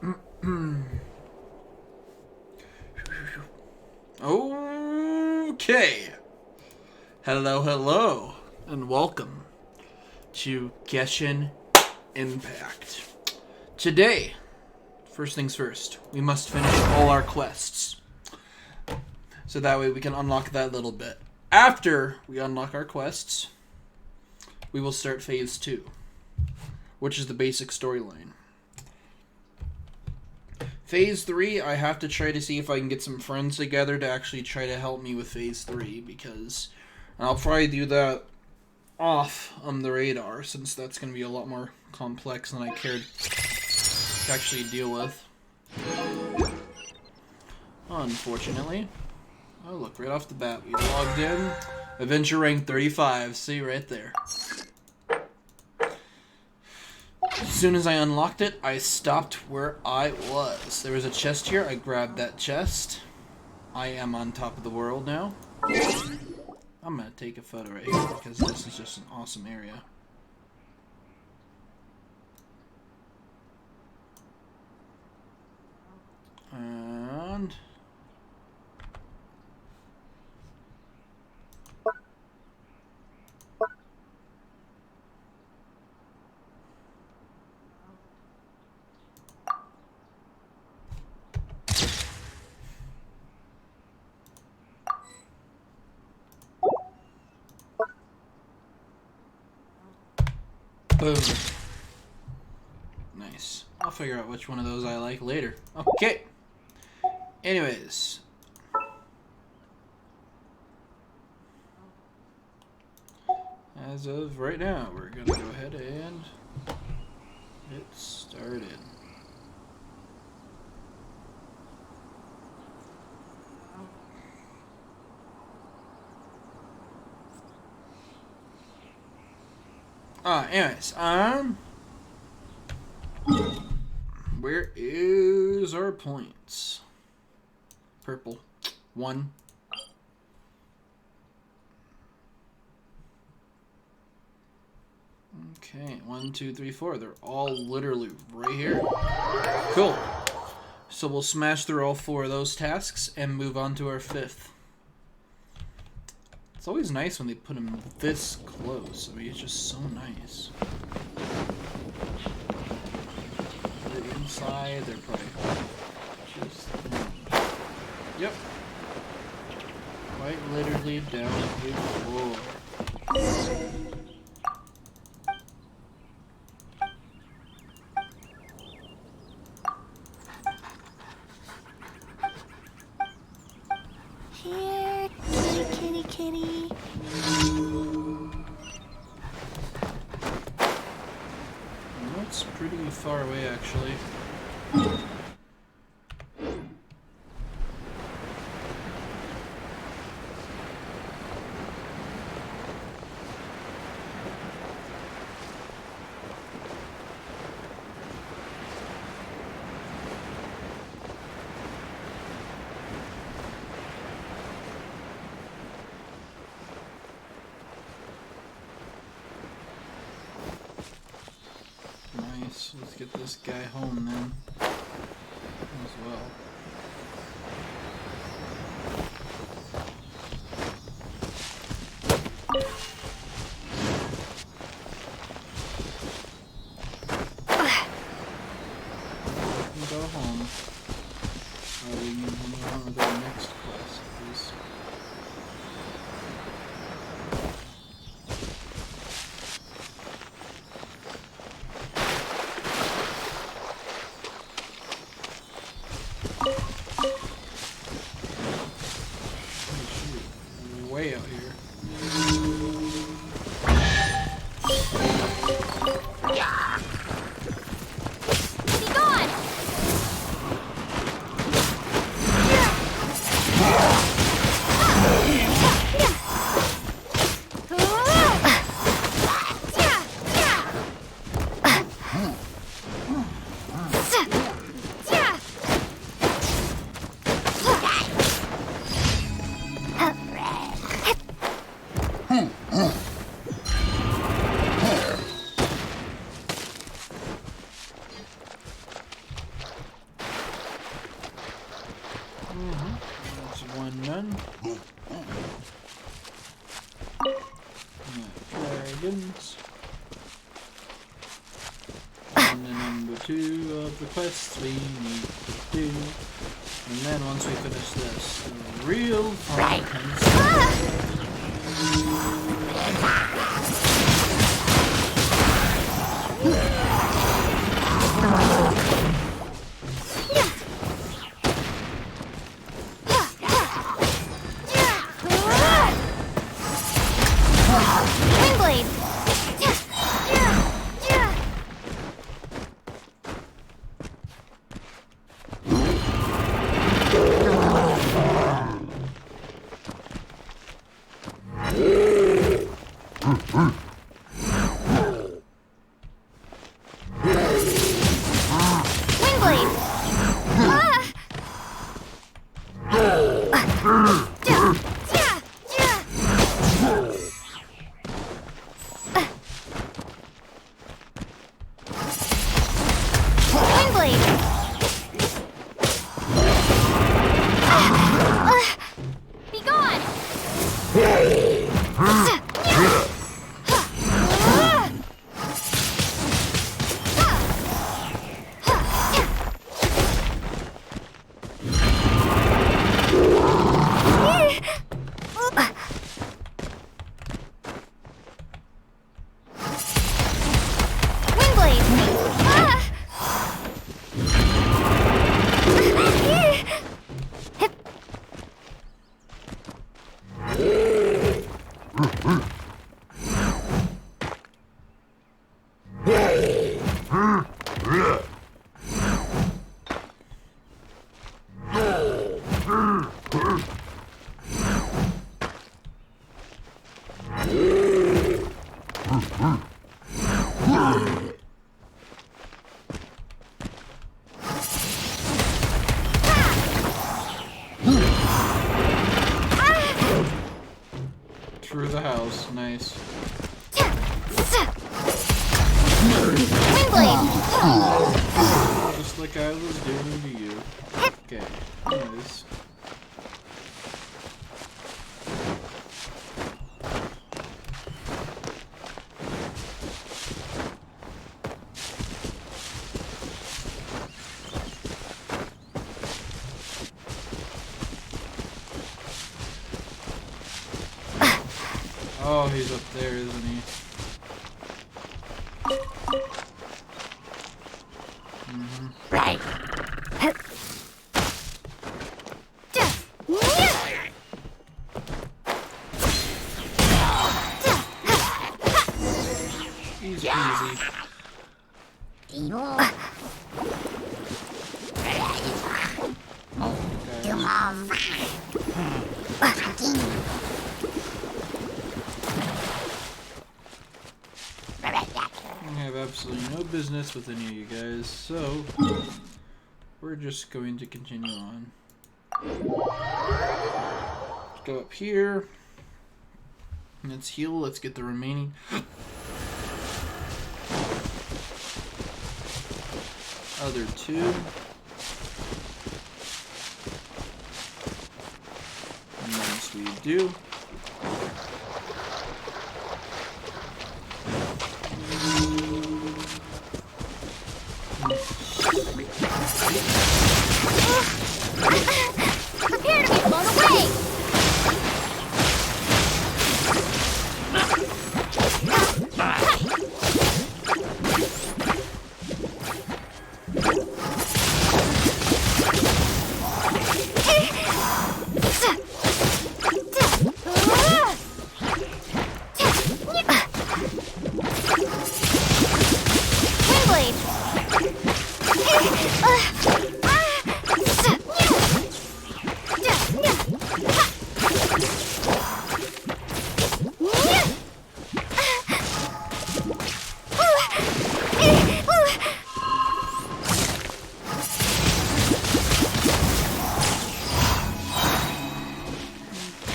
Okay. Hello, and welcome to Genshin Impact. Today, first things first, we must finish all our quests. So that way we can unlock that little bit. After we unlock our quests, we will start Phase 2, which is the basic storyline. Phase 3, I have to try to see if I can get some friends together to actually try to help me with Phase 3, because I'll probably do that off the radar, since that's going to be a lot more complex than I cared to actually deal with. Unfortunately. Oh, look, right off the bat, we logged in. Adventure rank 35, see right there. As soon as I unlocked it, I stopped where I was. There was a chest here. I grabbed that chest. I am on top of the world now. I'm going to take a photo right here because this is just an awesome area. And... boom. Nice. I'll figure out which one of those I like later. Okay. Anyways. As of right now, we're going to go ahead and get started. Anyways, where is our points? Purple. 1. Okay, 1, 2, 3, 4. They're all literally right here. Cool. So we'll smash through all 4 of those tasks and move on to our 5th. It's always nice when they put them this close. I mean, it's just so nice. They're inside, they're probably just... Yep. Quite literally down the floor. Here, kitty, kitty. That's pretty far away, actually. Nice. Let's get this guy home then. As well. We can go home. We can move on with our next quest, please. Way out here. Be gone! none. Dragons. And then number 2 of the quests we need to do. And then once we finish this, the real fun comes. Through the house, nice. Just like I was doing to you. Okay, nice. Oh, he's up there, isn't he? Right. Easy peasy. I have absolutely no business with any of you guys, so we're just going to continue on. Let's go up here. Let's heal. Let's get the remaining other 2. And once we do, Prepare to be blown away!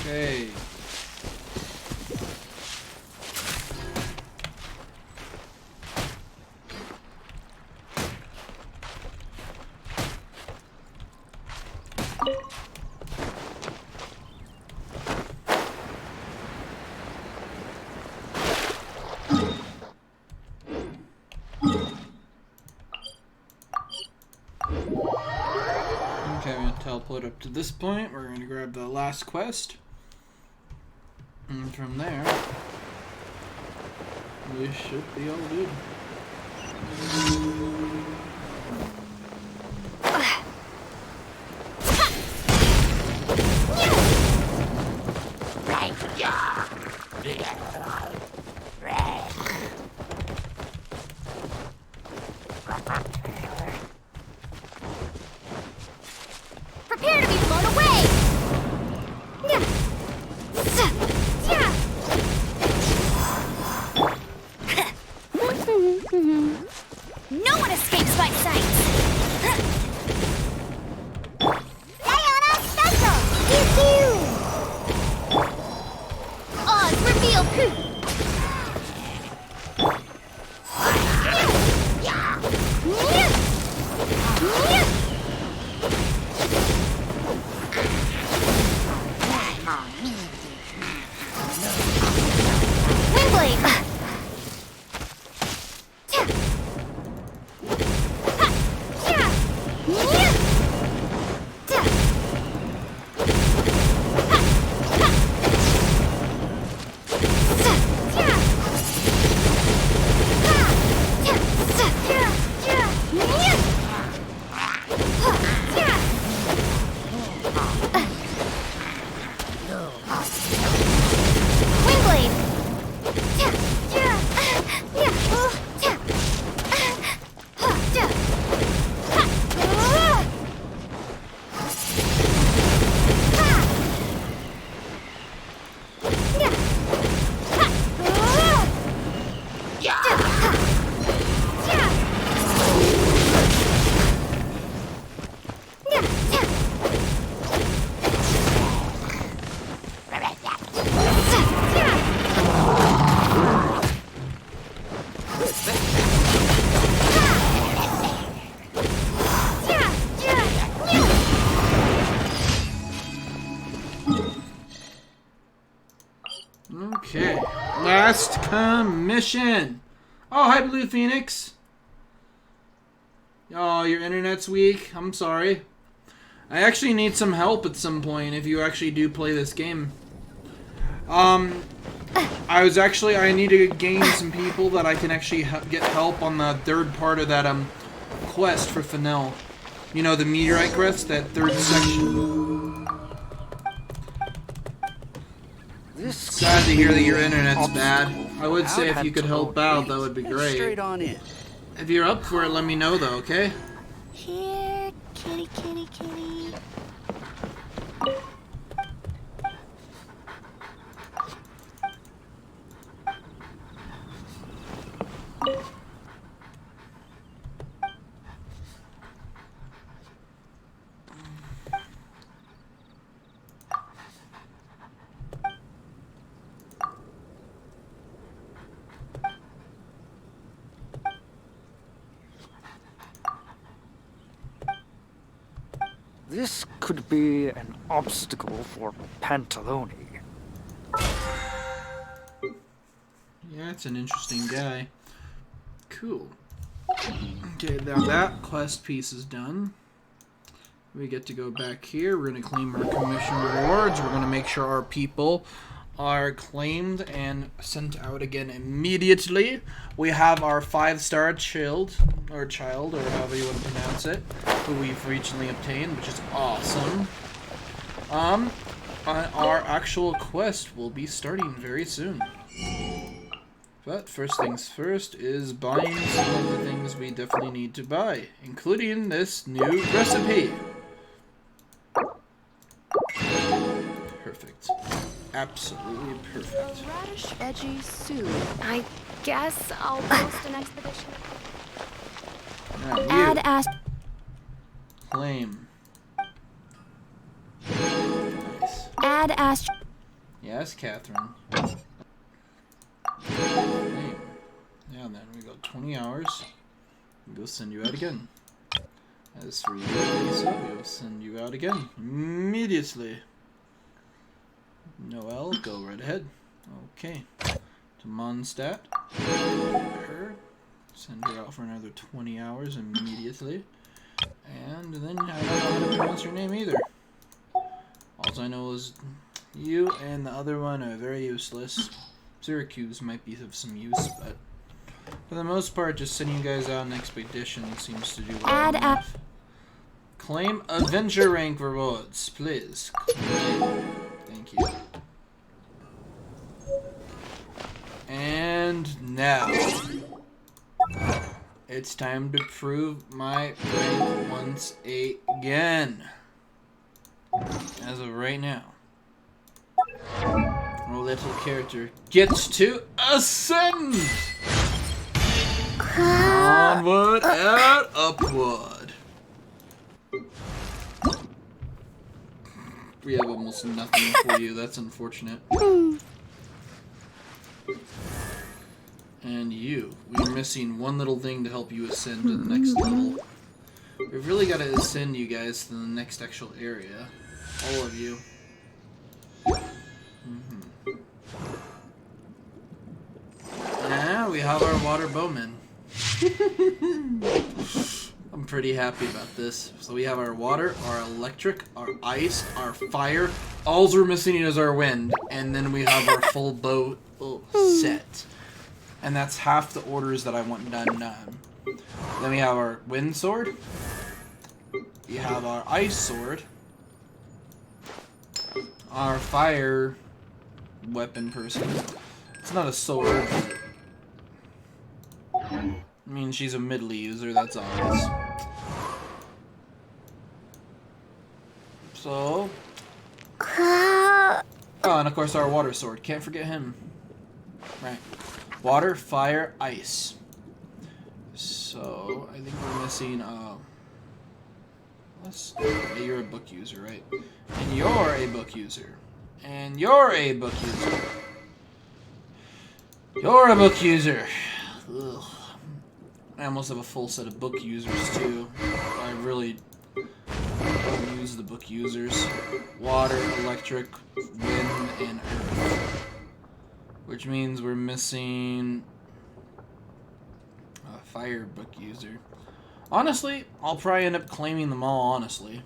okay. teleport up to this point. We're going to grab the last quest. And from there, we should be all good. Prepare to be blown away! No one escapes my sight! Diana Special! Pew! Oz reveal! Windblade! Okay, last commission. Oh, hi, Blue Phoenix. Oh, your internet's weak. I'm sorry. I actually need some help at some point if you actually do play this game. I need to gain some people that I can actually get help on the third part of that quest for Fennel. You know, the meteorite quest, that third section. Sad to hear that your internet's bad. I would say if you could help out, that would be great. Straight on in. If you're up for it, let me know though, okay? Here, kitty, kitty, kitty. This could be an obstacle for Pantalone. Yeah, it's an interesting guy. Cool. Okay, now that quest piece is done. We get to go back here. We're going to claim our commission rewards. We're going to make sure our people are claimed and sent out again immediately. We have our 5-star child, or however you want to pronounce it, who we've recently obtained, which is awesome. Our actual quest will be starting very soon. But first things first is buying some of the things we definitely need to buy, including this new recipe. Perfect. Absolutely perfect. A radish veggie soup. I guess I'll post an expedition. Now you Add as claim. Nice. add as Yes, Catherine. Claim. Now then, we got 20 hours. We'll send you out again. As for you, Lisa, we'll send you out again immediately. Noelle, go right ahead. Okay. To Mondstadt. Her. Send her out for another 20 hours immediately. And then I don't know how to pronounce your name either. All I know is you and the other one are very useless. Syracuse might be of some use, but for the most part, just sending you guys out on an expedition seems to do well Add up. enough. Claim adventure rank rewards, please. Thank you. And now, it's time to prove my rank once again. As of right now, our little character gets to ascend! Onward and upward. We have almost nothing for you, that's unfortunate. And you, we're missing one little thing to help you ascend to the next level. We've really got to ascend you guys to the next actual area. All of you. Now we have our water bowmen. I'm pretty happy about this. So we have our water, our electric, our ice, our fire. All we're missing is our wind. And then we have our full bow set. And that's half the orders that I want done. Then we have our wind sword. We have our ice sword. Our fire weapon person. It's not a sword. I mean, she's a middle user, that's obvious. So... Oh, and of course our water sword. Can't forget him. Right. Water, fire, ice. So, I think we're missing, you're a book user, right? And you're a book user. And you're a book user. You're a book user. Ugh. I almost have a full set of book users, too. I really don't use the book users. Water, electric, wind, and earth. Which means we're missing a fire book user. Honestly, I'll probably end up claiming them all, honestly.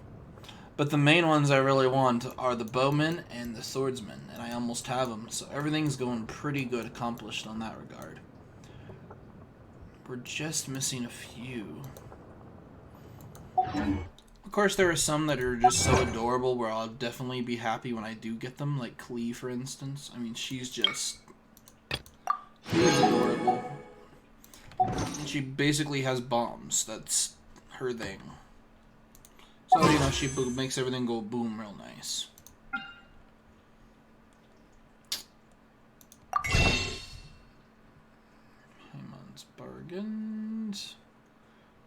But the main ones I really want are the bowmen and the swordsmen, and I almost have them, so everything's going pretty good accomplished on that regard. We're just missing a few. Of course, there are some that are just so adorable where I'll definitely be happy when I do get them, like Klee, for instance. I mean, she's adorable. And she basically has bombs. That's her thing. So, you know, she makes everything go boom real nice. Paymon's bargains.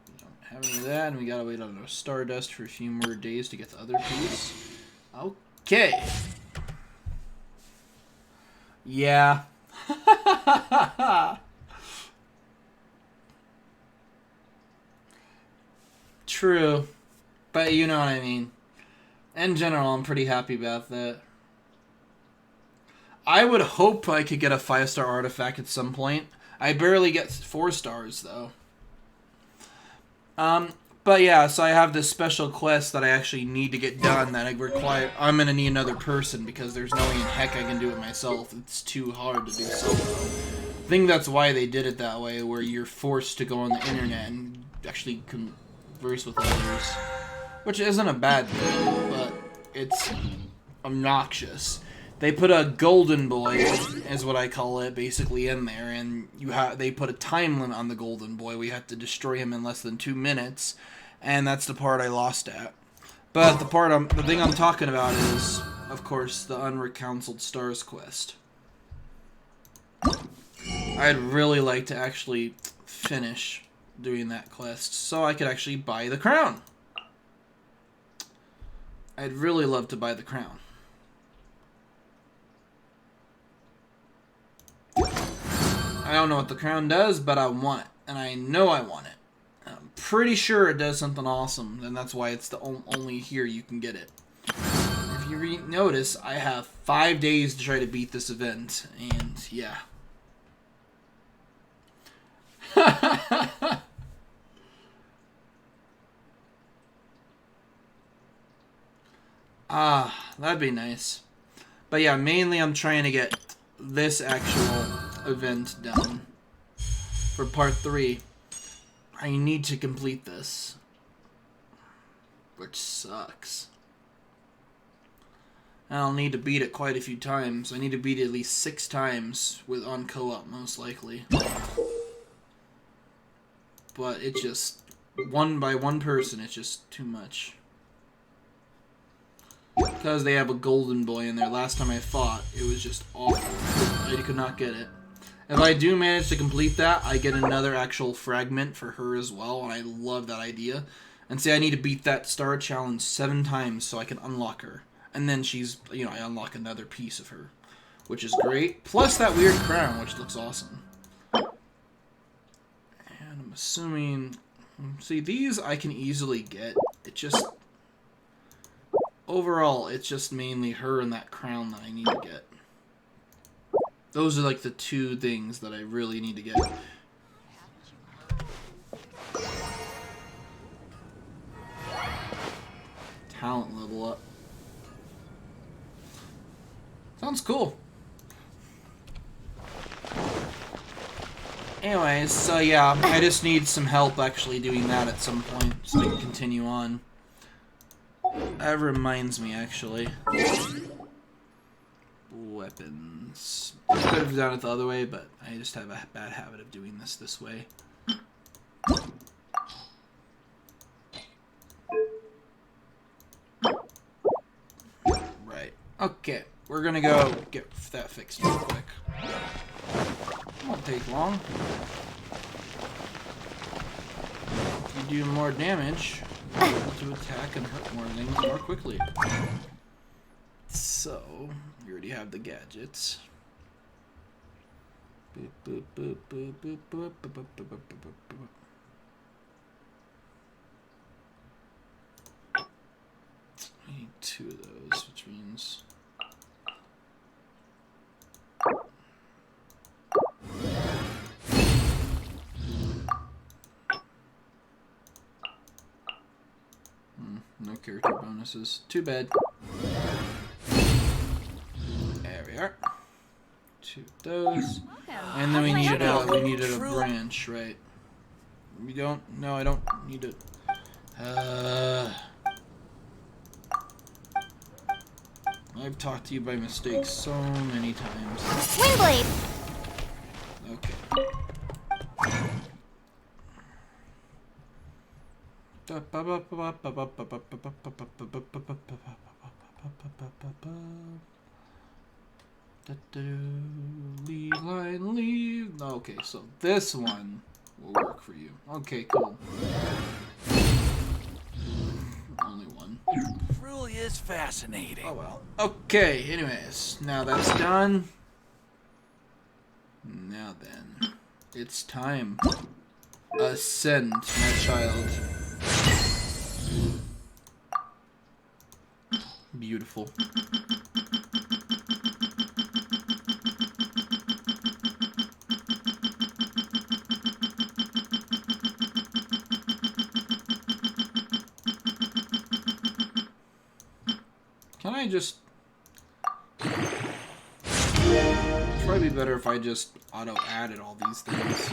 We don't have any of that, and we gotta wait on our Stardust for a few more days to get the other piece. Okay. Yeah. True. But you know what I mean. In general, I'm pretty happy about that. I would hope I could get a 5-star artifact at some point. I barely get 4 stars, though. But yeah, so I have this special quest that I actually need to get done that I'm gonna need another person because there's no way in heck I can do it myself. It's too hard to do solo. I think that's why they did it that way, where you're forced to go on the internet and actually converse with others. Which isn't a bad thing, but it's obnoxious. They put a golden boy, is what I call it, basically in there, and they put a time limit on the golden boy. We have to destroy him in less than 2 minutes, and that's the part I lost at. But the thing I'm talking about is, of course, the Unreconciled Stars quest. I'd really like to actually finish doing that quest so I could actually buy the crown. I'd really love to buy the crown. I don't know what the crown does, but I want it. And I know I want it. And I'm pretty sure it does something awesome, and that's why it's the only here you can get it. If you notice, I have 5 days to try to beat this event, and yeah. Ah, that'd be nice. But yeah, mainly I'm trying to get this actual event done for part 3. I need to complete this, which sucks. And I'll need to beat it quite a few times. I need to beat it at least 6 times on co-op, most likely. But it just, one by one person, it's just too much. Because they have a golden boy in there. Last time I fought, it was just awful. I could not get it. If I do manage to complete that, I get another actual fragment for her as well, and I love that idea. And say I need to beat that star challenge 7 times so I can unlock her. And then she's, you know, I unlock another piece of her, which is great. Plus that weird crown, which looks awesome. And I'm assuming, see, these I can easily get. It just, overall, it's just mainly her and that crown that I need to get. Those are like the 2 things that I really need to get. Talent level up. Sounds cool. Anyways, so yeah, I just need some help actually doing that at some point so I can continue on. That reminds me, actually. Weapons. I could have done it the other way, but I just have a bad habit of doing this way. Right. Okay. We're gonna go get that fixed real quick. Won't take long. If you do more damage, you're able to attack and hurt more things more quickly. So, you already have the gadgets. Boop, boop, boop, boop, boop, boop, boop, boop, boop, boop, boop. I need 2 of those, which means... no character bonuses. Too bad. There we are. 2 of those. And then we needed a branch, right? We don't. No, I don't need it. I've talked to you by mistake so many times. Wind blade. Okay. Leave line, leave. Okay, so this one will work for you. Okay, cool. Only one. Really is fascinating. Oh well. Okay, anyways, now that's done. Now then, it's time. Ascend, my child. Beautiful. Can I just... It'd probably be better if I just auto-added all these things.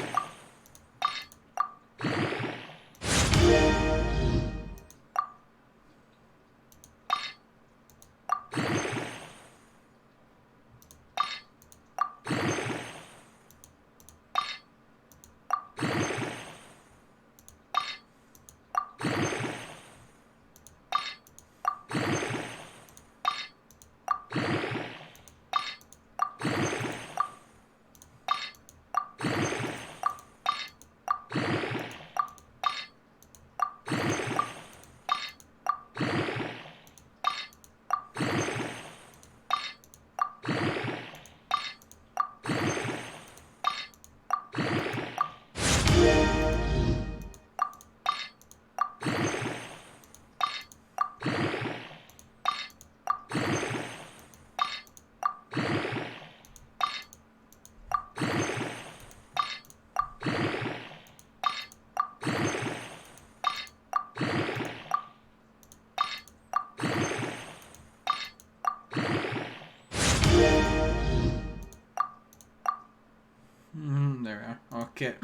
Okay.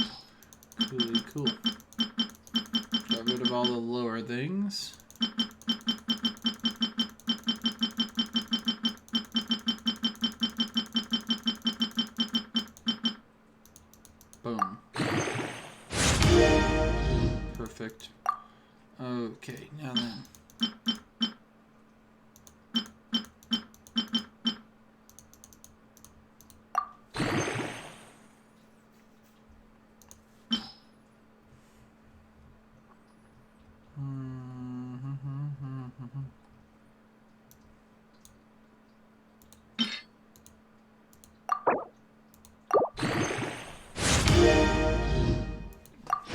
Cool. Got rid of all the lower things. Boom. Perfect. Okay, now then.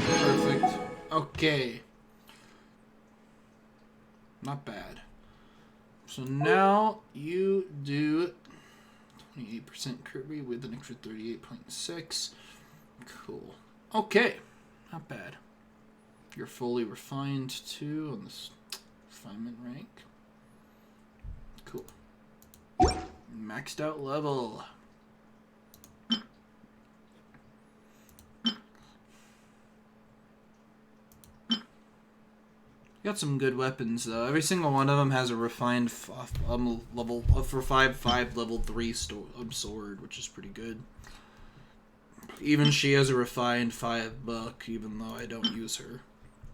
Perfect. Okay. Not bad. So now you do 28% Kirby with an extra 38.6. Cool. Okay. Not bad. You're fully refined too on this refinement rank. Cool. Maxed out level. Got some good weapons though. Every single one of them has a refined level for 5 level 3 sword, which is pretty good. Even she has a refined 5 buck, even though I don't use her.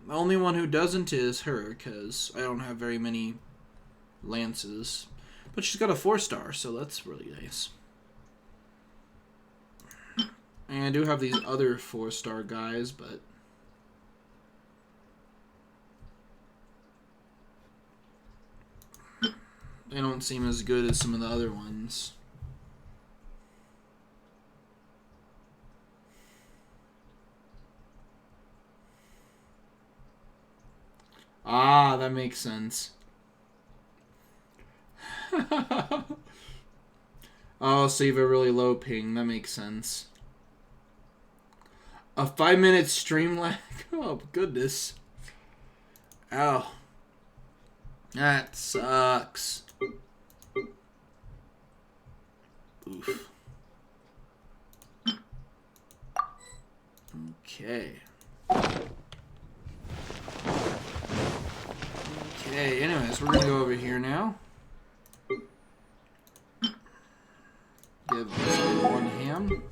The only one who doesn't is her, because I don't have very many lances. But she's got a 4-star, so that's really nice. And I do have these other 4-star guys, but they don't seem as good as some of the other ones. Ah, that makes sense. Oh, so you have a really low ping. That makes sense. A 5-minute stream lag? Oh, goodness. Ow. That sucks. Oof. Okay. Okay, anyways, we're gonna go over here now. Give this one ham.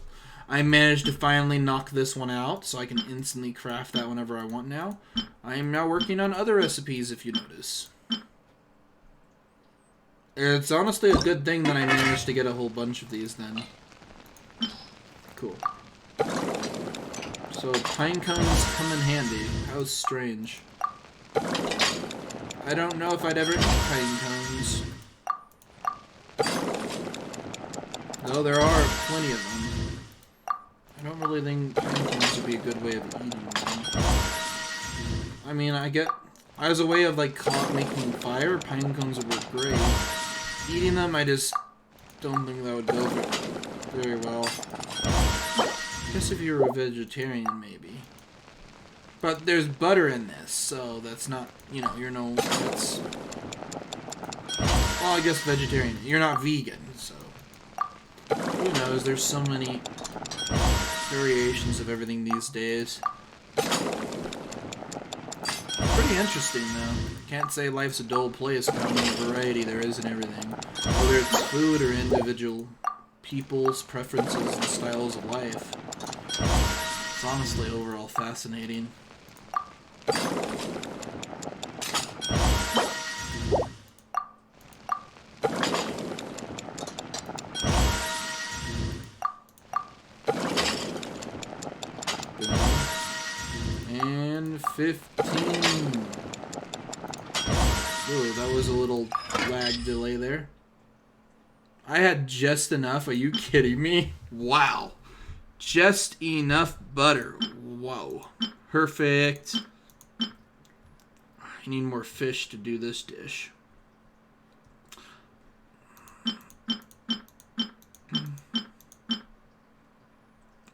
I managed to finally knock this one out, so I can instantly craft that whenever I want now. I am now working on other recipes, if you notice. It's honestly a good thing that I managed to get a whole bunch of these then. Cool. So pine cones come in handy. How strange. I don't know if I'd ever eat pine cones. Though there are plenty of them. I don't really think pine cones would be a good way of eating them. I mean, as a way of like making fire, pine cones would work great. Eating them, I just don't think that would go very well. I guess if you were a vegetarian, maybe. But there's butter in this, so that's not, that's... Well, I guess vegetarian. You're not vegan, so... Who knows, there's so many variations of everything these days. Pretty interesting, though. Can't say life's a dull place with how many variety there is in everything. Whether it's food or individual people's preferences and styles of life. It's honestly overall fascinating. And 15. Ooh, that was a little lag delay there. I had just enough. Are you kidding me? Wow. Just enough butter. Whoa. Perfect. I need more fish to do this dish.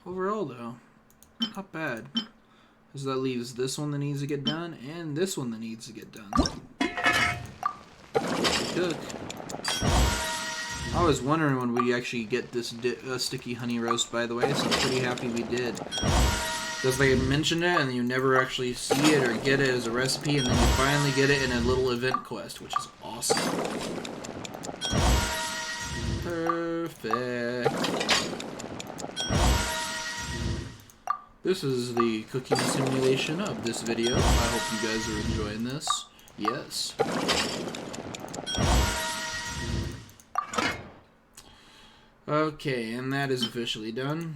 Overall, though, not bad. Because that leaves this one that needs to get done, and this one that needs to get done. Cook. I was wondering when we actually get this sticky honey roast, by the way, so I'm pretty happy we did. Because they mentioned it, and you never actually see it or get it as a recipe, and then you finally get it in a little event quest, which is awesome. Perfect. This is the cooking simulation of this video. I hope you guys are enjoying this. Yes. Okay, and that is officially done.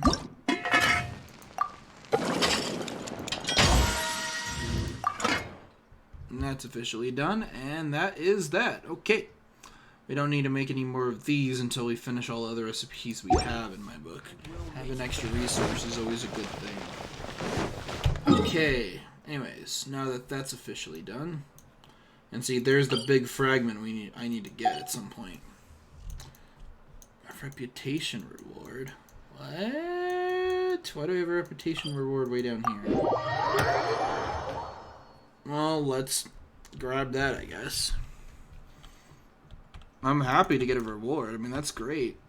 And that's officially done, and that is that. Okay. We don't need to make any more of these until we finish all other recipes we have in my book. Having extra resources is always a good thing. Okay. Anyways, now that that's officially done. And see, there's the big fragment I need to get at some point. A reputation reward. What? Why do we have a reputation reward way down here? Well, let's grab that, I guess. I'm happy to get a reward. I mean, that's great.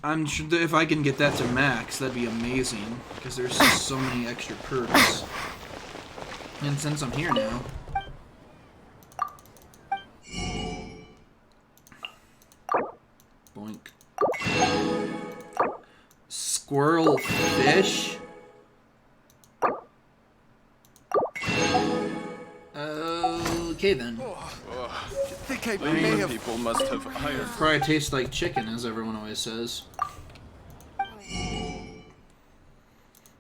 I'm sure that if I can get that to max, that'd be amazing. Because there's so many extra perks. And since I'm here now... Boink. Squirrel fish? Okay then. I think I may have... People must have hired... Probably tastes like chicken, as everyone always says.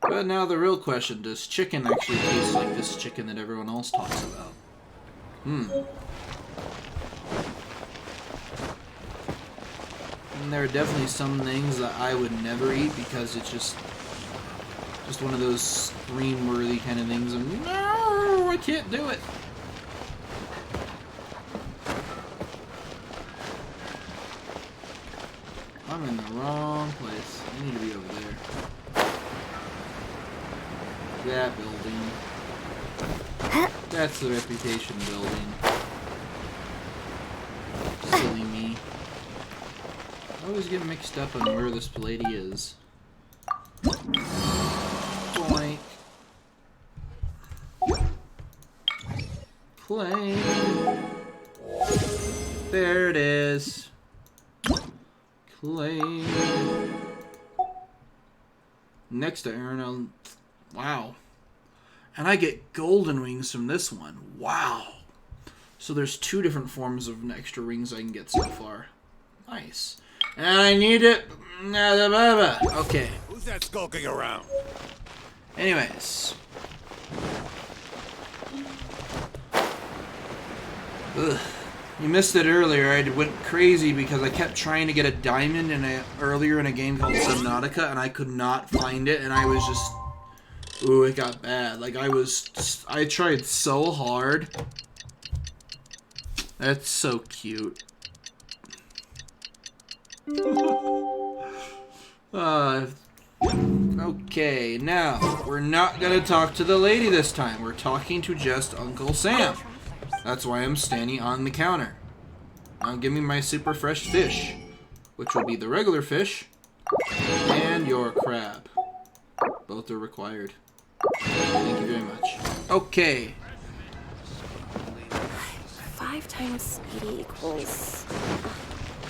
But now the real question, does chicken actually taste like this chicken that everyone else talks about? And there are definitely some things that I would never eat because it's just one of those scream-worthy kind of things. And no, I can't do it. I'm in the wrong place. I need to be over there. That building. That's the reputation building. Silly me. I always get mixed up on where this lady is. Boink. Claim. There it is. Claim. Next to Aaron, wow. And I get golden wings from this one. Wow. So there's 2 different forms of extra rings I can get so far. Nice. And I need it. Okay. Who's that skulking around? Anyways. Ugh. You missed it earlier. I went crazy because I kept trying to get a diamond earlier in a game called Subnautica, and I could not find it, and I was just... Ooh, it got bad. Like, I tried so hard. That's so cute. Okay, now, we're not gonna talk to the lady this time. We're talking to just Uncle Sam. That's why I'm standing on the counter. Now give me my super fresh fish, which will be the regular fish, and your crab. Both are required. Thank you very much. Okay. 5 times speed equals...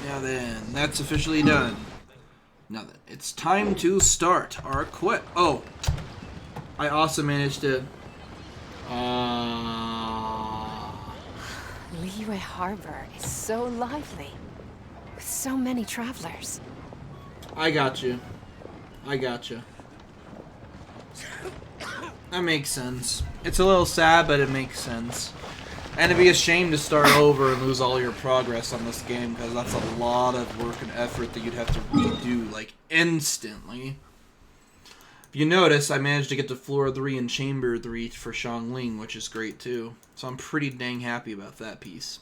Now then, that's officially done. Now then, it's time to start our quest. Oh, I also managed to... Liyue Harbor is so lively, with so many travelers. I got you. I got you. That makes sense. It's a little sad, but it makes sense. And it'd be a shame to start over and lose all your progress on this game, because that's a lot of work and effort that you'd have to redo, like, instantly. If you notice, I managed to get to Floor 3 and Chamber 3 for Xiangling, which is great, too. So I'm pretty dang happy about that piece.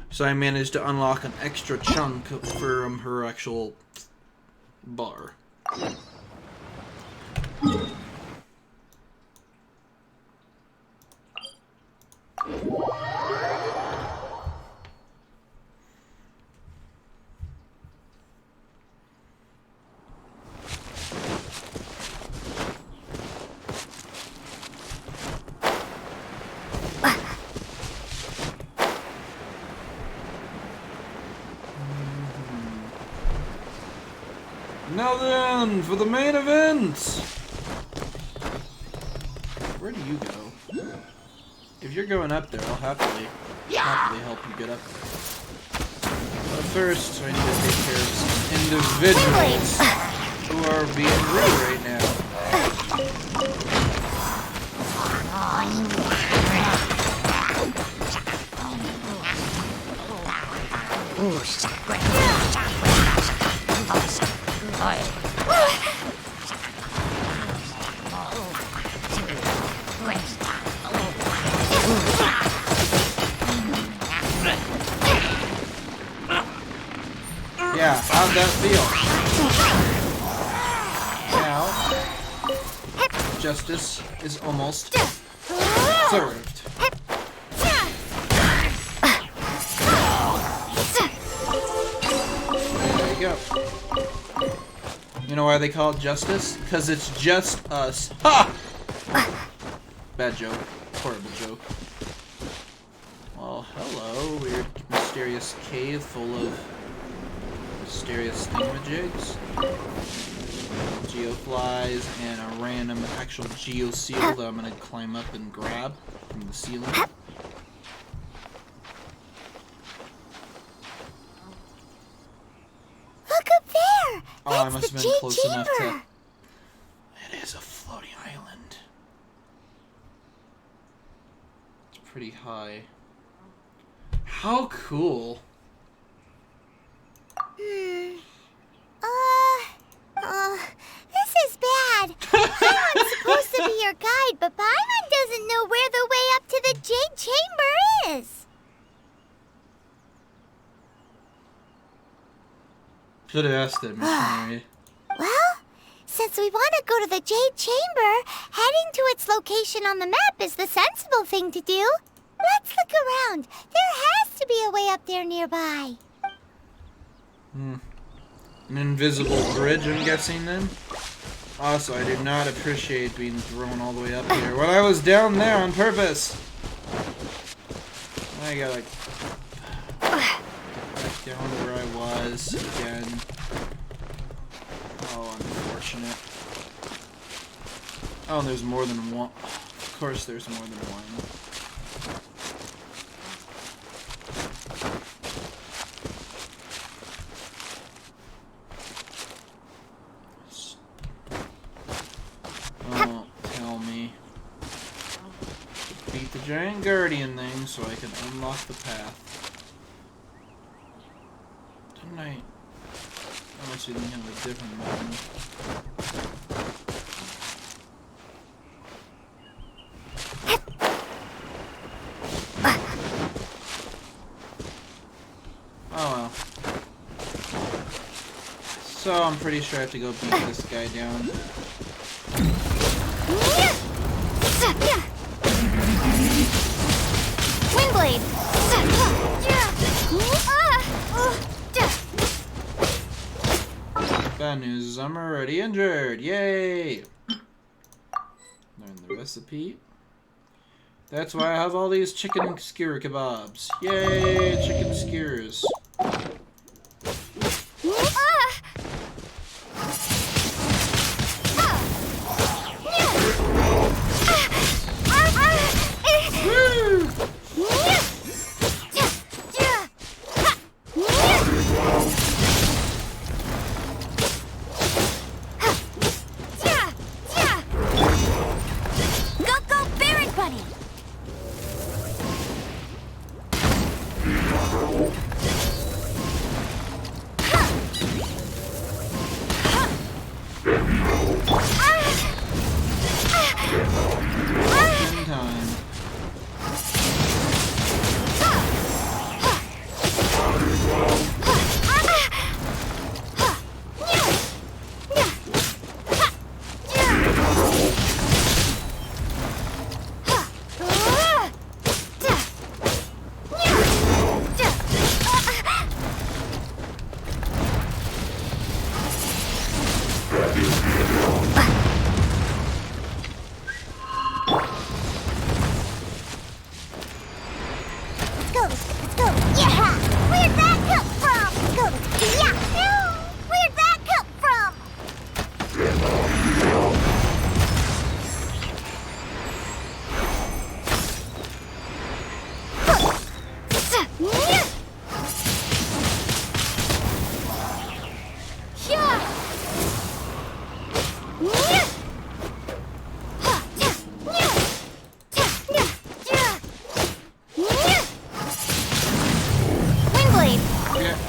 So I managed to unlock an extra chunk from her actual bar. Now then, for the main event! Where do you go? If you're going up there, I'll happily help you get up there. But first, I need to take care of some individuals who are being rude right now. Yeah, how'd that feel? Now, justice is almost served. There you go. You know why they call it justice? Because it's just us. Ha! Bad joke. Horrible joke. Well, hello, weird, mysterious cave full of mysterious thingamajigs, geoflies, and a random actual geoseal that I'm gonna climb up and grab from the ceiling. Look up there! Oh, I That's must the have been Jade close enough to... Chamber. It is a floating island. It's pretty high. How cool. This is bad. Paimon's supposed to be your guide, but Paimon doesn't know where the way up to the Jade Chamber is. Should have asked it, missionary. Well, since we want to go to the Jade Chamber, heading to its location on the map is the sensible thing to do. Let's look around. There has to be a way up there nearby. An invisible bridge, I'm guessing, then? Also, I do not appreciate being thrown all the way up here. When I was down there on purpose! I gotta, like, back down to where I was again. Oh, unfortunate. Oh, and there's more than one. Of course there's more than one. Oh, tell me. Beat the giant guardian thing so I can unlock the path. Didn't I? Unless you think of a different one. Oh well. So I'm pretty sure I have to go beat this guy down. Windblade. Bad news is I'm already injured. Yay! Learn the recipe. That's why I have all these chicken skewer kebabs. Yay, chicken skewers.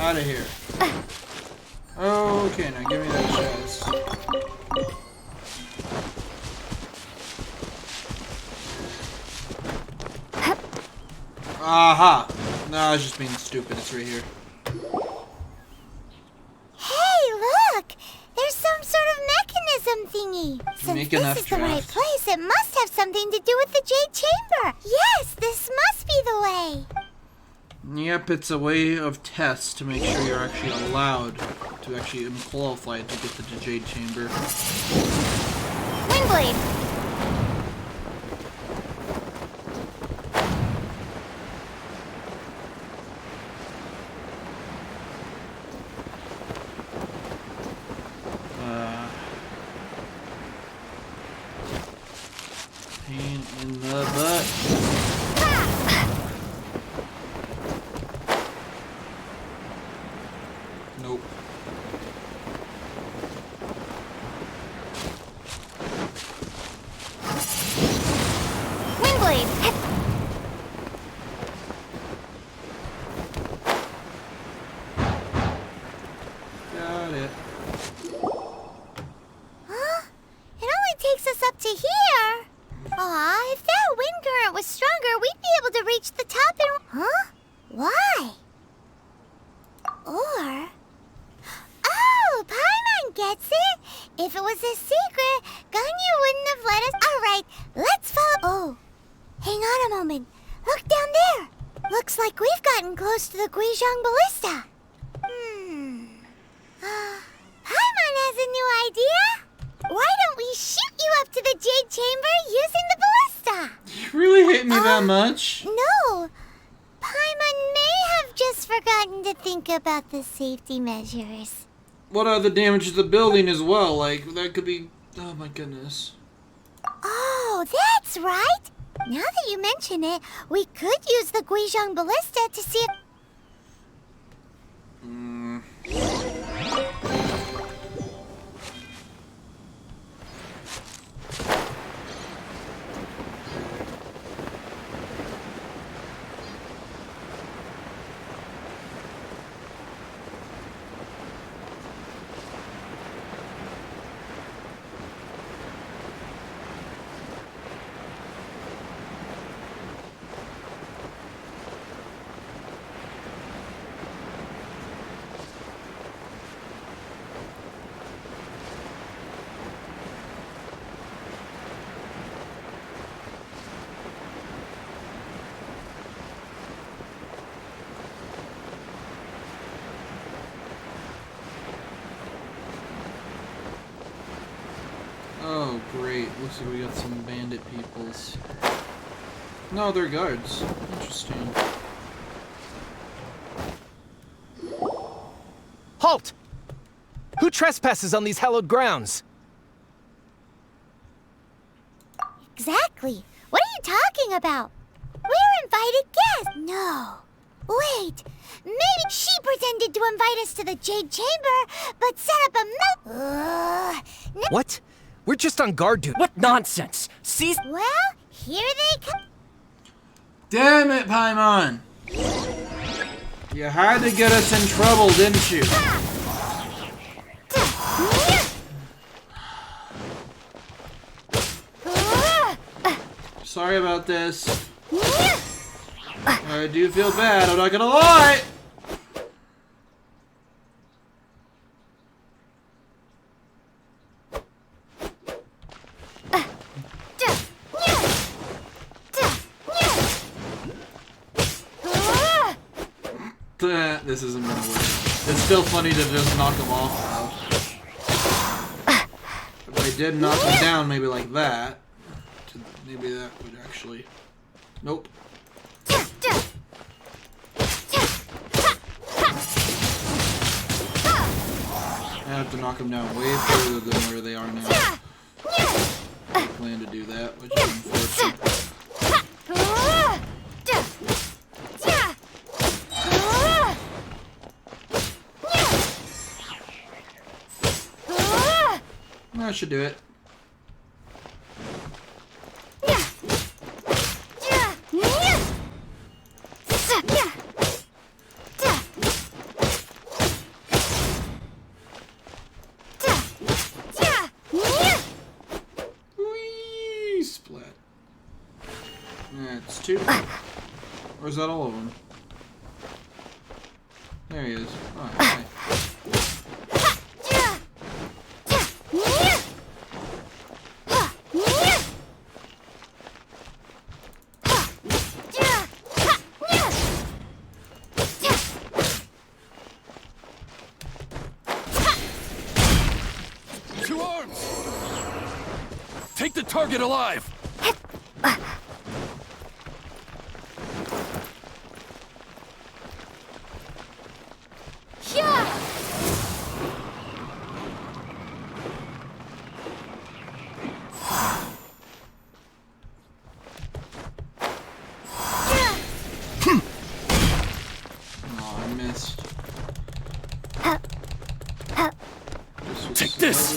Out of here. Okay, now give me that chest. Aha! No, I was just being stupid. It's right here. Hey, look! There's some sort of mechanism thingy. Since Make enough this is the right draft. place, it must have something to do with the Jade Chamber. Yes, this must be the way. Yep, it's a way of test to make sure you're actually allowed to actually qualify to get to the Jade Chamber. Windblade. Pain in the butt. Nope. Windblade. Got it. Huh? It only takes us up to here. Aw, if that wind current was stronger, we'd be able to reach the top and... Huh? Why? Or... Oh, Paimon gets it. If it was a secret, Ganyu wouldn't have let us... Alright, let's follow... Oh, hang on a moment. Look down there. Looks like we've gotten close to the Guizhong Ballista. Paimon has a new idea. Why don't we shoot you up to the Jade Chamber using the ballista? You really hate me that much? No. Paimon may have just forgotten to think about the safety measures. What are the damage to the building as well? Like, that could be... Oh my goodness. Oh, that's right. Now that you mention it, we could use the Guizhong Ballista to see if... Oh, great. Looks like we got some bandit peoples. No, they're guards. Interesting. Halt! Who trespasses on these hallowed grounds? Exactly. What are you talking about? We're invited guests. No. Wait. Maybe she pretended to invite us to the Jade Chamber, but set up a What? We're just on guard duty. What nonsense! See? Well, here they come. Damn it, Paimon! You had to get us in trouble, didn't you? Sorry about this. I do feel bad, I'm not gonna lie! This isn't gonna work. It's still funny to just knock them off, though. If I did knock them down, maybe like that, maybe that would actually... Nope. I have to knock them down way further than where they are now. I plan to do that, which is unfortunate. That should do it. two? Or is that all of them? There he is. Oh, okay. Two arms! Take the target alive! Oh, I missed. This was Take this!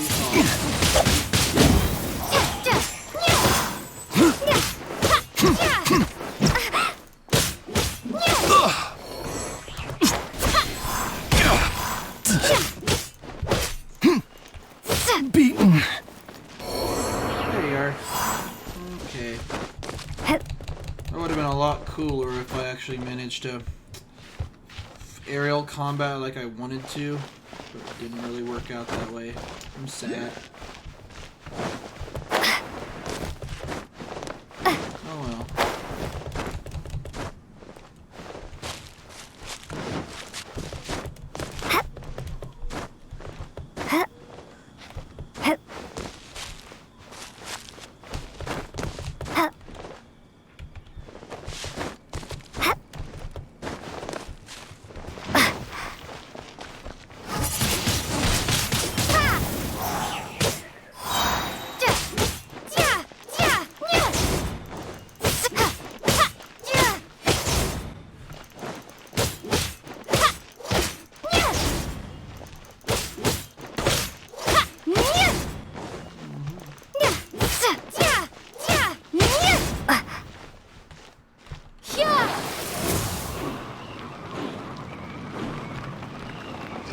really tough. Beaten. There you are. Okay. That would have been a lot cooler if I actually managed to aerial combat like I wanted to, but it didn't really work out that way. I'm sad. Oh well.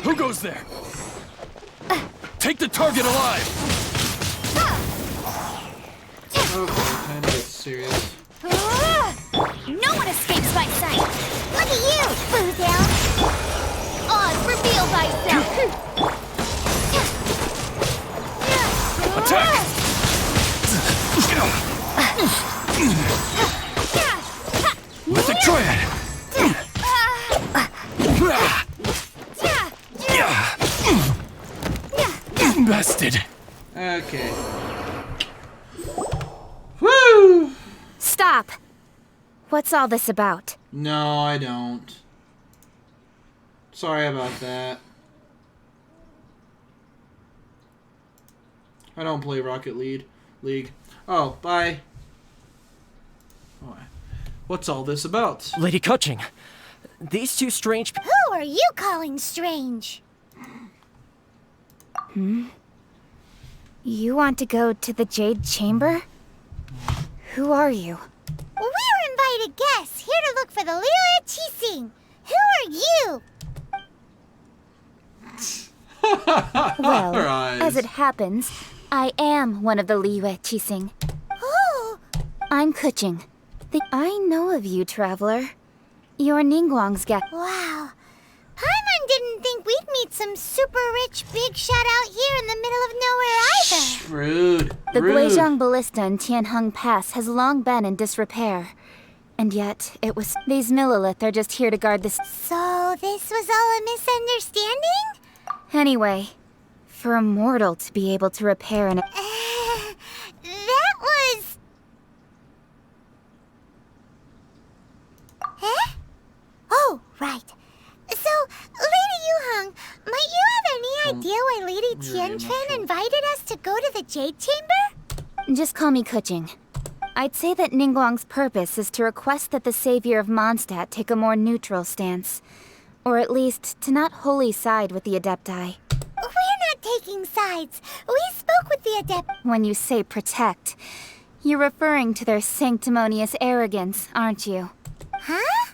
Who goes there? Take the target alive! Okay, time to get serious. No one escapes by sight. Look at you, Boo Down. Oz, reveal thyself. Attack! Mythic Triad! Bested. Okay. Woo! Stop! What's all this about? No, I don't. Sorry about that. I don't play Rocket League. Oh, bye. Oh, what's all this about? Lady Kutching, these two strange Who are you calling strange? You want to go to the Jade Chamber? Who are you? We're invited guests here to look for the Liyue Qixing. Who are you? Well, Her eyes. as it happens, I am one of the Liyue Qixing. Oh, I'm Kuching. I know of you, traveler. You're Ningguang's guest. wow. Paimon didn't think we'd meet some super rich big shot out here in the middle of nowhere either. Rude. The Rude. Guizhong Ballista in Tianheng Pass has long been in disrepair. And yet, it was... These Millilith are just here to guard this... So this was all a misunderstanding? Anyway, for a mortal to be able to repair an... That was... Eh? Oh, right. So, Lady Yuhong, might you have any idea why Lady Tianquan invited us to go to the Jade Chamber? Just call me Kuching. I'd say that Ningguang's purpose is to request that the savior of Mondstadt take a more neutral stance. Or at least, to not wholly side with the Adepti. We're not taking sides. We spoke with the Adept. When you say protect, you're referring to their sanctimonious arrogance, aren't you? Huh?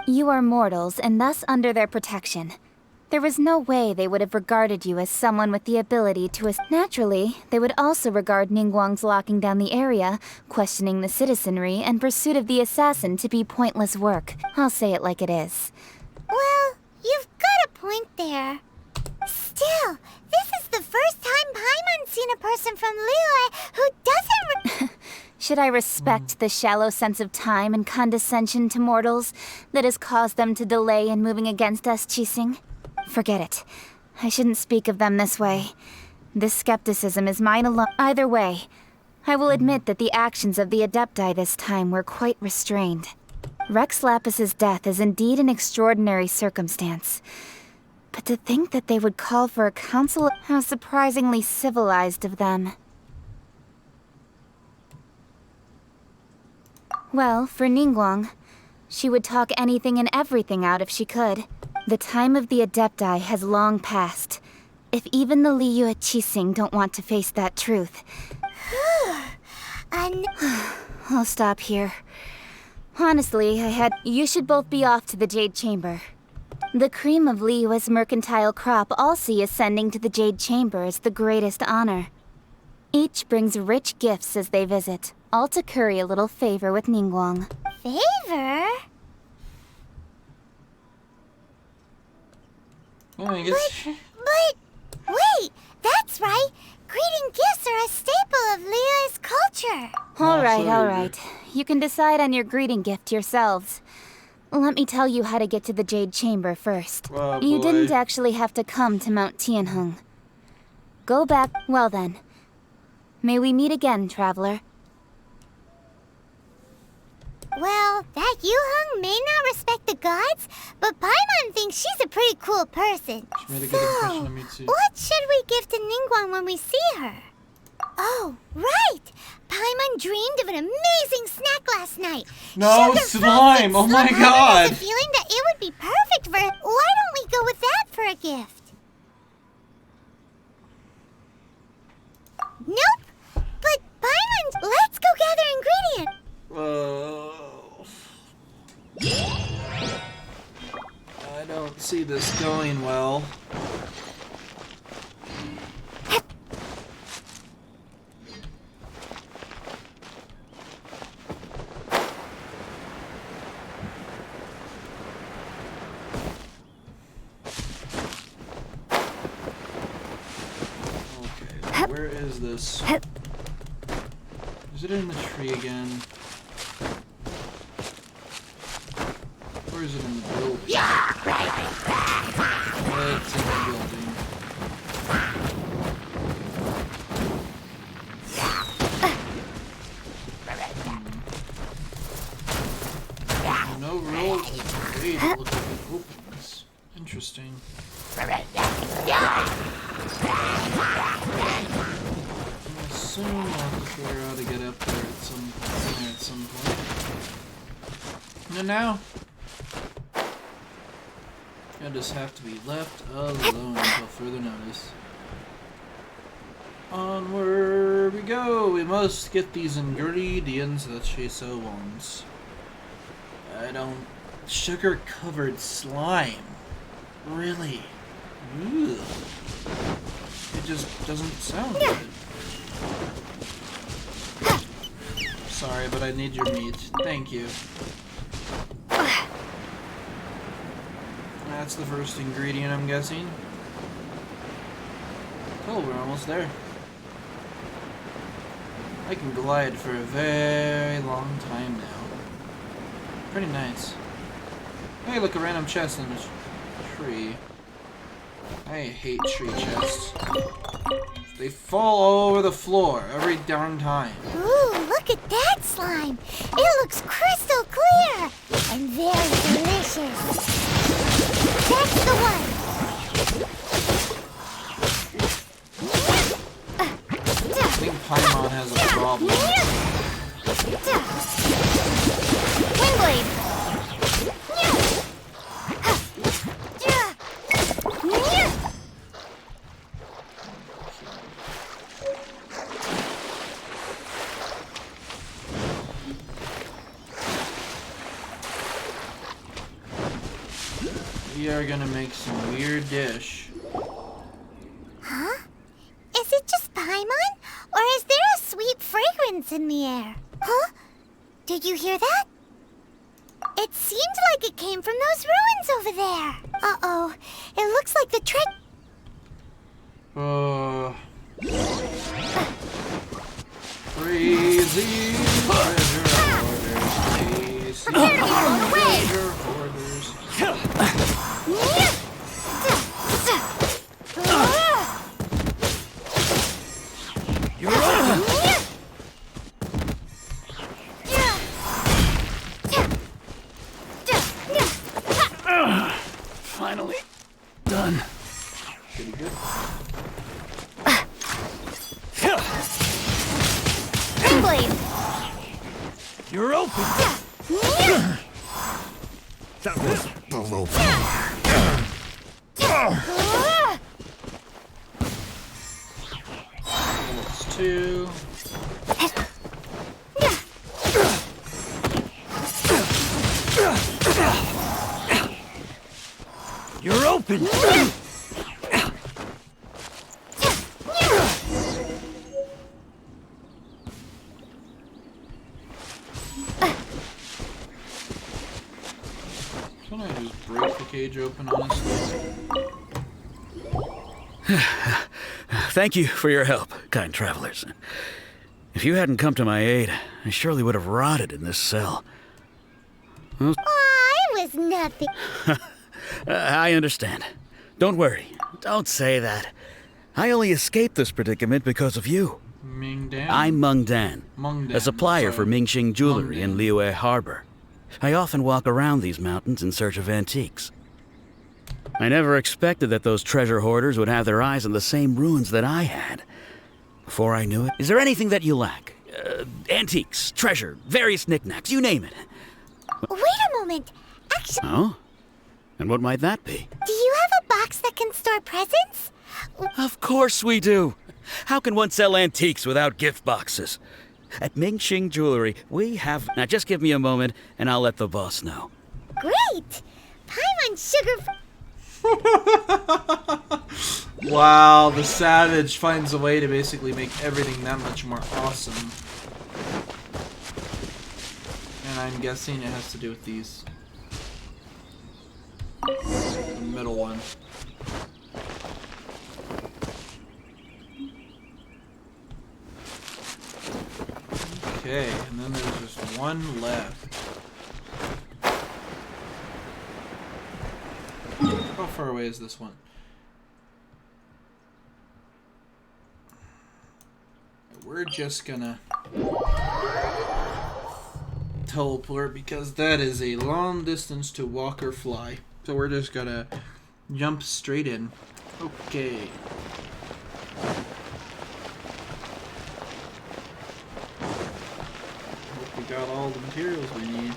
You are mortals, and thus under their protection. There was no way they would have regarded you as someone with the ability to Naturally, they would also regard Ningguang's locking down the area, questioning the citizenry, and pursuit of the assassin to be pointless work. I'll say it like it is. Well, you've got a point there. Still, this is the first time Paimon's seen a person from Liyue who doesn't Should I respect the shallow sense of time and condescension to mortals that has caused them to delay in moving against us, Qixing? Forget it. I shouldn't speak of them this way. This skepticism is mine alone. Either way, I will admit that the actions of the Adepti this time were quite restrained. Rex Lapis's death is indeed an extraordinary circumstance. But to think that they would call for a council, how surprisingly civilized of them. Well, for Ningguang, she would talk anything and everything out if she could. The time of the Adepti has long passed. If even the Liyue Qixing don't want to face that truth. I'll stop here. Honestly, You should both be off to the Jade Chamber. The cream of Liyue's mercantile crop all see ascending to the Jade Chamber as the greatest honor. Each brings rich gifts as they visit, all to curry a little favor with Ningguang. Favor? Well, I guess... But, wait, that's right. Greeting gifts are a staple of Liyue's culture. All sorry. right. You can decide on your greeting gift yourselves. Let me tell you how to get to the Jade Chamber first. Oh, You boy. didn't actually have to come to Mount Tianheng. Go back. Well then. May we meet again, traveler. Well, that Yuheng may not respect the gods, but Paimon thinks she's a pretty cool person. She made a good impression of me too. What should we give to Ningguang when we see her? Oh, right! Paimon dreamed of an amazing snack last night. No, Sugar slime! frosted Oh my slime. God. I have a feeling that it would be perfect for... Why don't we go with that for a gift? Nope! But Paimon, let's go gather ingredients. I don't see this going well. Okay, where is this? Is it in the tree again? Or is it in the building? It's in the building. No real way to look at it opens. Interesting. I assume I'll have to figure out how to get up there at some point. And now, I just have to be left alone until further notice. Onward we go! We must get these ingredients that she so wants. I don't... Sugar-covered slime. Really? Ugh. It just doesn't sound good. Sorry, but I need your meat. Thank you. That's the first ingredient, I'm guessing. Oh, we're almost there. I can glide for a very long time now. Pretty nice. Hey, look, a random chest in a tree. I hate tree chests. They fall all over the floor every darn time. Ooh, look at that slime. It looks crystal clear and very delicious. That's the one. I think Paimon has a problem. Windblade. We are gonna make some weird dish. Huh? Is it just Paimon? Or is there a sweet fragrance in the air? Huh? Did you hear that? It seemed like it came from those ruins over there. Uh-oh. It looks like the trick... Crazy treasure hoarders. Crazy treasure hoarders. You're open! Finally done. Pretty good. Blade. You're open! That was below. That's 2. You're open! Can I just break the cage open, honestly? Thank you for your help, kind travelers. If you hadn't come to my aid, I surely would have rotted in this cell. Aw, it was nothing. I understand. Don't worry. Don't say that. I only escaped this predicament because of you. Ming Dan? I'm Meng Dan, Meng Dan, a supplier for sorry. Mingxing Jewelry in Meng Liyue Harbor. I often walk around these mountains in search of antiques. I never expected that those treasure hoarders would have their eyes on the same ruins that I had. Before I knew it, is there anything that you lack? Antiques, treasure, various knickknacks, you name it. Wait a moment. Actually, Oh? And what might that be? do you have a box that can store presents? Of course we do. How can one sell antiques without gift boxes? At Mingxing Jewelry, we have... Now just give me a moment and I'll let the boss know. Great! Paimon sugar... Wow, the savage finds a way to basically make everything that much more awesome. And I'm guessing it has to do with these. The middle one. Okay, and then there's just one left. How far away is this one? We're just gonna teleport because that is a long distance to walk or fly. So we're just gonna jump straight in. Okay. Hope we got all the materials we need.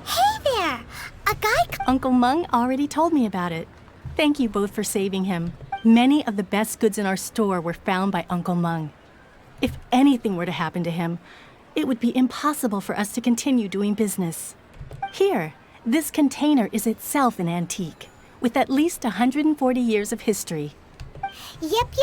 Hey there! A guy... Uncle Meng already told me about it. Thank you both for saving him. Many of the best goods in our store were found by Uncle Meng. If anything were to happen to him, it would be impossible for us to continue doing business. Here, this container is itself an antique, with at least 140 years of history. Yep.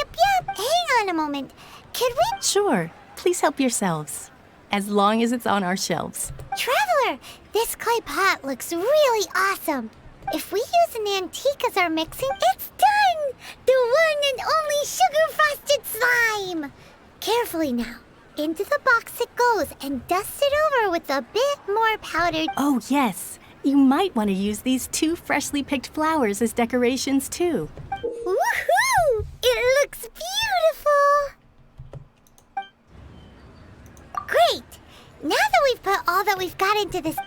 Hang on a moment. Could we... Sure, please help yourselves, as long as it's on our shelves. Traveler, this clay pot looks really awesome. If we use an antique as our mixing, it's done! The one and only sugar-frosted slime! Carefully now. Into the box it goes and dust it over with a bit more powdered... Oh yes, you might want to use these 2 freshly picked flowers as decorations too. Woohoo! It looks beautiful! Great! Now that we've put all that we've got into this...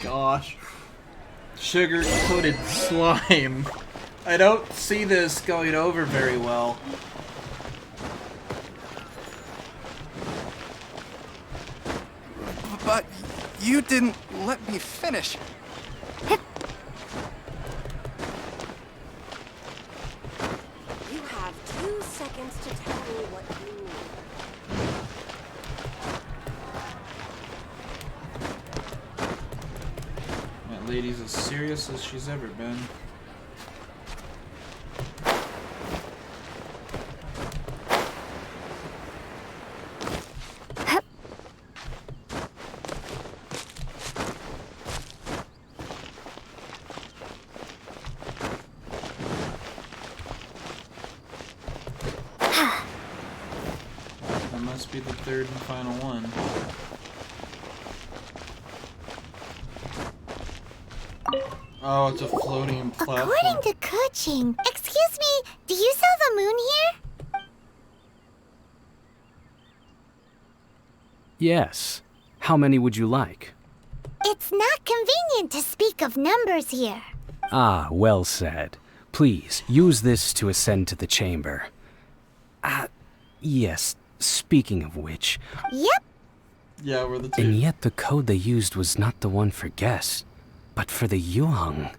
Gosh. Sugar-coated slime. I don't see this going over very well. But you didn't let me finish. You have 2 seconds. seconds to tell me what you need. That lady's as serious as she's ever been. That must be the third and final one. Oh, it's a floating platform. According to Kuching, excuse me, do you sell the moon here? Yes. How many would you like? It's not convenient to speak of numbers here. Ah, well said. Please, use this to ascend to the chamber. Yes, speaking of which... Yep. Yeah, we're the two. And yet the code they used was not the one for guests, but for the Yuang.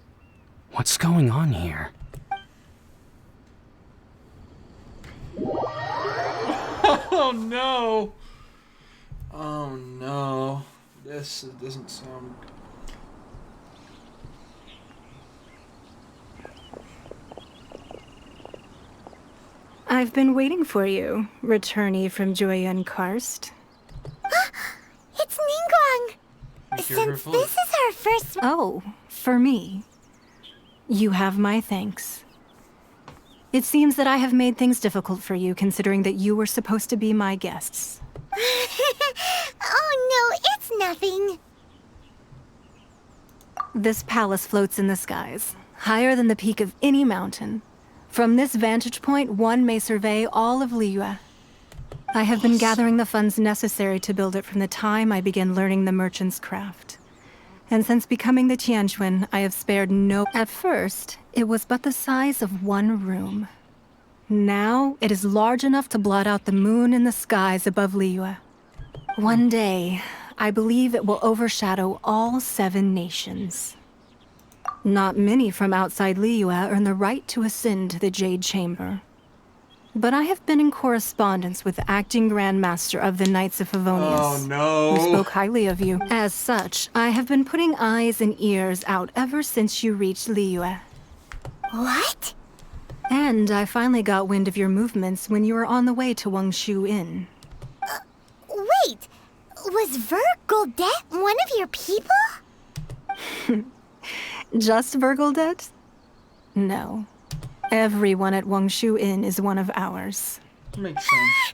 What's going on here? Oh no! Oh no. This doesn't sound... I've been waiting for you, returnee from Joyun Karst. It's Ningguang! I hear her Since voice. this is our first... Oh, for me. You have my thanks. It seems that I have made things difficult for you, considering that you were supposed to be my guests. Oh no, it's nothing. This palace floats in the skies, higher than the peak of any mountain. From this vantage point, one may survey all of Liyue. I have been gathering the funds necessary to build it from the time I began learning the merchant's craft. And since becoming the Tianquan, I have spared no... At first, it was but the size of one room. Now, it is large enough to blot out the moon in the skies above Liyue. One day, I believe it will overshadow all 7 nations. Not many from outside Liyue earn the right to ascend to the Jade Chamber. But I have been in correspondence with the acting Grand Master of the Knights of Favonius, Oh no! who spoke highly of you. As such, I have been putting eyes and ears out ever since you reached Liyue. What? And I finally got wind of your movements when you were on the way to Wangshu Inn. Wait, was Vergoldet one of your people? Just Vergoldet? No. Everyone at Wangshu Inn is one of ours. Makes sense.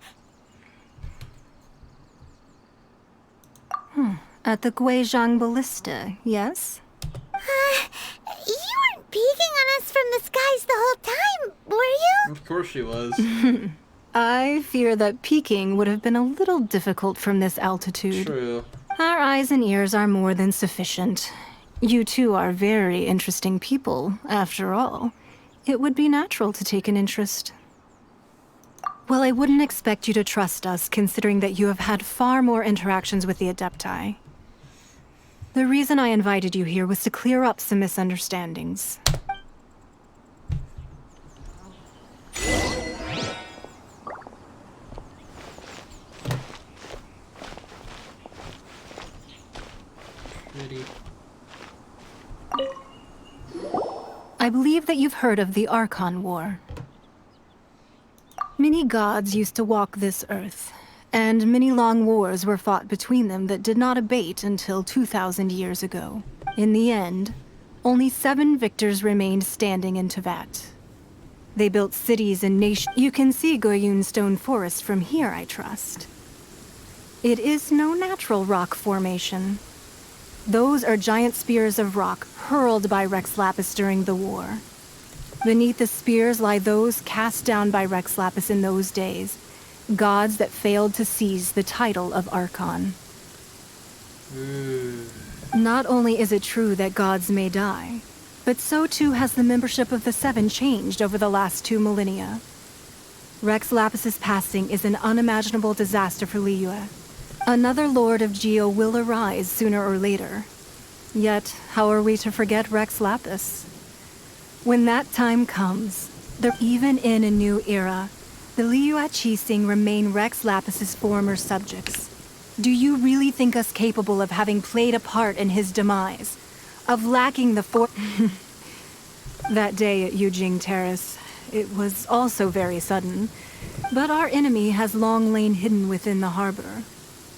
At the Guizhang Ballista, yes? You weren't peeking on us from the skies the whole time, were you? Of course she was. I fear that peeking would have been a little difficult from this altitude. True. Our eyes and ears are more than sufficient. You two are very interesting people, after all. It would be natural to take an interest. Well, I wouldn't expect you to trust us, considering that you have had far more interactions with the Adepti. The reason I invited you here was to clear up some misunderstandings. Pretty. I believe that you've heard of the Archon War. Many gods used to walk this earth, and many long wars were fought between them that did not abate until 2,000 years ago. In the end, only 7 victors remained standing in Tevat. They built cities and nations. You can see Goyun Stone Forest from here, I trust. It is no natural rock formation. Those are giant spears of rock hurled by Rex Lapis during the war. Beneath the spears lie those cast down by Rex Lapis in those days, gods that failed to seize the title of Archon. Not only is it true that gods may die, but so too has the membership of the 7 changed over the last 2 millennia. Rex Lapis's passing is an unimaginable disaster for Liyue. Another Lord of Geo will arise sooner or later. Yet, how are we to forget Rex Lapis? When that time comes, even in a new era, The Liyue Qixing remain Rex Lapis's former subjects. Do you really think us capable of having played a part in his demise? Of lacking the That day at Yujing Terrace, it was also very sudden. But our enemy has long lain hidden within the harbor.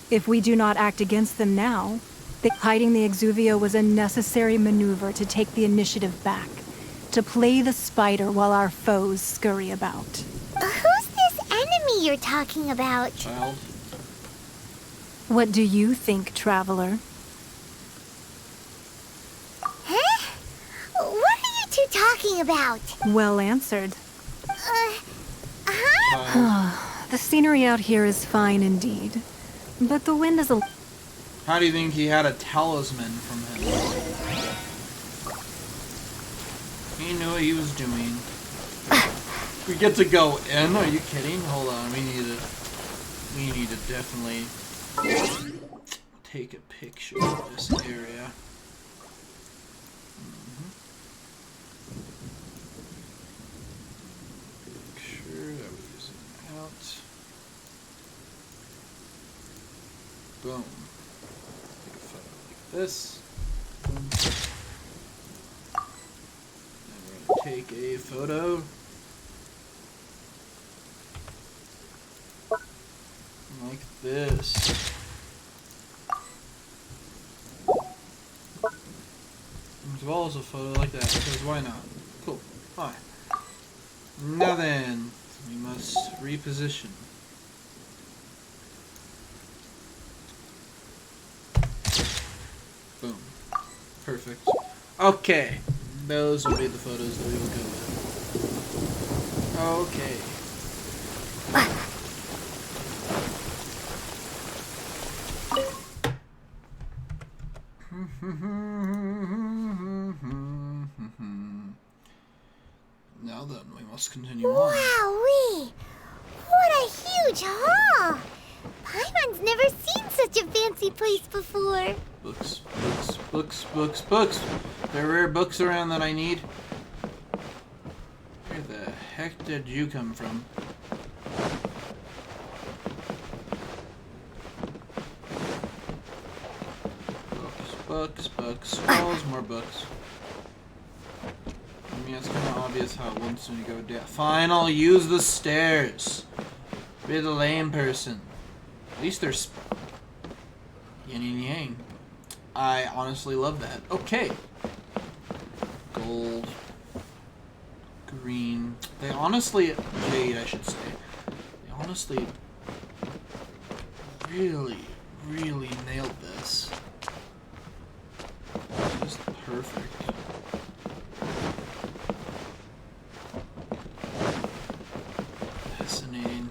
If we do not act against them now, hiding the Exuvio was a necessary maneuver to take the initiative back. To play the spider while our foes scurry about. Who's this enemy you're talking about? Child. What do you think, Traveler? Huh? What are you two talking about? Well answered. Huh? The scenery out here is fine indeed. But the wind is a... How do you think he had a talisman from him? He knew what he was doing. We get to go in? Are you kidding? Hold on, we need to definitely take a picture of this area. Picture that we're using out. Boom. Take a photo like this. Boom. And we're gonna take a photo. Like this. As well as a photo like that, because why not? Cool. Alright. Now then, we must reposition. Boom. Perfect. Okay. Those will be the photos that we will go with. Okay. Now then, we must continue on. Wowee! What a huge hall! Paimon's never seen such a fancy place before. Books, books, books, books, books. There are rare books around that I need. Where the heck did you come from? Books, books, scrolls, more books. I mean, it's kind of obvious how it wants me to go down. Fine, I'll use the stairs. Be the lame person. At least there's yin and yang. I honestly love that. Okay. Gold. Green. They honestly, jade I should say. They honestly really nailed this. Just perfect. Fascinating.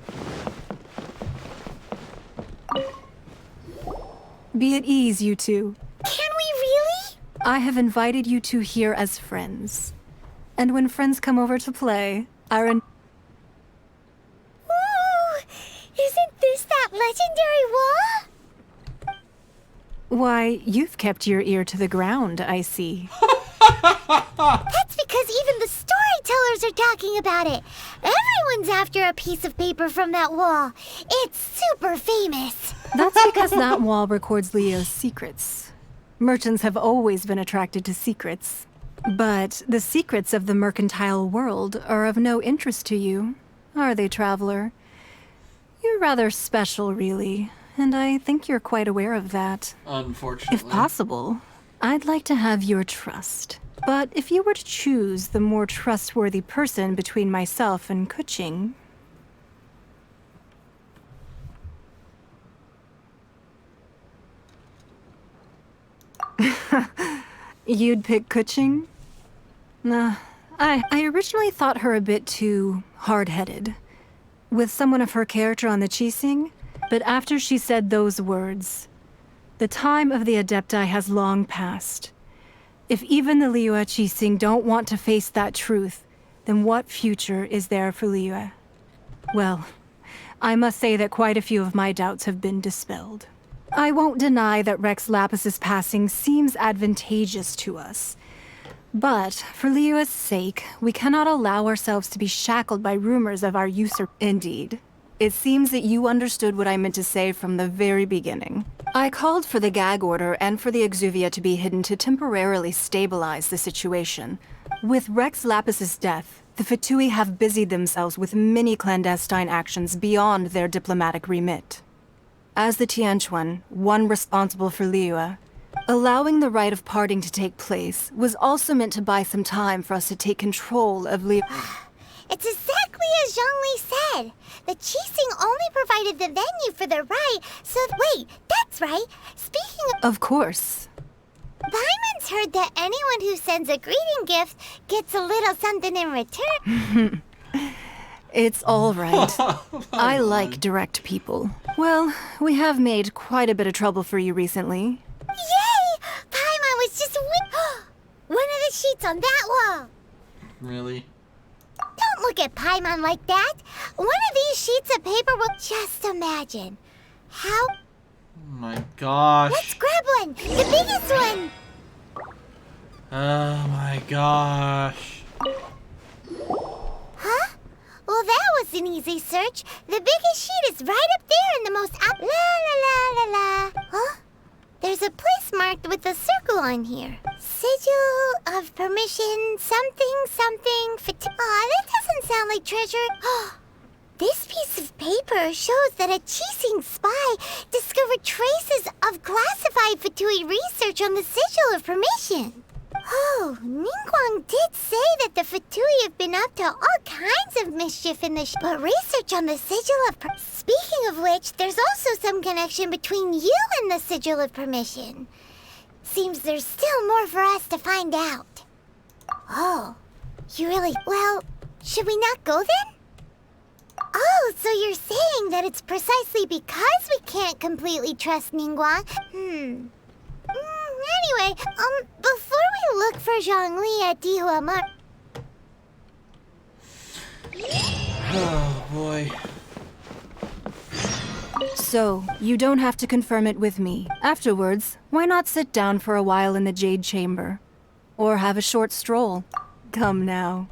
Be at ease, you two. Can we really? I have invited you two here as friends. And when friends come over to play, Ooh! Isn't this that legendary wall? Why, you've kept your ear to the ground, I see. That's because even the storytellers are talking about it. Everyone's after a piece of paper from that wall. It's super famous. That's because that wall records Leo's secrets. Merchants have always been attracted to secrets. But the secrets of the mercantile world are of no interest to you, are they, Traveler? You're rather special, really, and I think you're quite aware of that. Unfortunately. If possible, I'd like to have your trust. But if you were to choose the more trustworthy person between myself and Kuching... You'd pick Kuching? I originally thought her a bit too hard-headed. With someone of her character on the Qixing, but after she said those words, the time of the Adepti has long passed. If even the Liyue Qixing don't want to face that truth, then what future is there for Liyue? Well, I must say that quite a few of my doubts have been dispelled. I won't deny that Rex Lapis's passing seems advantageous to us. But for Liua's sake, we cannot allow ourselves to be shackled by rumors of our usurp. Indeed. It seems that you understood what I meant to say from the very beginning. I called for the gag order and for the exuvia to be hidden to temporarily stabilize the situation. With Rex Lapis's death, the Fatui have busied themselves with many clandestine actions beyond their diplomatic remit. As the Tianquan, one responsible for Liua, allowing the rite of parting to take place was also meant to buy some time for us to take control of Liua. It's exactly as Zhongli said. The Qixing only provided the venue for the rite, so wait, that's right. Speaking of... Of course. Paimon's heard that anyone who sends a greeting gift gets a little something in return. It's all right. I like direct people. Well, we have made quite a bit of trouble for you recently. Yay! Paimon was just one of the sheets on that wall. Really? Don't look at Paimon like that. One of these sheets of paper will just imagine. How? Oh my gosh. Let's grab one. The biggest one. Oh my gosh. Huh? Well, that was an easy search. The biggest sheet is right up there in the most La la la la la. Huh? There's a place marked with a circle on here. Sigil of permission, something, something. Aw, that doesn't sound like treasure. This piece of paper shows that a Qixing spy discovered traces of classified Fatui research on the Sigil of Permission. Oh, Ningguang did say that the Fatui have been up to all kinds of mischief in the but research on the Sigil of Speaking of which, there's also some connection between you and the Sigil of Permission. Seems there's still more for us to find out. Oh, you really... Well, should we not go then? Oh, so you're saying that it's precisely because we can't completely trust Ningguang? Anyway, before we look for Zhongli at Dihuamar... Oh, boy. So, you don't have to confirm it with me. Afterwards, why not sit down for a while in the Jade Chamber? Or have a short stroll? Come now.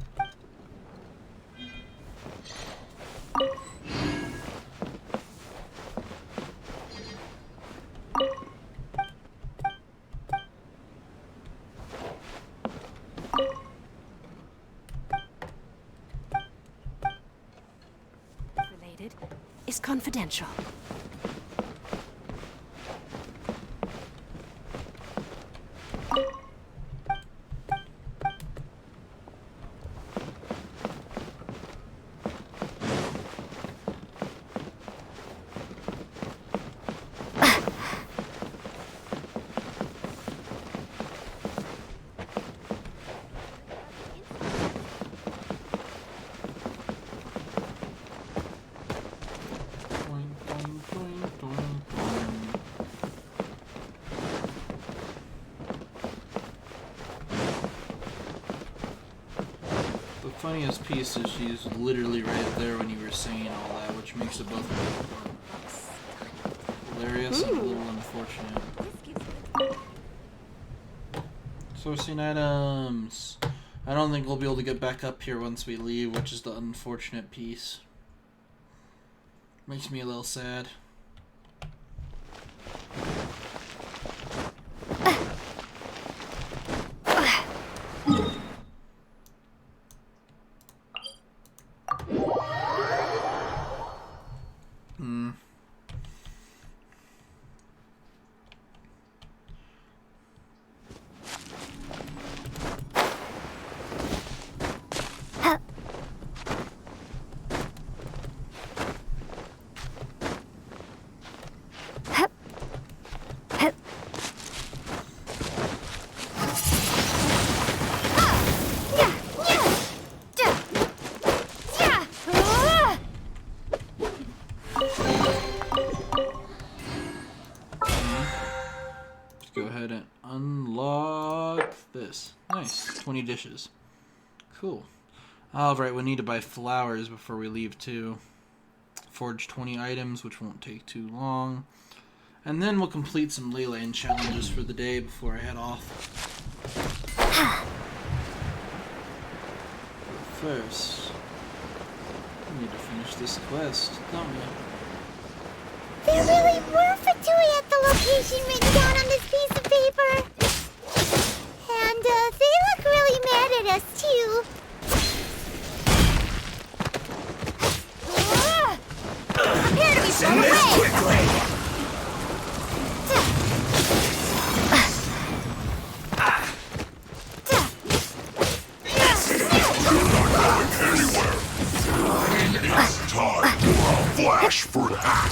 Related is confidential. The funniest piece is she's literally right there when you were saying all that, which makes it both hilarious and a little unfortunate. Sourcing items. I don't think we'll be able to get back up here once we leave, which is the unfortunate piece. Makes me a little sad. Go ahead and unlock this. Nice. 20 dishes. Cool. Alright, we need to buy flowers before we leave too. Forge 20 items, which won't take too long. And then we'll complete some ley lane challenges for the day before I head off. first, we need to finish this quest, don't we? There really were Fatui at the location written down on this piece of paper. And they look really mad at us, too. Prepare to be blown away! quickly! Time for a flash for that.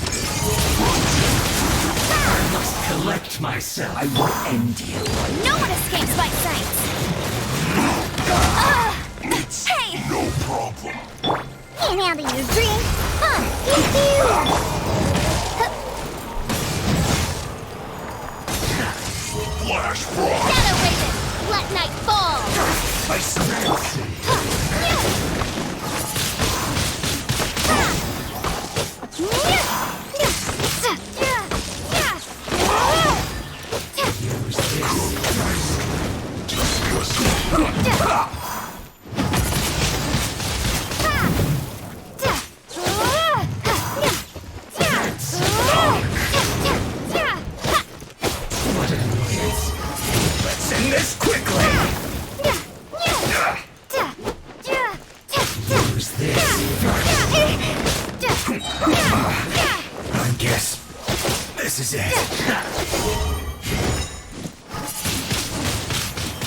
I must collect myself. I will end you. No one escapes my sight! Hey! No problem. Can't handle your drink. Thank you. Flash frost. Shadow Raven, let night fall. I smell. What an annoyance. Let's end this quickly. Use this first. I guess this is it.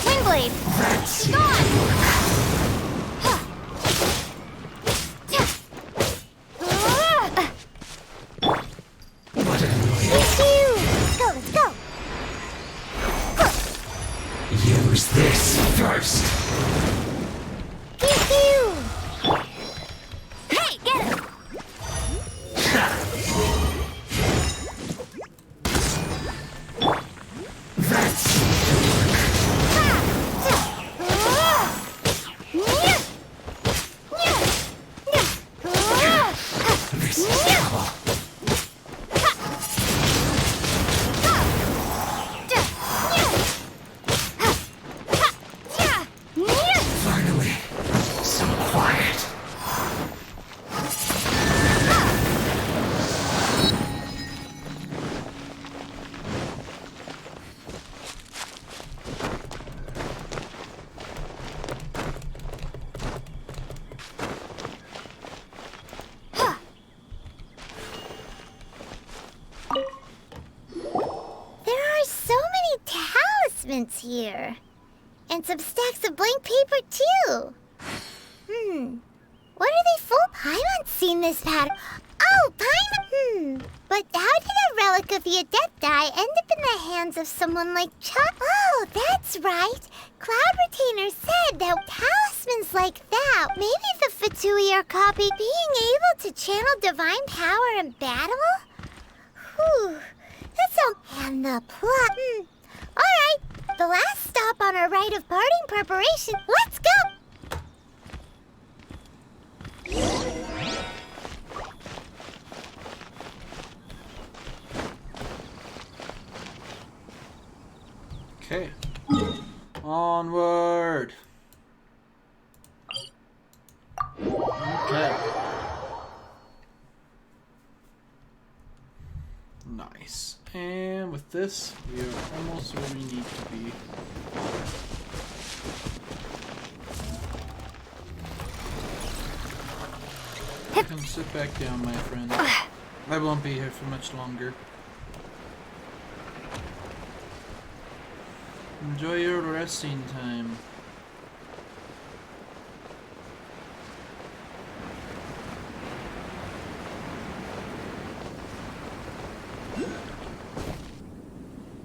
Windblade, That's it. What an annoyance. Let's go. Use this first. Hey, get him! That's this is trouble. Finally, some quiet. There are so many talismans here. And some stacks of blank paper, too. What are they for? Paimon's seen this pattern. Oh, Paimon! But how did a relic of the Adepti end up in the hands of someone like Chuck? Oh, that's right. Cloud Retainer said that talismans like that, maybe the Fatui are copied being able to channel divine power in battle? Whew. That's all. And the plot. Alright, the last stop on our rite of parting preparation. Let's go! Okay. Onward. Okay. Nice. And with this, we are almost where we need to be. Come sit back down, my friend. I won't be here for much longer. Enjoy your resting time.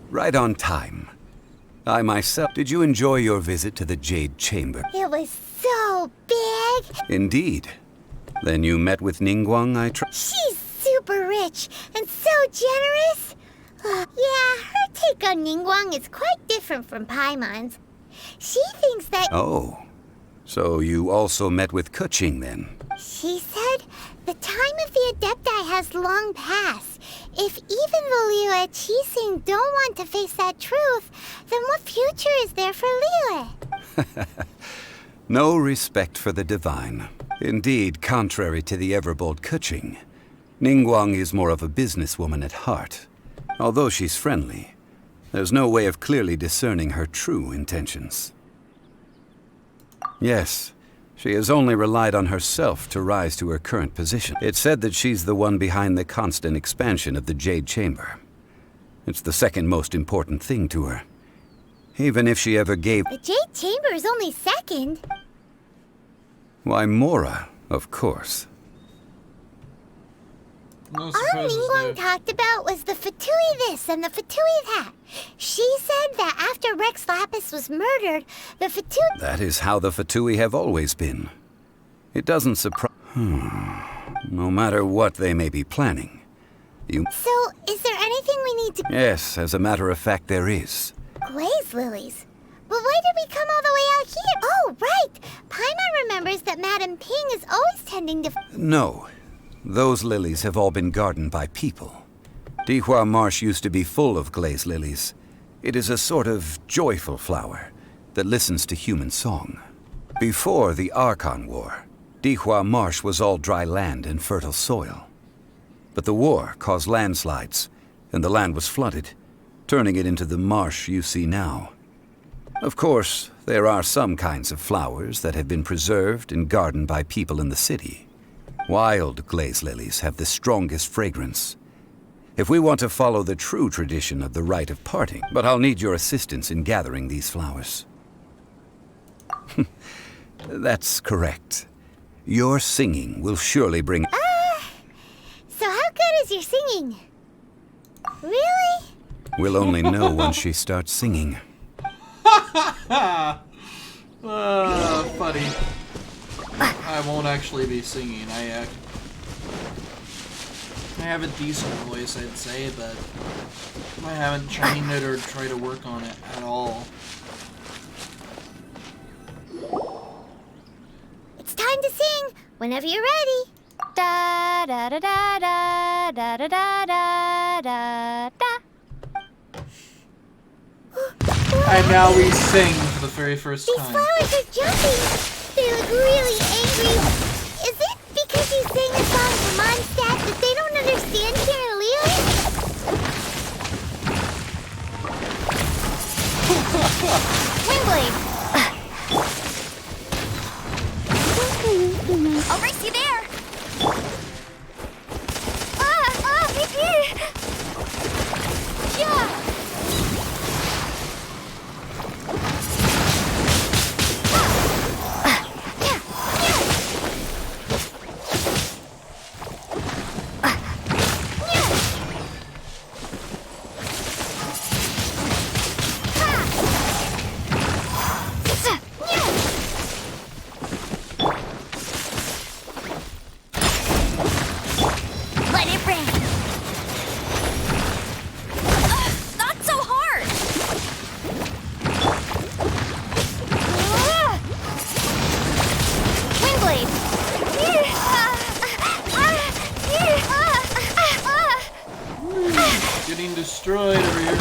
Right on time. I myself, did you enjoy your visit to the Jade Chamber? It was so big. Indeed. Then you met with Ningguang, I trust? She's super rich and so generous. Yeah, her take on Ningguang is quite different from Paimon's. She thinks that... Oh. So you also met with Kuching then? She said the time of the Adepti has long passed. If even the Liyue Qixing don't want to face that truth, then what future is there for Liyue? No respect for the divine. Indeed, contrary to the ever-bold Keqing, Ningguang is more of a businesswoman at heart. Although she's friendly, there's no way of clearly discerning her true intentions. Yes, she has only relied on herself to rise to her current position. It's said that she's the one behind the constant expansion of the Jade Chamber. It's the second most important thing to her. Even if she ever gave... The Jade Chamber is only second. Why, Mora, of course. All Ningguang talked about was the Fatui this and the Fatui that. She said that after Rex Lapis was murdered, the Fatui... That is how the Fatui have always been. It doesn't surprise... No matter what they may be planning, you... So, is there anything we need to... Yes, as a matter of fact, there is. Glaze lilies? But why did we come all the way out here? Oh, right! Paimon remembers that Madame Ping is always tending to... No. Those lilies have all been gardened by people. Dihua Marsh used to be full of glaze lilies. It is a sort of joyful flower that listens to human song. Before the Archon War, Dihua Marsh was all dry land and fertile soil. But the war caused landslides, and the land was flooded, turning it into the marsh you see now. Of course, there are some kinds of flowers that have been preserved and gardened by people in the city. Wild glaze lilies have the strongest fragrance. If we want to follow the true tradition of the rite of parting, but I'll need your assistance in gathering these flowers. That's correct. Your singing will surely bring... So how good is your singing? Really? We'll only know once she starts singing. Funny. I won't actually be singing. I have a decent voice, I'd say, but I haven't trained it or tried to work on it at all. It's time to sing. Whenever you're ready. Da da da da da da da da da da. And now we sing for the very first These time. flowers are jumping. They look really angry. Is it because you sang a song for Mondstadt that they don't understand Carolina? Wingblade! I'll race you there! Yeah! Let it rain. Not so hard! Wingblade! Getting destroyed over here.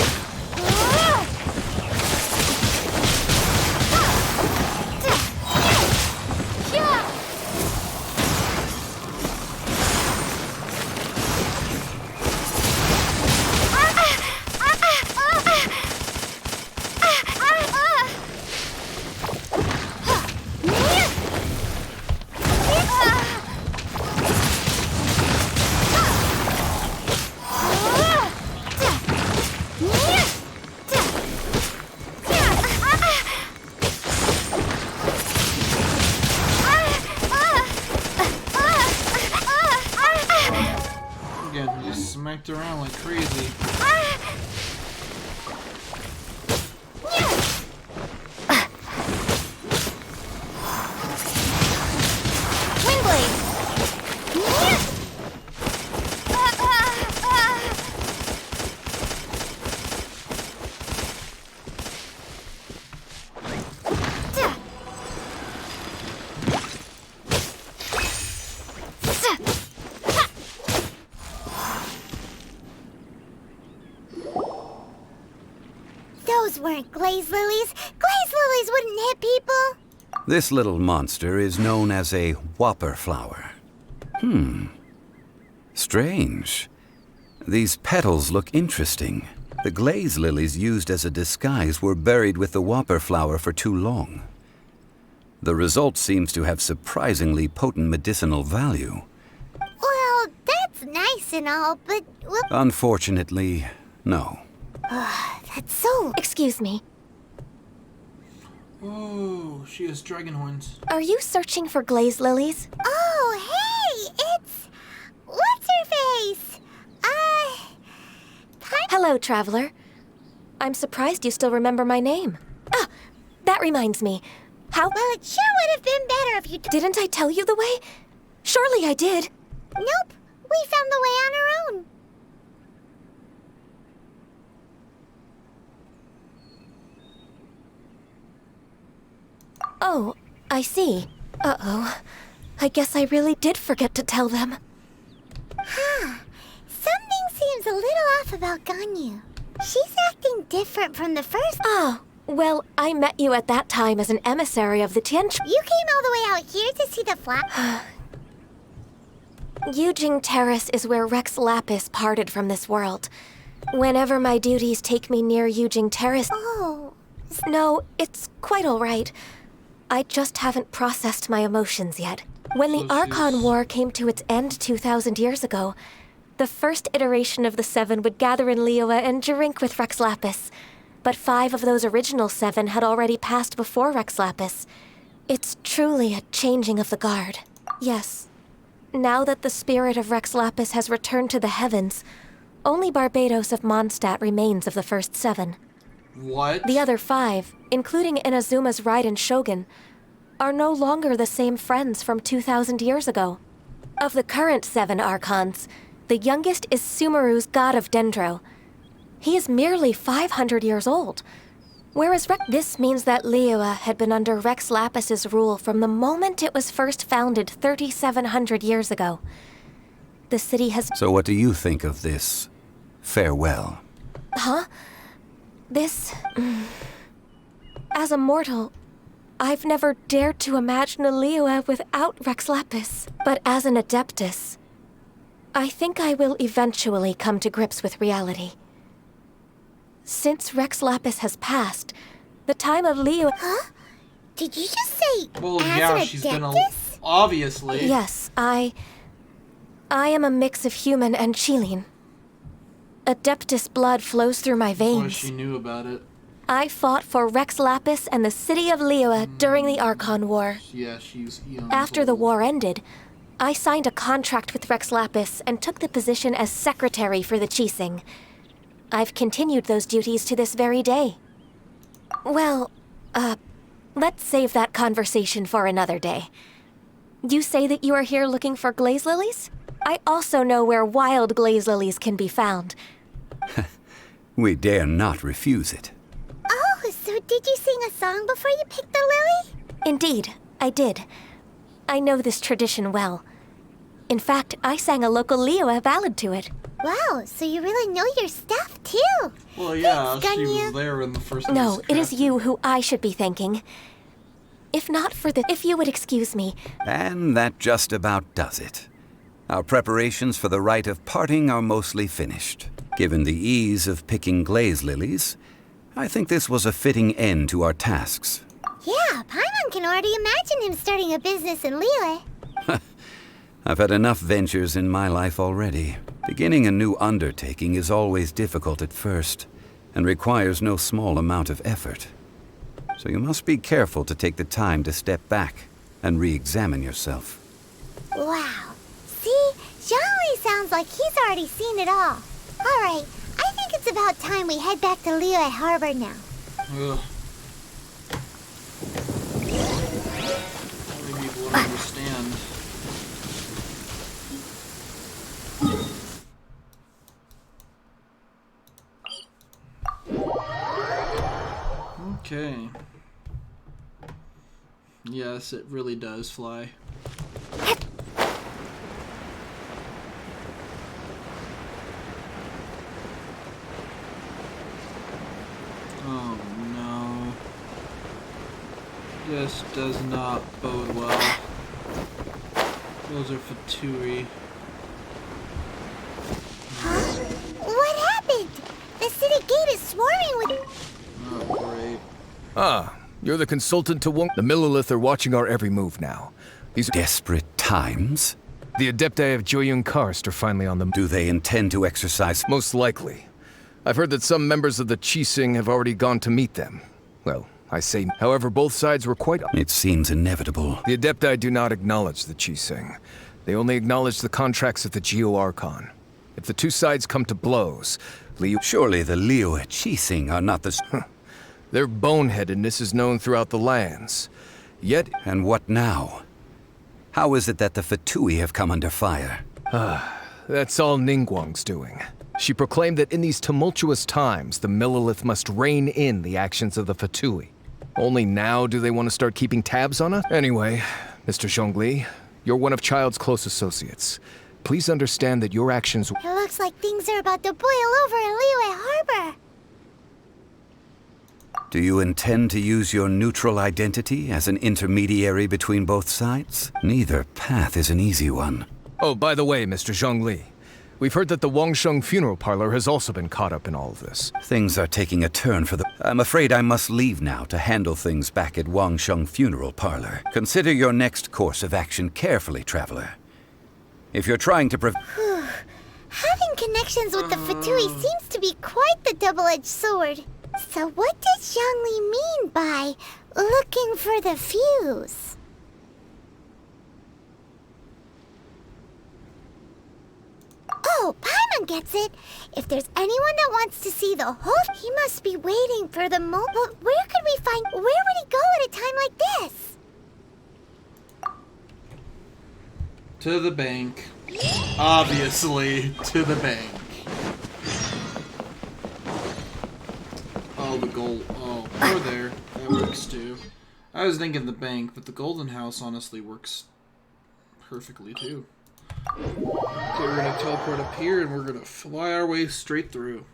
Again, just smacked around like crazy. Those weren't glaze lilies. Glaze lilies wouldn't hit people. This little monster is known as a whopper flower. Strange. These petals look interesting. The glaze lilies used as a disguise were buried with the whopper flower for too long. The result seems to have surprisingly potent medicinal value. Well, that's nice and all, but... Well... Unfortunately, no. That's so... Excuse me. Oh, she has dragon horns. Are you searching for glaze lilies? Oh, hey! It's... What's her face? Hello, traveler. I'm surprised you still remember my name. Ah, that reminds me. How... Well, it sure would have been better if you... Didn't I tell you the way? Surely I did. Nope. We found the way on our own. Oh, I see. Uh-oh. I guess I really did forget to tell them. Huh. Something seems a little off about Ganyu. She's acting different from the first... Oh, well, I met you at that time as an emissary of the Tianch... You came all the way out here to see the flag? Yujing Terrace is where Rex Lapis parted from this world. Whenever my duties take me near Yujing Terrace... Oh... No, it's quite all right. I just haven't processed my emotions yet. When the Archon War came to its end 2,000 years ago, the first iteration of the Seven would gather in Liyue and drink with Rex Lapis. But 5 of those original 7 had already passed before Rex Lapis. It's truly a changing of the guard. Yes. Now that the spirit of Rex Lapis has returned to the heavens, only Barbados of Mondstadt remains of the first 7. What? The other 5, including Inazuma's Raiden Shogun, are no longer the same friends from 2,000 years ago. Of the current 7 Archons, the youngest is Sumeru's god of Dendro. He is merely 500 years old, whereas this means that Liyue had been under Rex Lapis's rule from the moment it was first founded 3,700 years ago. The city has... So what do you think of this farewell? Huh? This... As a mortal, I've never dared to imagine a Liyue without Rex Lapis. But as an Adeptus, I think I will eventually come to grips with reality. Since Rex Lapis has passed, the time of Liyue... Huh? Did you just say well, as yeah, an she's been Adeptus? obviously. Yes, I am a mix of human and Qilin. Adeptus blood flows through my veins. Well, she knew about it. I fought for Rex Lapis and the city of Liyue during the Archon War. Yeah, she's young. After the war ended, I signed a contract with Rex Lapis and took the position as secretary for the Qixing. I've continued those duties to this very day. Well, let's save that conversation for another day. You say that you are here looking for glaze lilies? I also know where wild glaze lilies can be found. We dare not refuse it. Oh, so did you sing a song before you picked the lily? Indeed, I did. I know this tradition well. In fact, I sang a local Liyue ballad to it. Wow, so you really know your stuff, too. Well, yeah, Thanks, she Ganyu. was there in the first... No, it is you who I should be thanking. If not for the... If you would excuse me... And that just about does it. Our preparations for the rite of parting are mostly finished. Given the ease of picking glaze lilies, I think this was a fitting end to our tasks. Yeah, Paimon can already imagine him starting a business in Liyue. I've had enough ventures in my life already. Beginning a new undertaking is always difficult at first, and requires no small amount of effort. So you must be careful to take the time to step back and re-examine yourself. Wow. See? Zhongli sounds like he's already seen it all. Alright, I think it's about time we head back to Liyue Harbor now. Ugh. Only people don't understand. Okay. Yes, it really does fly. Oh no. This does not bode well. Those are Fatui. Huh? What happened? The city gate is swarming with... Oh, great. Ah, you're the consultant to Wong. The Millilith are watching our every move now. These Desperate times? The Adepti of Joyun Karst are finally on the... Do they intend to exercise? Most likely. I've heard that some members of the Qixing have already gone to meet them. Well, I say, however, both sides were quite... It seems inevitable. The Adepti do not acknowledge the Qixing. They only acknowledge the contracts of the Geo-Archon. If the two sides come to blows, Liu... Surely the Liu Qixing are not the... Their boneheadedness is known throughout the lands. Yet... And what now? How is it that the Fatui have come under fire? That's all Ningguang's doing. She proclaimed that in these tumultuous times, the Millilith must rein in the actions of the Fatui. Only now do they want to start keeping tabs on us? Anyway, Mr. Zhongli, you're one of Child's close associates. Please understand that your actions... It looks like things are about to boil over in Liyue Harbor. Do you intend to use your neutral identity as an intermediary between both sides? Neither path is an easy one. Oh, by the way, Mr. Zhongli, we've heard that the Wangsheng funeral parlor has also been caught up in all of this. Things are taking a turn for the... I'm afraid I must leave now to handle things back at Wangsheng funeral parlor. Consider your next course of action carefully, traveler. If you're trying to Having connections with the Fatui seems to be quite the double-edged sword. So what does Zhongli mean by looking for the fuse? Oh, Paimon gets it. If there's anyone that wants to see the whole... He must be waiting for the moment. But where could we find... Where would he go at a time like this? To the bank. Obviously, to the bank. Oh, the gold. Oh, or there. That works too. I was thinking the bank, but the golden house honestly works perfectly too. Okay, we're gonna teleport up here and we're gonna fly our way straight through.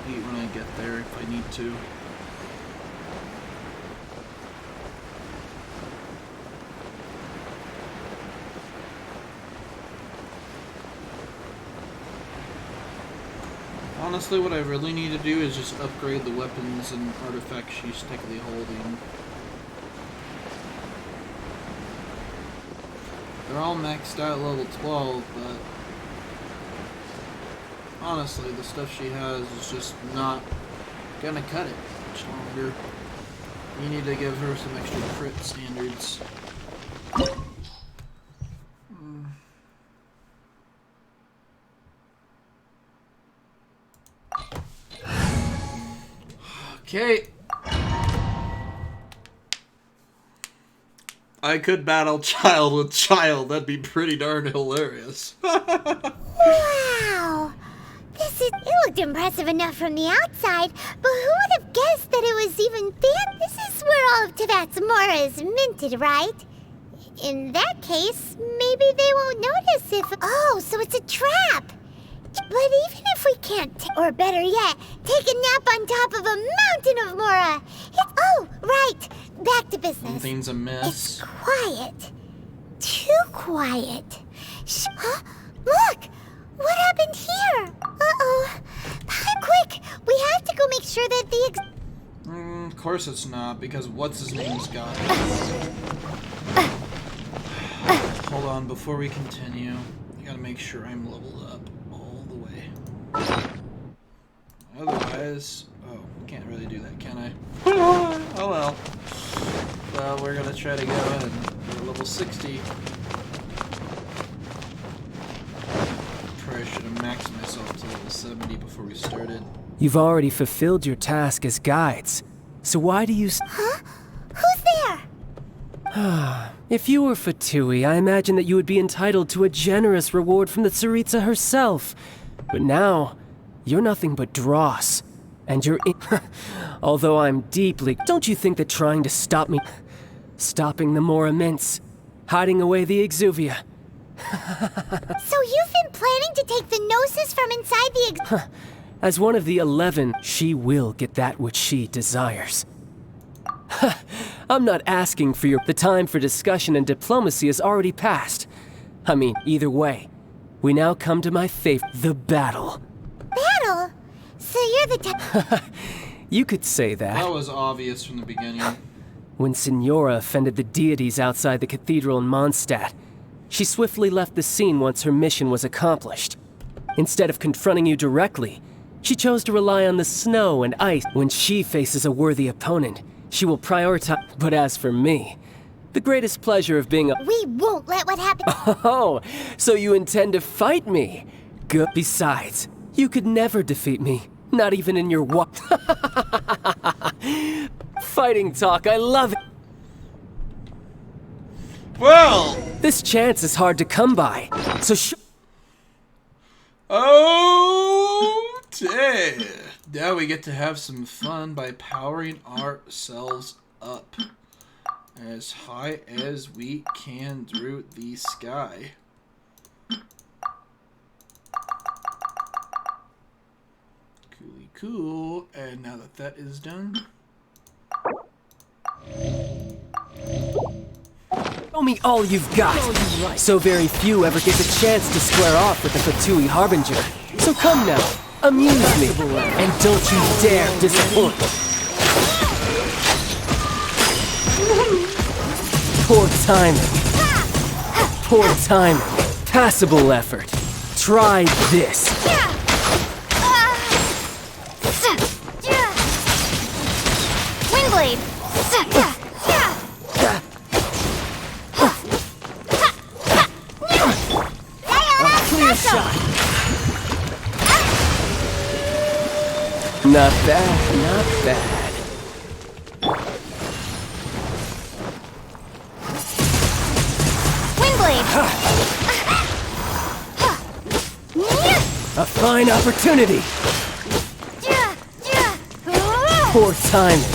When I get there if I need to. Honestly, what I really need to do is just upgrade the weapons and artifacts she's technically holding. They're all maxed out level 12, but honestly, the stuff she has is just not gonna cut it much longer. You need to give her some extra crit standards. Okay. I could battle child with child. That'd be pretty darn hilarious. Wow! It looked impressive enough from the outside, but who would have guessed that it was even bad? This is where all of Teyvat's Mora is minted, right? In that case, maybe they won't notice if... Oh, so it's a trap! But even if we can't, or better yet, take a nap on top of a mountain of Mora... Oh, right! Back to business. Something's amiss. It's quiet. Too quiet. Huh? Look! What happened here? Uh-oh. Quick! We have to go make sure that the of course it's not, because what's-his-name's got it. Hold on, before we continue, I gotta make sure I'm leveled up all the way. Otherwise... Oh, can't really do that, can I? Oh well. Well, we're gonna try to go and go level 60. Probably should have maxed myself to level 70 before we started. You've already fulfilled your task as guides, so why do you... Huh? Who's there? If you were Fatui, I imagine that you would be entitled to a generous reward from the Tsaritsa herself. But now, you're nothing but dross. And you're although I'm deeply... Don't you think that trying to stop me... Stopping the more immense... Hiding away the exuvia... So you've been planning to take the gnosis from inside the As one of the 11, she will get that which she desires. I'm not asking for your... The time for discussion and diplomacy has already passed. I mean, either way, we now come to my favorite, the battle. Battle? So you're the You could say that. That was obvious from the beginning. When Signora offended the deities outside the cathedral in Mondstadt, she swiftly left the scene once her mission was accomplished. Instead of confronting you directly, she chose to rely on the snow and ice. When she faces a worthy opponent, she will prioritize. But as for me, the greatest pleasure of being a... We won't let what happened... Oh, so you intend to fight me? Good. Besides, you could never defeat me. Not even in your Fighting talk, I love it. Well... This chance is hard to come by, so Okay. Now we get to have some fun by powering ourselves up as high as we can through the sky. Cooly cool. And now that that is done... Show me all you've got. So very few ever get the chance to square off with the Fatui Harbinger. So come now, amuse me, and don't you dare disappoint. Poor timing. Poor timing. Passable effort. Try this. Windblade! Clear shot. Not bad, not bad. Windblade! A fine opportunity. Poor timing.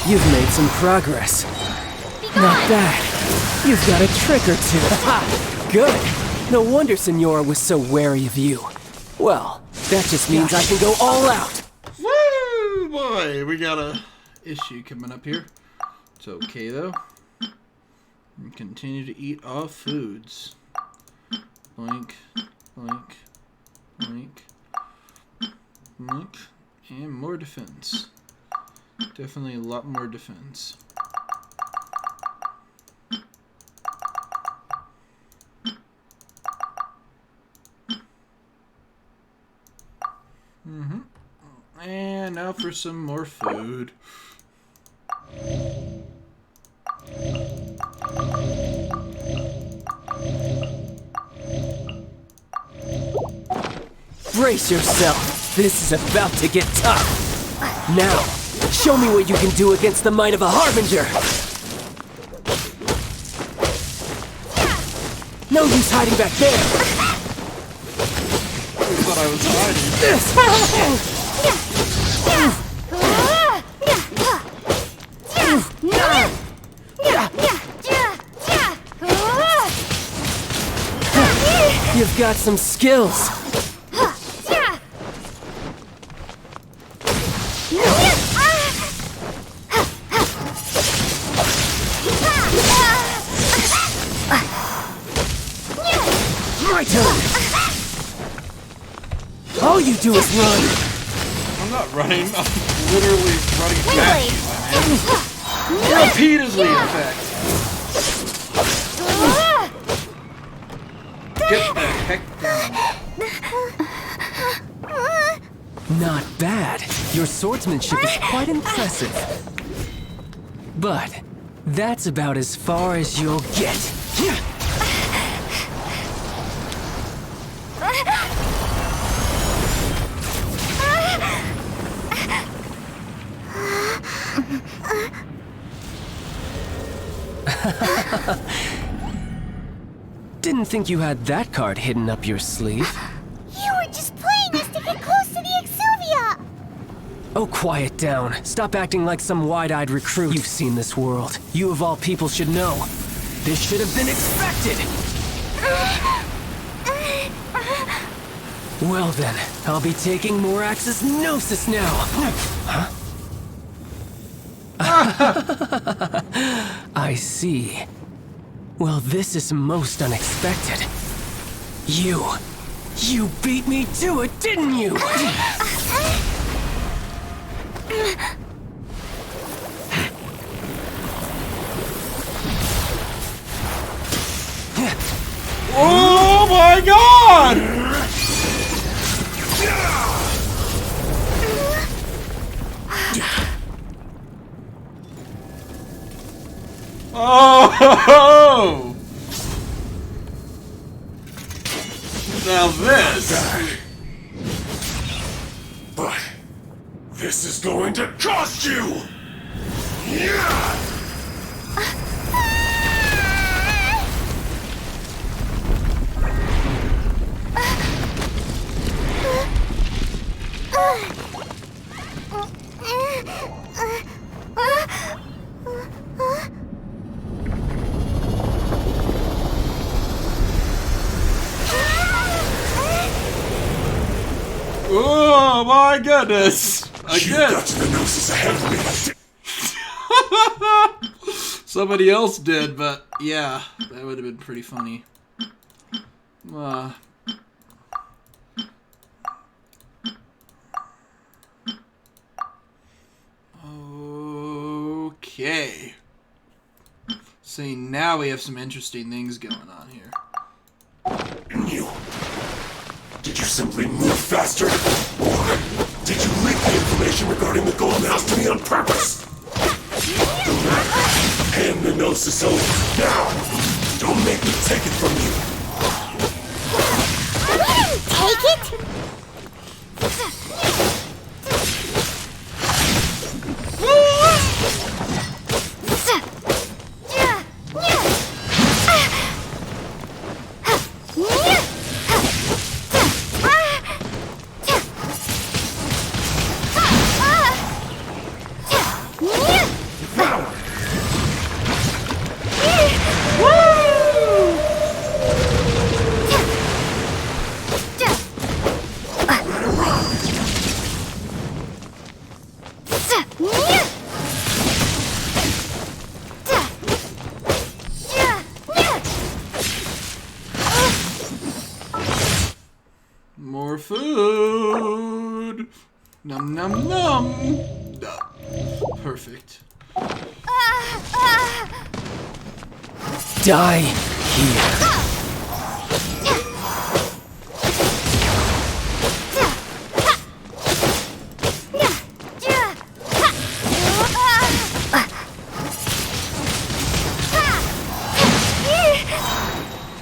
You've made some progress. Not bad. You've got a trick or two. Good. No wonder Signora was so wary of you. Well, that just means I can go all out. Woo, boy, we got a issue coming up here. It's okay though. And continue to eat all foods. Blink, blink, blink, blink, and more defense. Definitely a lot more defense. And now for some more food. Brace yourself. This is about to get tough. Now, show me what you can do against the might of a Harbinger! No use hiding back there! I thought I was hiding. You've got some skills. My turn. All you do is run. I'm not running. I'm literally running fast. Repeatedly, in fact. Get the heck down. Not bad. Your swordsmanship is quite impressive. But that's about as far as you'll get. Didn't think you had that card hidden up your sleeve. You were just playing us to get close to the Exuvia! Oh, quiet down. Stop acting like some wide-eyed recruit. You've seen this world. You of all people should know. This should have been expected! Well then, I'll be taking Morax's Gnosis now! Huh? I see. Well, this is most unexpected. You beat me to it, didn't you? Oh my god! Oh! Now this! But this is going to cost you! Yeah! Oh my goodness! You got to the Gnosis ahead of me. Somebody else did, but yeah, that would have been pretty funny. Okay. See, now we have some interesting things going on here. Did you simply move faster? Or did you leak the information regarding the Golden House to me on purpose? Hand the Gnosis over now! Don't make me take it from you! Take it? More food! Num num num! Perfect. Die here.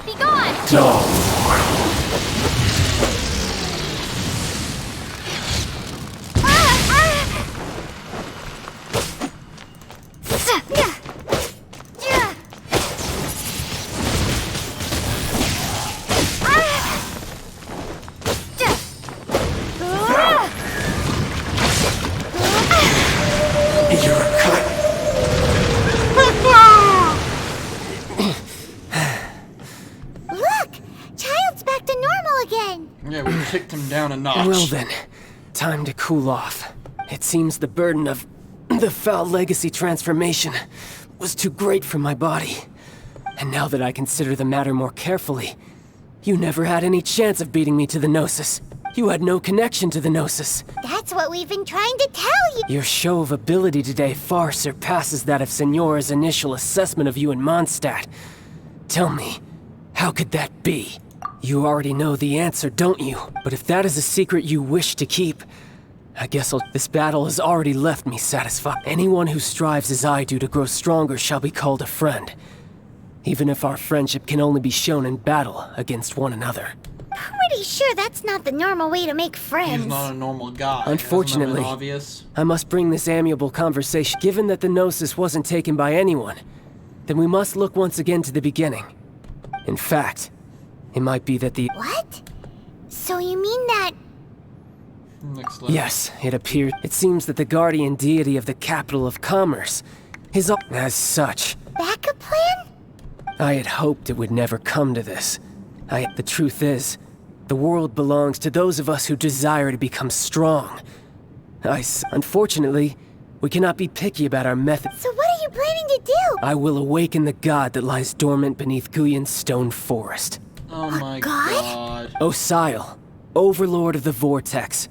Be gone! Yeah, we kicked him down a notch. Well then, time to cool off. It seems the burden of the foul legacy transformation was too great for my body. And now that I consider the matter more carefully, you never had any chance of beating me to the Gnosis. You had no connection to the Gnosis. That's what we've been trying to tell you. Your show of ability today far surpasses that of Senora's initial assessment of you in Mondstadt. Tell me, how could that be? You already know the answer, don't you? But if that is a secret you wish to keep, I guess this battle has already left me satisfied. Anyone who strives as I do to grow stronger shall be called a friend, even if our friendship can only be shown in battle against one another. Pretty sure that's not the normal way to make friends. He's not a normal guy. Unfortunately, Hasn't that been obvious? I must bring this amiable conversation. Given that the Gnosis wasn't taken by anyone, then we must look once again to the beginning. In fact, it might be that the... What? So you mean that... Next level. Yes, it appeared. It seems that the guardian deity of the capital of commerce is... As such, Backup plan? I had hoped it would never come to this. The truth is, the world belongs to those of us who desire to become strong. Unfortunately, we cannot be picky about our methods. So what are you planning to do? I will awaken the god that lies dormant beneath Guyon's stone forest. Oh my god. Osial, overlord of the Vortex,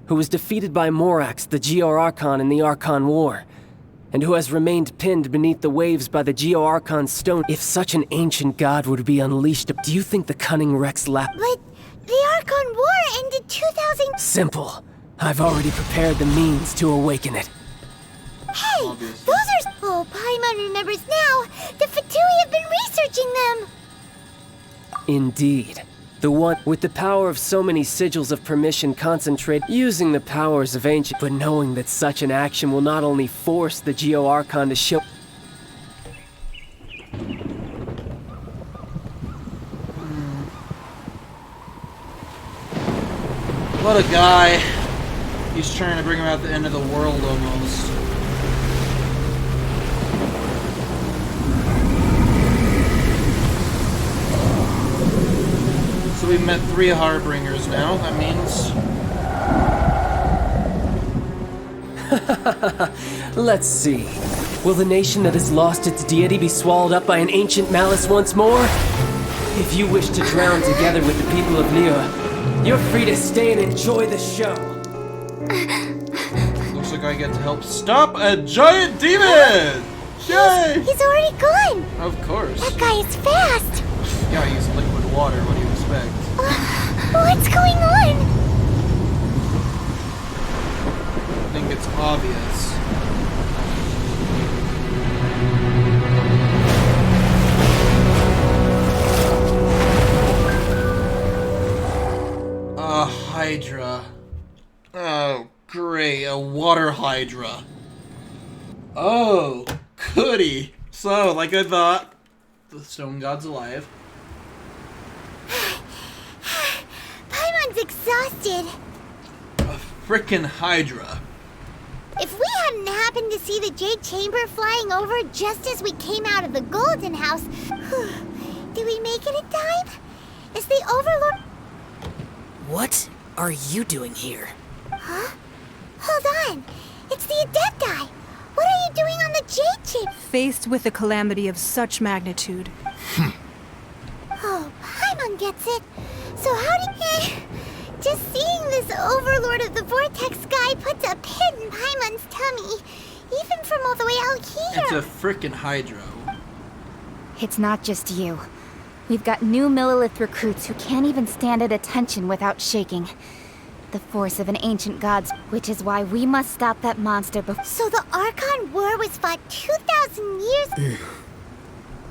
who was defeated by Morax, the Geo-Archon in the Archon War, and who has remained pinned beneath the waves by the Geo-Archon stone. If such an ancient god were to be unleashed, do you think the cunning Rex Lap... But the Archon War ended 2000... Simple. I've already prepared the means to awaken it. Hey, those are... Oh, Paimon remembers now. The Fatui have been researching them. Indeed. The one with the power of so many sigils of permission concentrate, using the powers of ancient, but knowing that such an action will not only force the Geo-Archon to show... What a guy. He's trying to bring about the end of the world almost. So we've met 3 Harbingers now. That means... Let's see. Will the nation that has lost its deity be swallowed up by an ancient malice once more? If you wish to drown together with the people of Liyue, you're free to stay and enjoy the show. Looks like I get to help stop a giant demon! Yay! He's already gone. Of course. That guy is fast. Yeah, I use liquid water. What do you expect? What's going on? I think it's obvious. A Hydra. Oh, great. A water Hydra. Oh, goody. So, like I thought, the stone god's alive. Paimon's exhausted. A frickin' Hydra. If we hadn't happened to see the Jade Chamber flying over just as we came out of the Golden House, did we make it in time? Is the Overlord... What are you doing here? Huh? Hold on. It's the Adepti. What are you doing on the Jade Chamber? Faced with a calamity of such magnitude. Oh, Paimon gets it. So how did... Just seeing this Overlord of the Vortex guy puts a pit in Paimon's tummy, even from all the way out here. It's a frickin' Hydro. It's not just you. We've got new Millilith recruits who can't even stand at attention without shaking. The force of an ancient god's, which is why we must stop that monster before... So the Archon War was fought 2,000 years...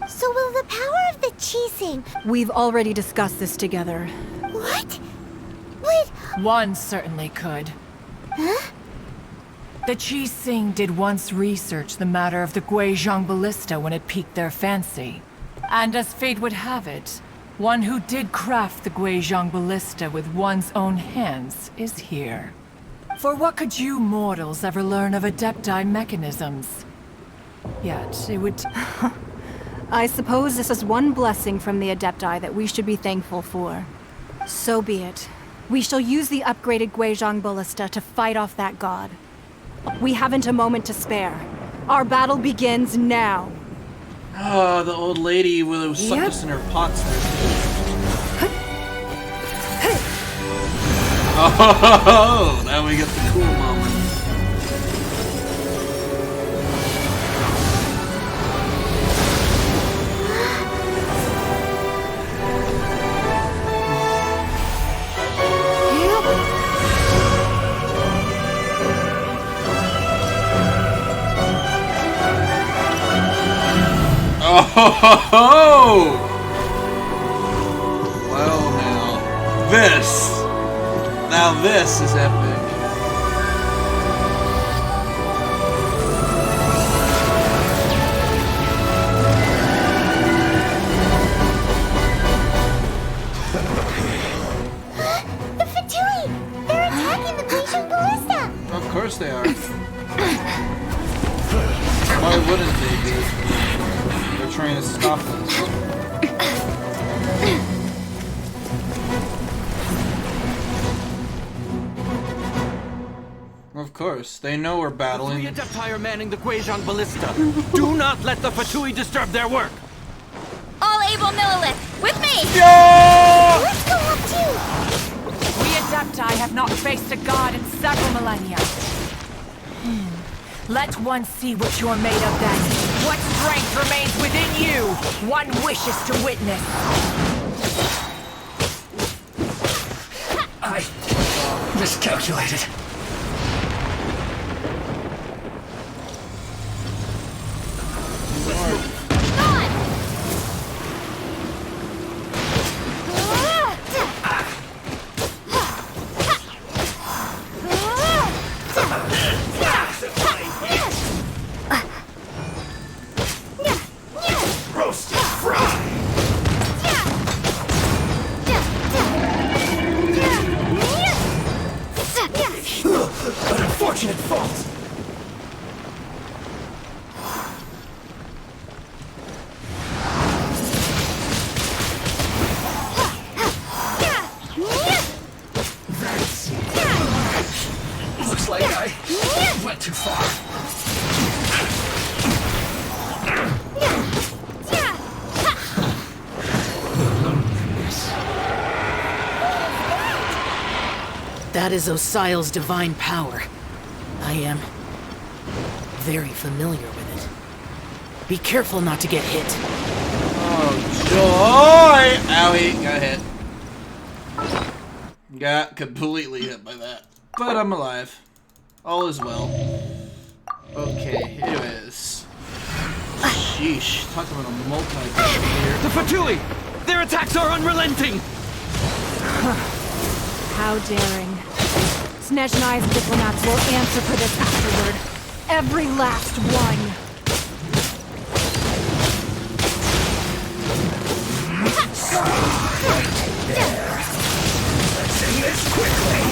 So will the power of the Qixing... We've already discussed this together. What? Wait... One certainly could. Huh? The Qixing did once research the matter of the Guizhong Ballista when it piqued their fancy. And as fate would have it, one who did craft the Guizhong Ballista with one's own hands is here. For what could you mortals ever learn of Adepti mechanisms? Yet, it would... I suppose this is one blessing from the Adepti that we should be thankful for. So be it. We shall use the upgraded Guizhong Ballista to fight off that god. We haven't a moment to spare. Our battle begins now. Oh, the old lady who sucked us in her pots there. Oh, now we get the cool moments. Oh! Well, now. Now this is epic. The Fatui! They're attacking the Genshin ballista! Of course they are. Why wouldn't they be? They're trying to stop us. Of course, they know we're battling. The Adepti are manning the Guizhong ballista. Do not let the Fatui disturb their work. All able Millilith, with me! Let's go up too! We Adepti have not faced a god in several millennia. Let one see what you're made of then. What strength remains within you, one wishes to witness. I miscalculated. Roasted fry. An unfortunate fault. Looks like I went too far. That is Osial's divine power. I am very familiar with it. Be careful not to get hit. Oh, joy! Owie, got hit. Got completely hit by that. But I'm alive. All is well. Okay, anyways. Sheesh, talk about a multi-battle here. The Fatui! Their attacks are unrelenting! How daring. Snezhnai's diplomats will answer for this afterward. Every last one. Let's end this quickly.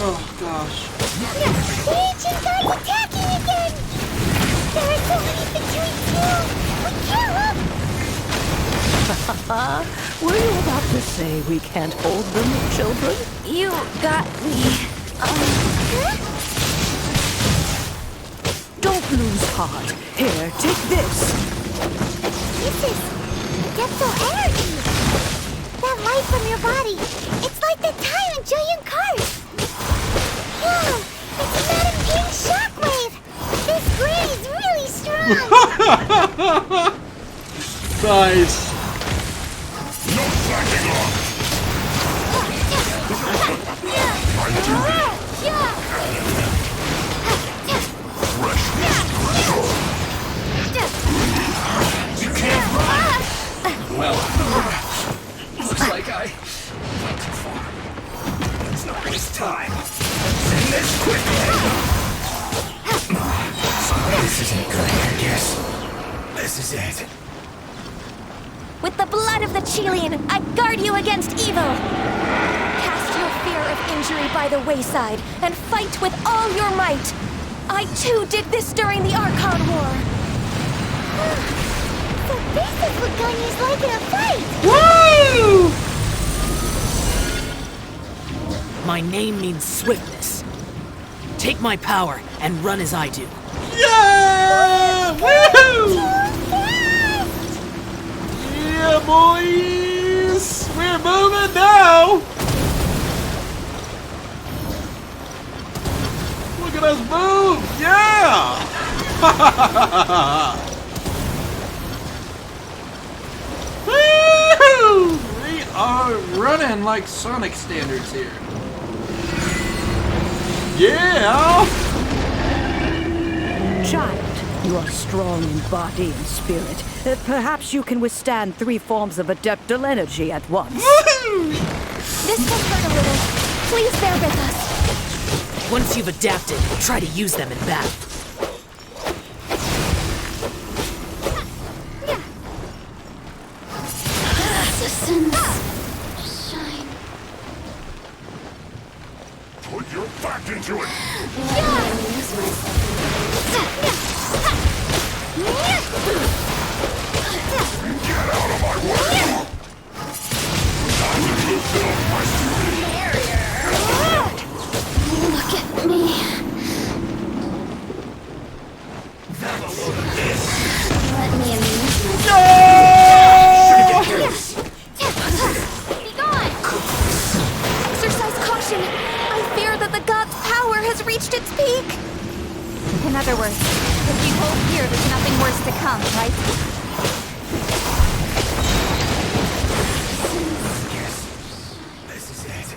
Oh gosh. The ancient god's attacking again! There are so many Fatui too! We can't look! Were you about to say we can't hold them, children? You got me. Don't lose heart. Here, take this. This is Depthal energy! That light from your body, it's like the time in Julian Cars! Whoa! It's Madame King's shockwave! This grade's really strong! Nice. No backing off. You can't run. Well, looks like I went too far. Let's not waste time. Let's end this quickly. This isn't good, I guess. This is it. With the blood of the Chilean, I guard you against evil. Cast your fear of injury by the wayside and fight with all your might. I too did this during the Archon War. So this is what Ganya's like in a fight! Woo! My name means swiftness. Take my power and run as I do. Yeah! Woohoo! Yeah, boys! We're moving now! Look at us move! Yeah! Woo! We are running like Sonic standards here. Yeah! Child, you are strong in body and spirit. Perhaps you can withstand 3 forms of Adeptal energy at once. This This will hurt a little. Please bear with us. Once you've adapted, try to use them in battle. Put your back into it! Get out of my way! Time to fulfill my Look at me. Let me amuse Be gone! Exercise caution. I fear that the god's power has reached its peak. In other words, if we hold here, there's nothing worse to come, right? This is it.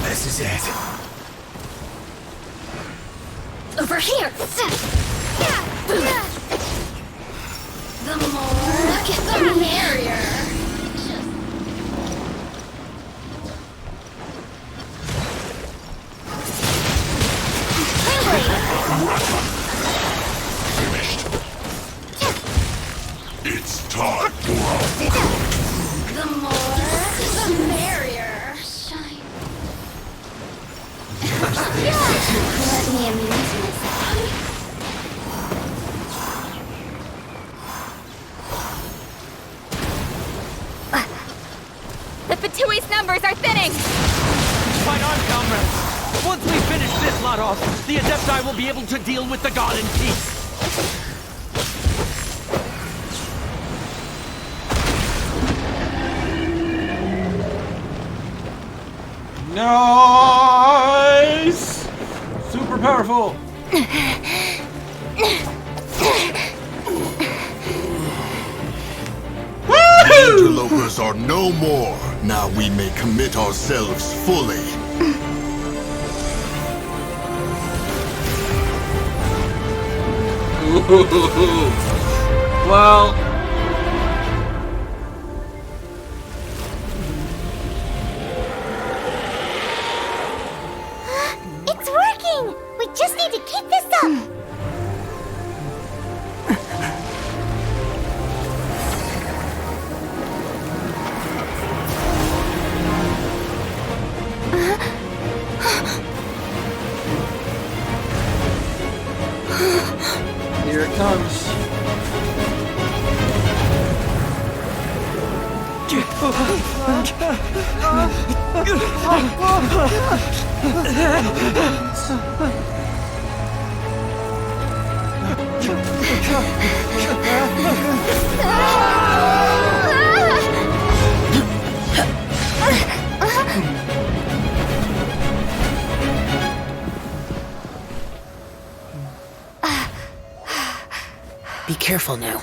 This is it. over here. The more look at the merrier. It's time for our The more, the merrier. Shine. Let me amuse myself. The Fatui's numbers are thinning! Fight on, comrades! Once we finish this lot off, the Adepti will be able to deal with the god in peace. Nice! Super powerful. The interlopers are no more. Now we may commit ourselves fully. Well, It's working! We just need to keep this up! here it comes. Be careful now.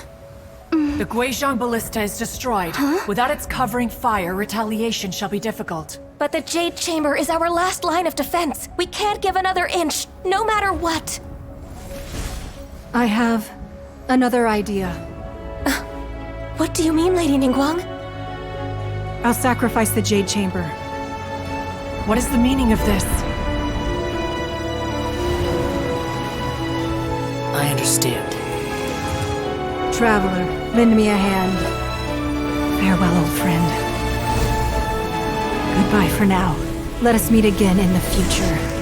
The Guizhong Ballista is destroyed. Without its covering fire, retaliation shall be difficult. But the Jade Chamber is our last line of defense. We can't give another inch, no matter what. I have another idea. What do you mean, Lady Ningguang? I'll sacrifice the Jade Chamber. What is the meaning of this? I understand. Traveler, lend me a hand. Farewell, old friend. Goodbye for now. Let us meet again in the future.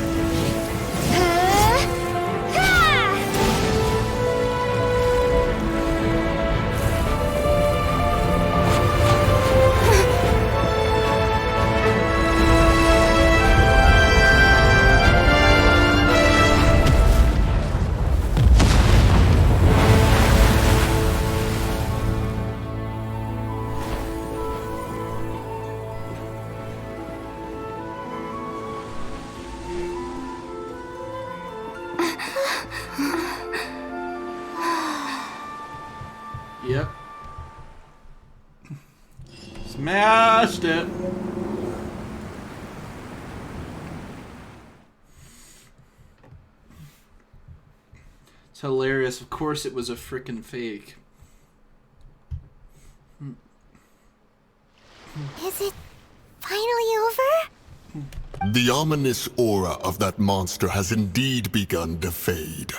Yep. Smashed it. That's hilarious. Of course it was a frickin' fake. Is it finally over? The ominous aura of that monster has indeed begun to fade.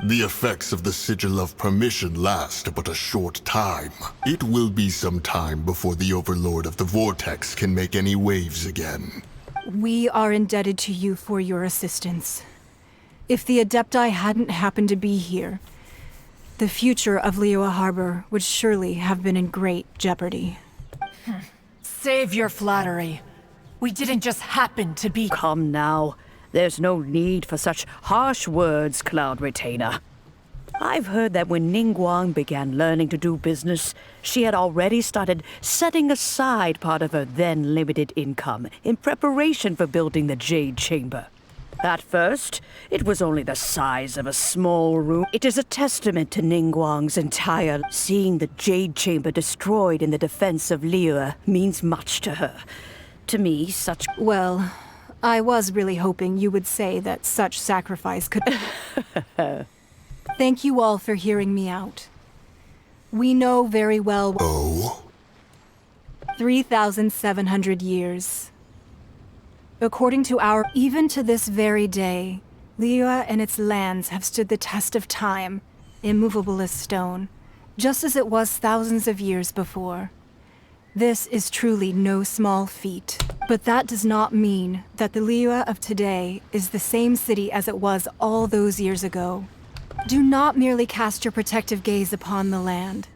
The effects of the Sigil of Permission last but a short time. It will be some time before the Overlord of the Vortex can make any waves again. We are indebted to you for your assistance. If the Adepti hadn't happened to be here, the future of Liyue Harbor would surely have been in great jeopardy. Save your flattery. We didn't just happen to be— Come now. There's no need for such harsh words, Cloud Retainer. I've heard that when Ningguang began learning to do business, she had already started setting aside part of her then limited income in preparation for building the Jade Chamber. At first, it was only the size of a small room. It is a testament to Ningguang's entire— Seeing the Jade Chamber destroyed in the defense of Liyue means much to her. To me, such— Well, I was really hoping you would say that such sacrifice could— Thank you all for hearing me out. We know very well— Oh? 3,700 years. According to our— Even to this very day, Liyue and its lands have stood the test of time, immovable as stone, just as it was thousands of years before. This is truly no small feat. But that does not mean that the Liyue of today is the same city as it was all those years ago. Do not merely cast your protective gaze upon the land.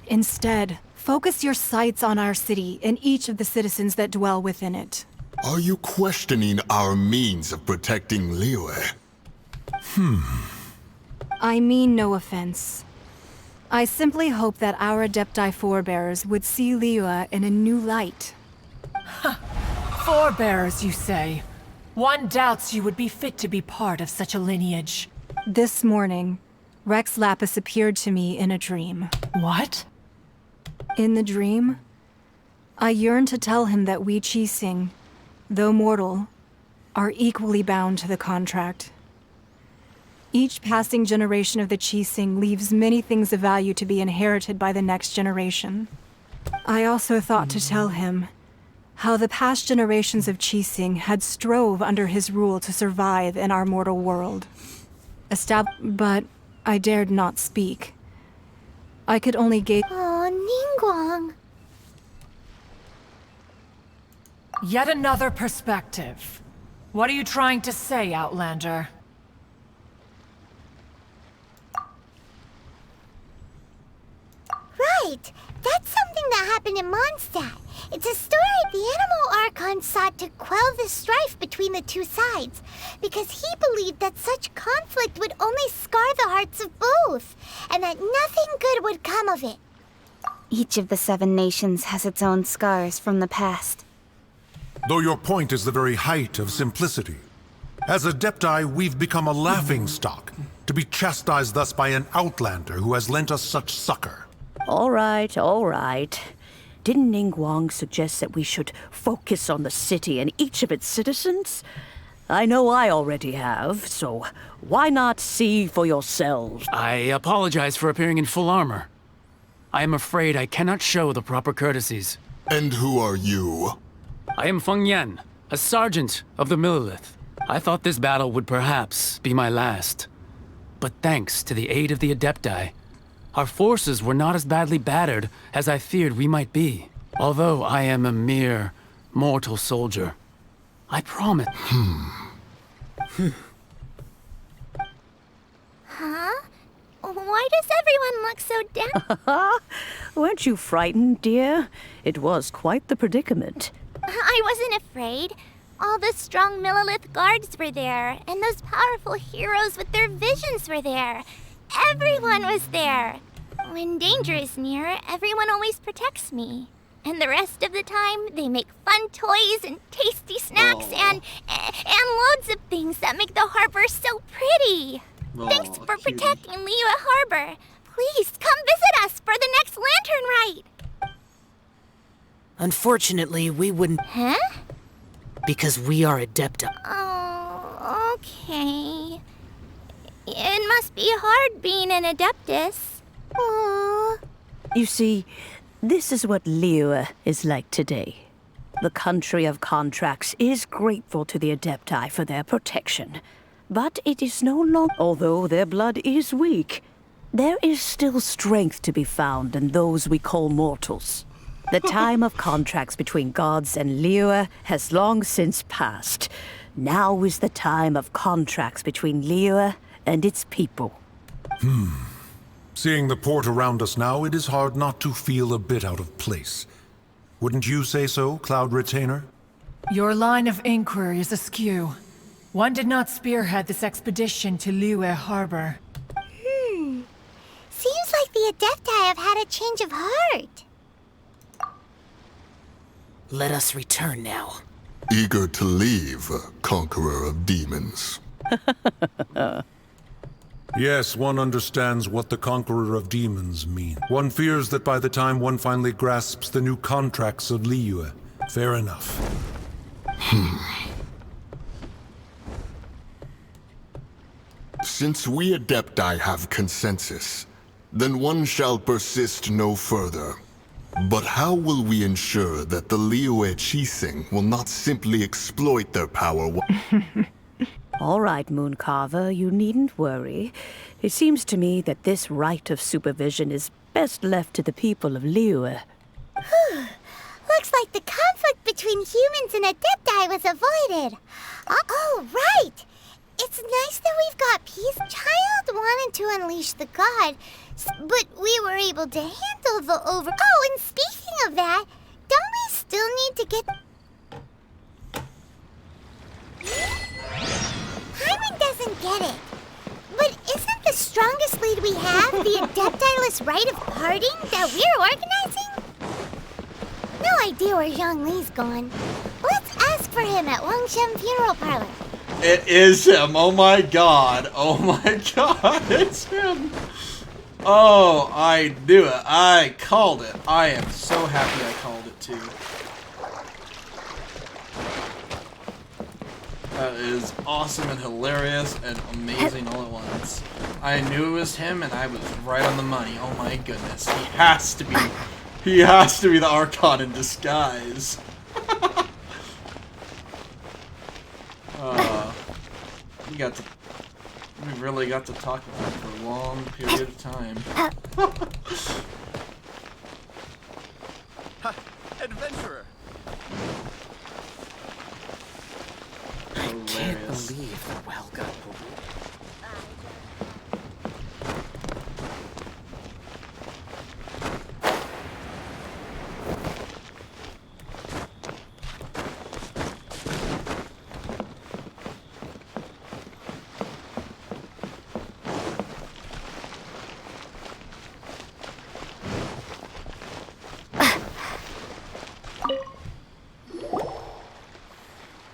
Instead, focus your sights on our city and each of the citizens that dwell within it. Are you questioning our means of protecting Liyue? I mean no offense. I simply hope that our Adepti forebears would see Liyue in a new light. Forebearers, you say? One doubts you would be fit to be part of such a lineage. This morning, Rex Lapis appeared to me in a dream. What? In the dream, I yearned to tell him that we Qixing, though mortal, are equally bound to the contract. Each passing generation of the Qixing leaves many things of value to be inherited by the next generation. I also thought to tell him how the past generations of Qixing had strove under his rule to survive in our mortal world. But I dared not speak. I could only gaze— Oh, Ningguang. Yet another perspective. What are you trying to say, Outlander? Right! That's something that happened in Mondstadt. It's a story the Animal Archon sought to quell the strife between the two sides, because he believed that such conflict would only scar the hearts of both, and that nothing good would come of it. Each of the 7 nations has its own scars from the past. Though your point is the very height of simplicity. As Adepti, we've become a laughingstock, to be chastised thus by an outlander who has lent us such succor. All right, all right. Didn't Ningguang suggest that we should focus on the city and each of its citizens? I know I already have, so why not see for yourselves? I apologize for appearing in full armor. I am afraid I cannot show the proper courtesies. And who are you? I am Feng Yan, a sergeant of the Millelith. I thought this battle would perhaps be my last. But thanks to the aid of the Adepti, our forces were not as badly battered as I feared we might be. Although I am a mere mortal soldier, I promise. Huh? Why does everyone look so down? Weren't you frightened, dear? It was quite the predicament. I wasn't afraid. All the strong Millelith guards were there, and those powerful heroes with their visions were there. Everyone was there. When danger is near, everyone always protects me. And the rest of the time, they make fun toys and tasty snacks and loads of things that make the harbor so pretty. Thanks for protecting Liyue Harbor. Please come visit us for the next lantern rite. Unfortunately, we wouldn't... Huh? Because we are Adepti. Oh, okay. It must be hard being an Adeptus. Aww. You see, this is what Liyue is like today. The country of contracts is grateful to the Adepti for their protection. But it is no longer, although their blood is weak, there is still strength to be found in those we call mortals. The time of contracts between gods and Liyue has long since passed. Now is the time of contracts between Liyue and its people. Seeing the port around us now, it is hard not to feel a bit out of place. Wouldn't you say so, Cloud Retainer? Your line of inquiry is askew. One did not spearhead this expedition to Liyue Harbor. Seems like the Adepti have had a change of heart. Let us return now. Eager to leave, conqueror of demons. Yes, one understands what the Conqueror of Demons mean. One fears that by the time one finally grasps the new contracts of Liyue. Fair enough. Since we Adepti have consensus, then one shall persist no further. But how will we ensure that the Liyue Qixing will not simply exploit their power? All right, Mooncarver, you needn't worry. It seems to me that this right of supervision is best left to the people of Liyue. Looks like the conflict between humans and Adepti was avoided. Oh, right! It's nice that we've got peace. Child wanted to unleash the god, but we were able to handle the over... Oh, and speaking of that, don't we still need to get... Hyman doesn't get it. But isn't the strongest lead we have the Adeptiless rite of parting that we're organizing? No idea where Zhongli's gone. Let's ask for him at Wangshen Funeral Parlor. It is him. Oh my god. Oh my god. It's him. Oh, I knew it. I called it. I am so happy I called it too. That is awesome and hilarious and amazing all at once. I knew it was him and I was right on the money. Oh my goodness. He has to be. He has to be the Archon in disguise. We really got to talk about it for a long period of time. Adventurer! I can't believe the well got pulled.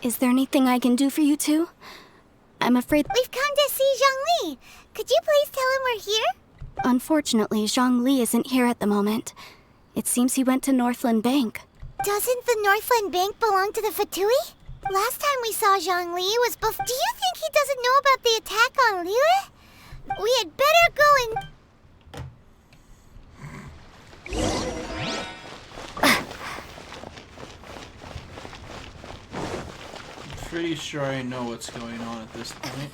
Is there anything I can do for you two? I'm afraid... We've come to see Zhongli. Could you please tell him we're here? Unfortunately, Zhongli isn't here at the moment. It seems he went to Northland Bank. Doesn't the Northland Bank belong to the Fatui? Last time we saw Zhongli was before... Do you think he doesn't know about the attack on Liyue? We had better go and... Pretty sure I know what's going on at this point.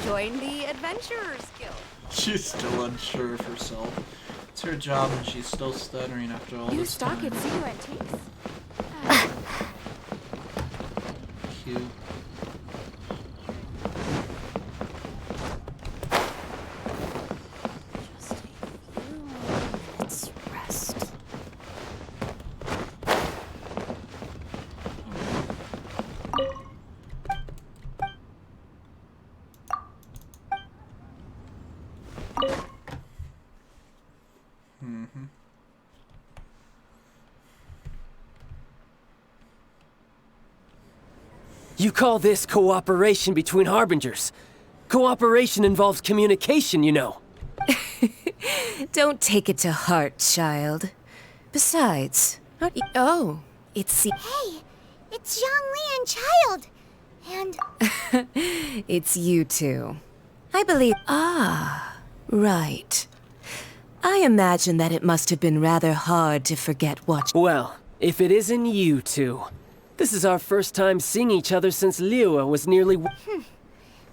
Join the Adventurers Guild. She's still unsure of herself. It's her job and she's still stuttering after all this time. You stock at Zero Antiques? Cute. Let's rest. You call this cooperation between Harbingers? Cooperation involves communication, you know. Don't take it to heart, child. Besides, oh, it's... Hey, it's Zhongli and Child. And... it's you two. I believe. Ah, right. I imagine that it must have been rather hard to forget what. Well, if it isn't you two. This is our first time seeing each other since Liua was nearly.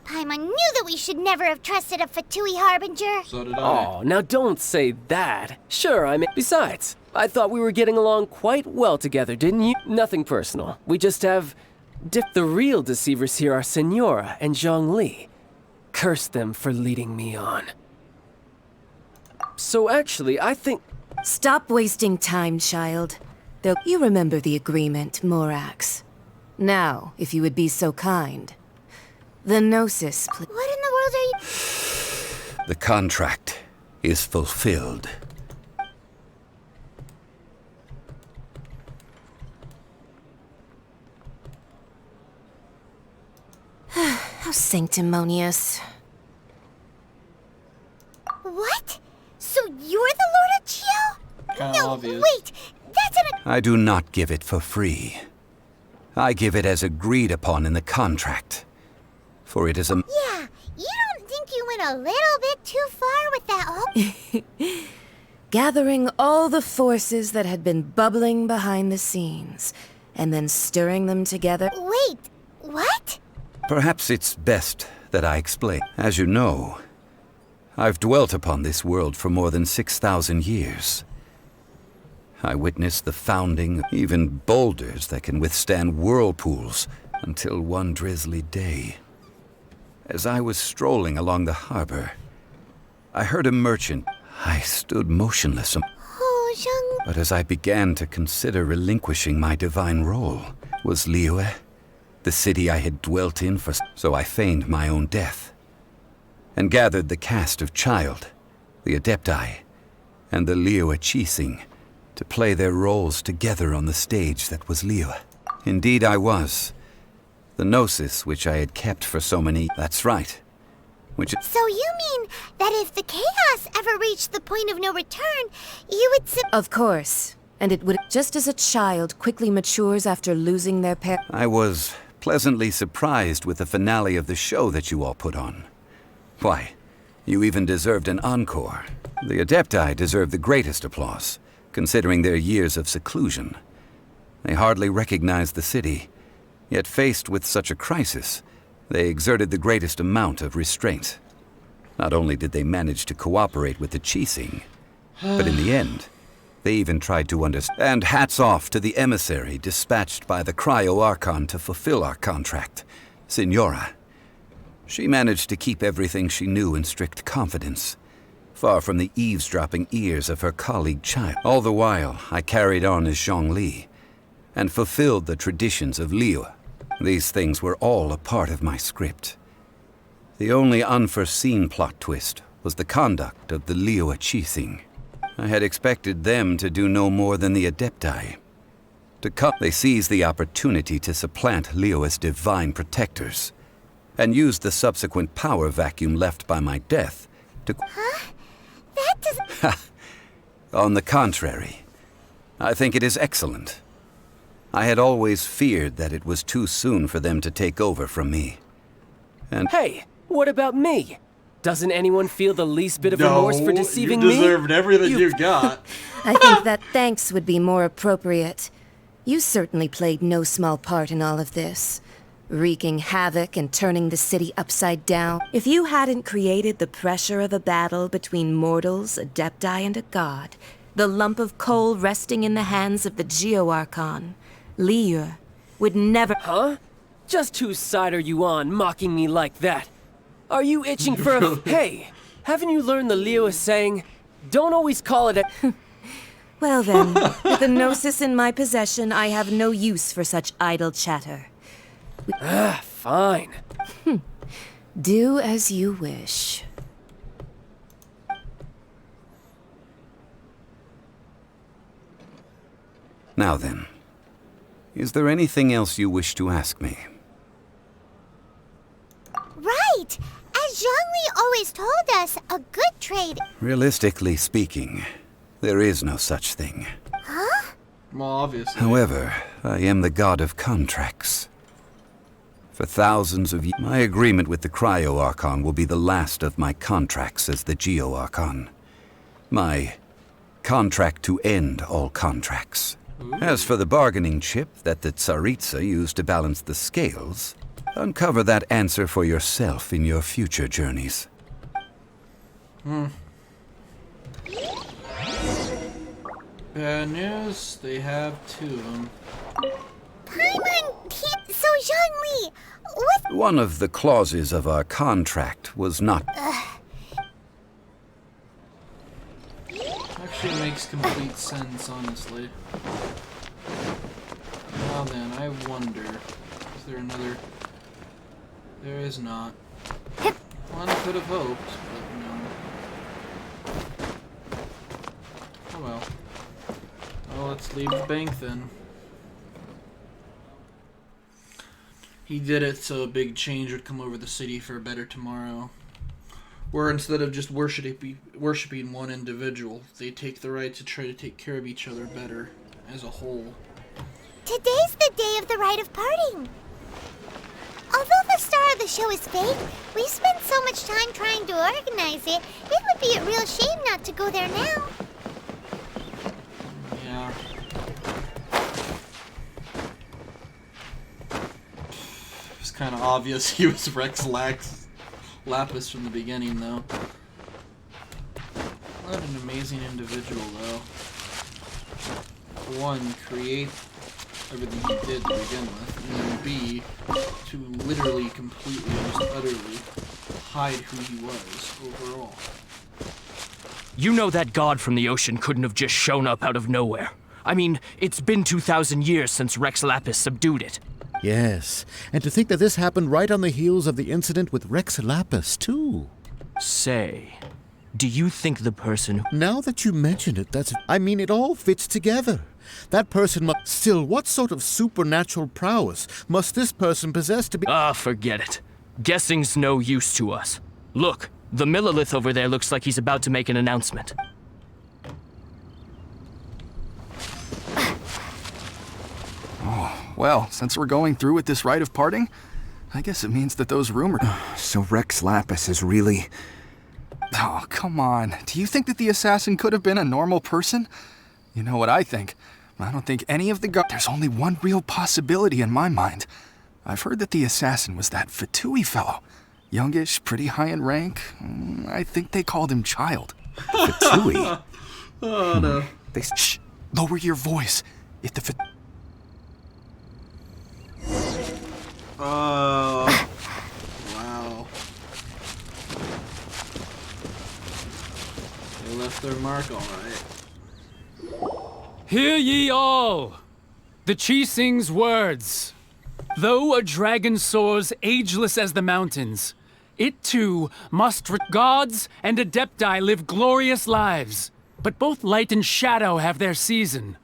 Paimon knew that we should never have trusted a Fatui Harbinger. So did I. Oh, now don't say that. Sure, I mean. Besides, I thought we were getting along quite well together, didn't you? Nothing personal. We just have. The real deceivers here are Senora and Zhongli. Curse them for leading me on. So actually, I think. Stop wasting time, child. Though you remember the agreement, Morax. Now, if you would be so kind. The Gnosis. What in the world are you? The contract is fulfilled. How sanctimonious. What? So you're the Lord of Geo? Kinda No, obvious. wait. That's an. I do not give it for free. I give it as agreed upon in the contract. For it is a... Yeah, you don't think you went a little bit too far with that? Gathering all the forces that had been bubbling behind the scenes, and then stirring them together. Wait, what? Perhaps it's best that I explain. As you know, I've dwelt upon this world for more than 6,000 years. I witnessed the founding of even boulders that can withstand whirlpools until one drizzly day. As I was strolling along the harbor, I heard a merchant. I stood motionless. Oh, Zhang. But as I began to consider relinquishing my divine role, was Liua, the city I had dwelt in for... So I feigned my own death, and gathered the cast of Child, the Adepti, and the Liua Chising, to play their roles together on the stage that was Liua. Indeed I was. The Gnosis which I had kept for so many... That's right. Which... So you mean that if the chaos ever reached the point of no return, you would Of course. And it would... Just as a child quickly matures after losing their parent... I was pleasantly surprised with the finale of the show that you all put on. Why, you even deserved an encore. The Adepti deserve the greatest applause, considering their years of seclusion. They hardly recognized the city, yet faced with such a crisis, they exerted the greatest amount of restraint. Not only did they manage to cooperate with the Chising, but in the end, they even tried to understand. And hats off to the emissary dispatched by the Cryo-Archon to fulfill our contract, Senora. She managed to keep everything she knew in strict confidence, far from the eavesdropping ears of her colleague Child. All the while, I carried on as Zhongli, and fulfilled the traditions of Liua. These things were all a part of my script. The only unforeseen plot twist was the conduct of the Liua Chising. I had expected them to do no more than the Adepti. They seized the opportunity to supplant Liua's divine protectors, and used the subsequent power vacuum left by my death to... Huh? That doesn't... On the contrary, I think it is excellent. I had always feared that it was too soon for them to take over from me. And... Hey, what about me? Doesn't anyone feel the least bit of remorse for deceiving me? You deserved everything you got. I think that thanks would be more appropriate. You certainly played no small part in all of this, wreaking havoc and turning the city upside down. If you hadn't created the pressure of a battle between mortals, Adepti, and a god, the lump of coal resting in the hands of the Geo-Archon, Liua, would never... Huh? Just whose side are you on, mocking me like that? Are you itching for a... Hey, haven't you learned the Liua saying, don't always call it a... Well then, with the Gnosis in my possession, I have no use for such idle chatter. Fine. Do as you wish. Now then, is there anything else you wish to ask me? Right! As Zhongli always told us, a good trade... Realistically speaking, there is no such thing. Huh? Well, obviously. However, I am the god of contracts. For thousands of years, my agreement with the Cryo-Archon will be the last of my contracts as the Geo-Archon. My contract to end all contracts. As for the bargaining chip that the Tsaritsa used to balance the scales, uncover that answer for yourself in your future journeys. Bad news, they have two of them. Paimon, so Zhongli, what? One of the clauses of our contract was not... Actually makes complete sense, honestly. Now then, I wonder, is there another... There is not. One could have hoped, but no. Oh well. Well, let's leave the bank then. He did it so a big change would come over the city for a better tomorrow. Where instead of just worshipping one individual, they take the right to try to take care of each other better as a whole. Today's the day of the rite of parting. Although the star of the show is fake, we spent so much time trying to organize it, it would be a real shame not to go there now. Yeah. It's kind of obvious he was Rex Lapis from the beginning, though. What an amazing individual, though. For one, create everything he did to begin with, and then B, to literally, completely, and just utterly hide who he was overall. You know that god from the ocean couldn't have just shown up out of nowhere. I mean, it's been 2,000 years since Rex Lapis subdued it. Yes, and to think that this happened right on the heels of the incident with Rex Lapis, too. Say, do you think the person... Now that you mention it, I mean, it all fits together. That person must... Still, what sort of supernatural prowess must this person possess to be... Forget it. Guessing's no use to us. Look, the Millilith over there looks like he's about to make an announcement. Well, since we're going through with this rite of parting, I guess it means that those rumors... So Rex Lapis is really... Oh, come on. Do you think that the assassin could have been a normal person? You know what I think. I don't think any of the There's only one real possibility in my mind. I've heard that the assassin was that Fatui fellow. Youngish, pretty high in rank. I think they called him Child. Fatui? Oh, no. Shh! Lower your voice. If the Oh. Wow. They left their mark alright. Hear ye all! The Chising's words. Though a dragon soars ageless as the mountains, it too must gods and adepti live glorious lives. But both light and shadow have their season.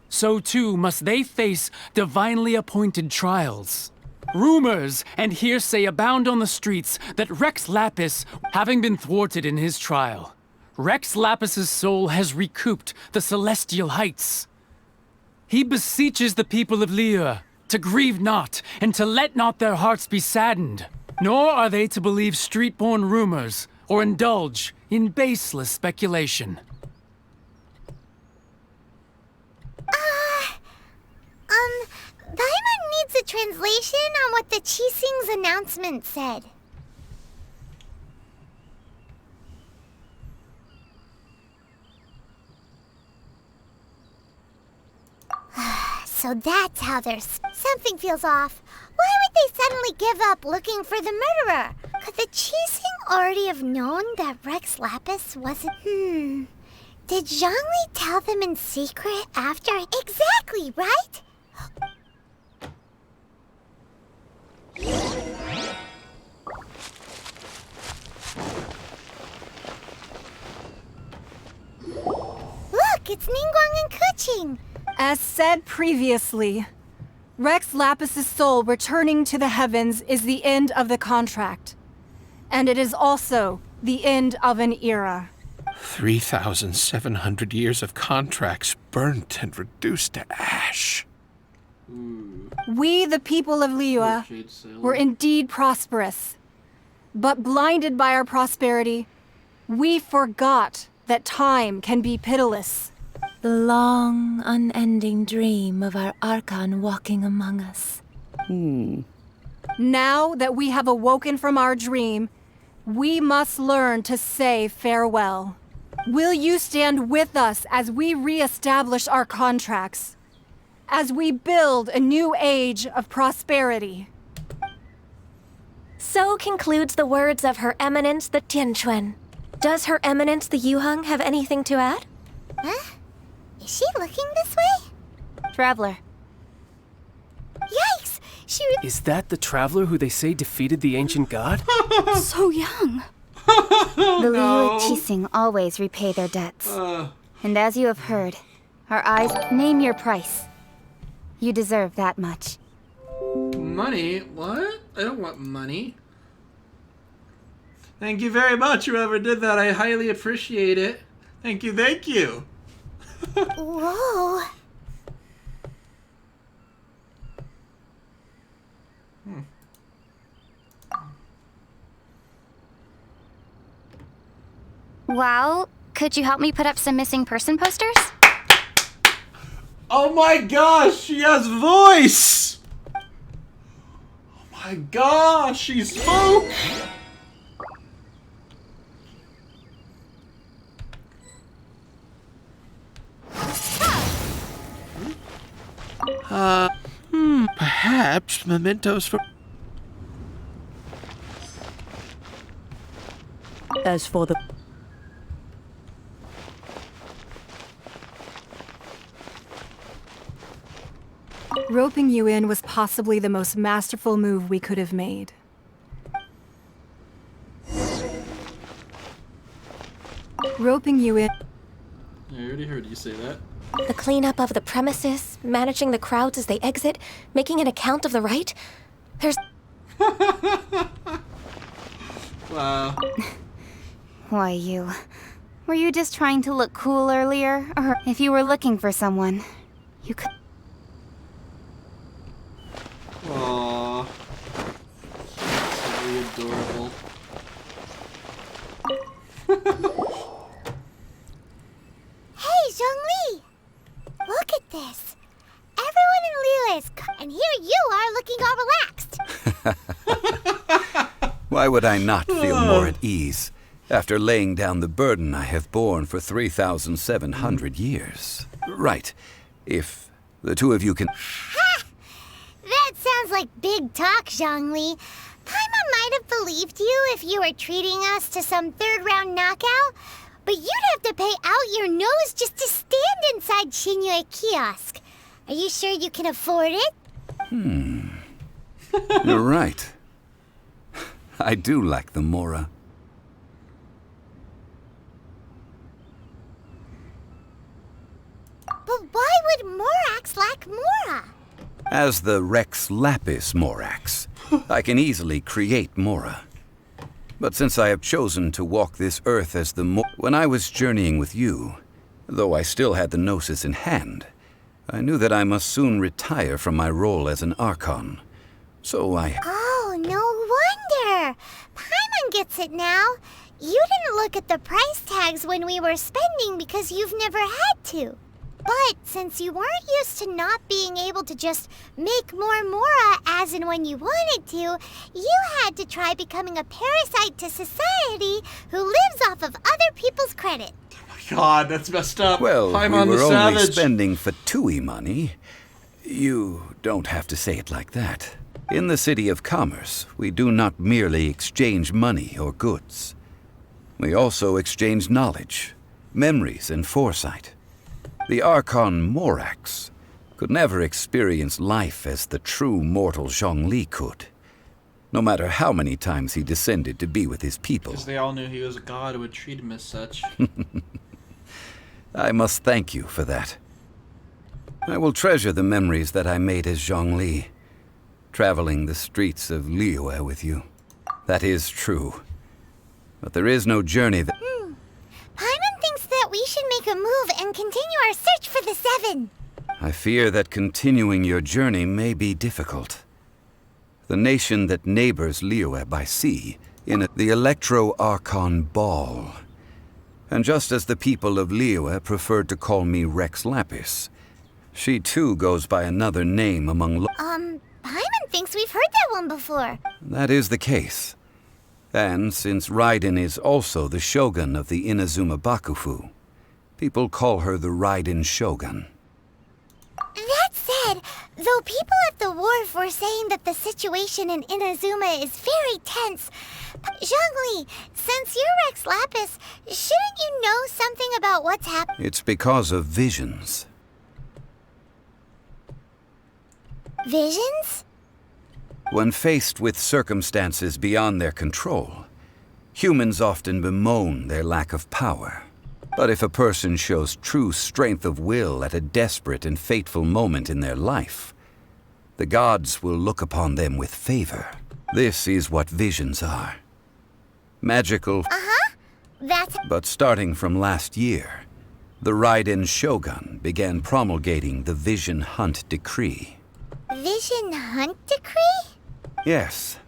So too must they face divinely appointed trials. Rumors and hearsay abound on the streets that Rex Lapis, having been thwarted in his trial, Rex Lapis's soul has recouped the celestial heights. He beseeches the people of Liyue to grieve not and to let not their hearts be saddened, nor are they to believe street-born rumors or indulge in baseless speculation. Paimon needs a translation on what the Chising's announcement said. So that's how there's... Something feels off. Why would they suddenly give up looking for the murderer? Could the Chising already have known that Rex Lapis wasn't... Did Zhongli tell them in secret after... Exactly, right? Look, it's Ningguang and Keqing. As said previously, Rex Lapis's soul returning to the heavens is the end of the contract. And it is also the end of an era. 3,700 years of contracts burnt and reduced to ash. We, the people of Liyue, were indeed prosperous. But blinded by our prosperity, we forgot that time can be pitiless. The long, unending dream of our Archon walking among us. Now that we have awoken from our dream, we must learn to say farewell. Will you stand with us as we re-establish our contracts? As we build a new age of prosperity? So concludes the words of Her Eminence the Tianquan. Does Her Eminence the Yuheng have anything to add? Huh? Is she looking this way? Traveler. Yikes! She Is that the traveler who they say defeated the ancient god? So young. The Liyue Qixing always repay their debts. And as you have heard, our eyes name your price. You deserve that much. Money? What? I don't want money. Thank you very much, whoever did that. I highly appreciate it. Thank you, thank you. Whoa. Well, could you help me put up some missing person posters? Oh my gosh, she has voice! Oh my gosh, she spoke! Perhaps mementos for... As for the... Roping you in was possibly the most masterful move we could have made. Roping you in... I already heard you say that. The cleanup of the premises, managing the crowds as they exit, making an account of the rite? There's... Wow. Why, you... Were you just trying to look cool earlier? Or if you were looking for someone, you could... Aww. That's really adorable. Hey, Zhongli! Look at this. Everyone in Liyue is and here you are looking all relaxed. Why would I not feel more at ease after laying down the burden I have borne for 3,700 years? Right. If the two of you can... Ha! That sounds like big talk, Zhongli. Paimon might have believed you if you were treating us to some third-round knockout, but you'd have to pay out your nose just to stand inside Xinyue kiosk. Are you sure you can afford it? You're right. I do lack the Mora. But why would Morax lack Mora? As the Rex Lapis Morax, I can easily create Mora. But since I have chosen to walk this earth as the when I was journeying with you, though I still had the Gnosis in hand, I knew that I must soon retire from my role as an Archon. So I... Oh, no wonder. Paimon gets it now. You didn't look at the price tags when we were spending because you've never had to. But since you weren't used to not being able to just make more Mora as and when you wanted to, you had to try becoming a parasite to society who lives off of other people's credit. God, that's messed up. Well, Paimon we the were only Savage. spending Fatui money. You don't have to say it like that. In the City of Commerce, we do not merely exchange money or goods. We also exchange knowledge, memories, and foresight. The Archon Morax could never experience life as the true mortal Zhongli could, no matter how many times he descended to be with his people. Because they all knew he was a god who would treat him as such. I must thank you for that. I will treasure the memories that I made as Zhongli, traveling the streets of Liyue with you. That is true. But there is no journey that... Paimon thinks that we should make a move and continue our search for the Seven. I fear that continuing your journey may be difficult. The nation that neighbors Liyue by sea, the Electro-Archon Ball. And just as the people of Liyue preferred to call me Rex Lapis, she too goes by another name among Paimon thinks we've heard that one before. That is the case. And since Raiden is also the shogun of the Inazuma Bakufu, people call her the Raiden Shogun. That said, though people at the wharf were saying that the situation in Inazuma is very tense, Zhongli, since you're Rex Lapis, shouldn't you know something about what's happening? It's because of visions. Visions? When faced with circumstances beyond their control, humans often bemoan their lack of power. But if a person shows true strength of will at a desperate and fateful moment in their life, the gods will look upon them with favor. This is what visions are. Magical. But starting from last year, the Raiden Shogun began promulgating the Vision Hunt Decree. Vision Hunt Decree? Yes.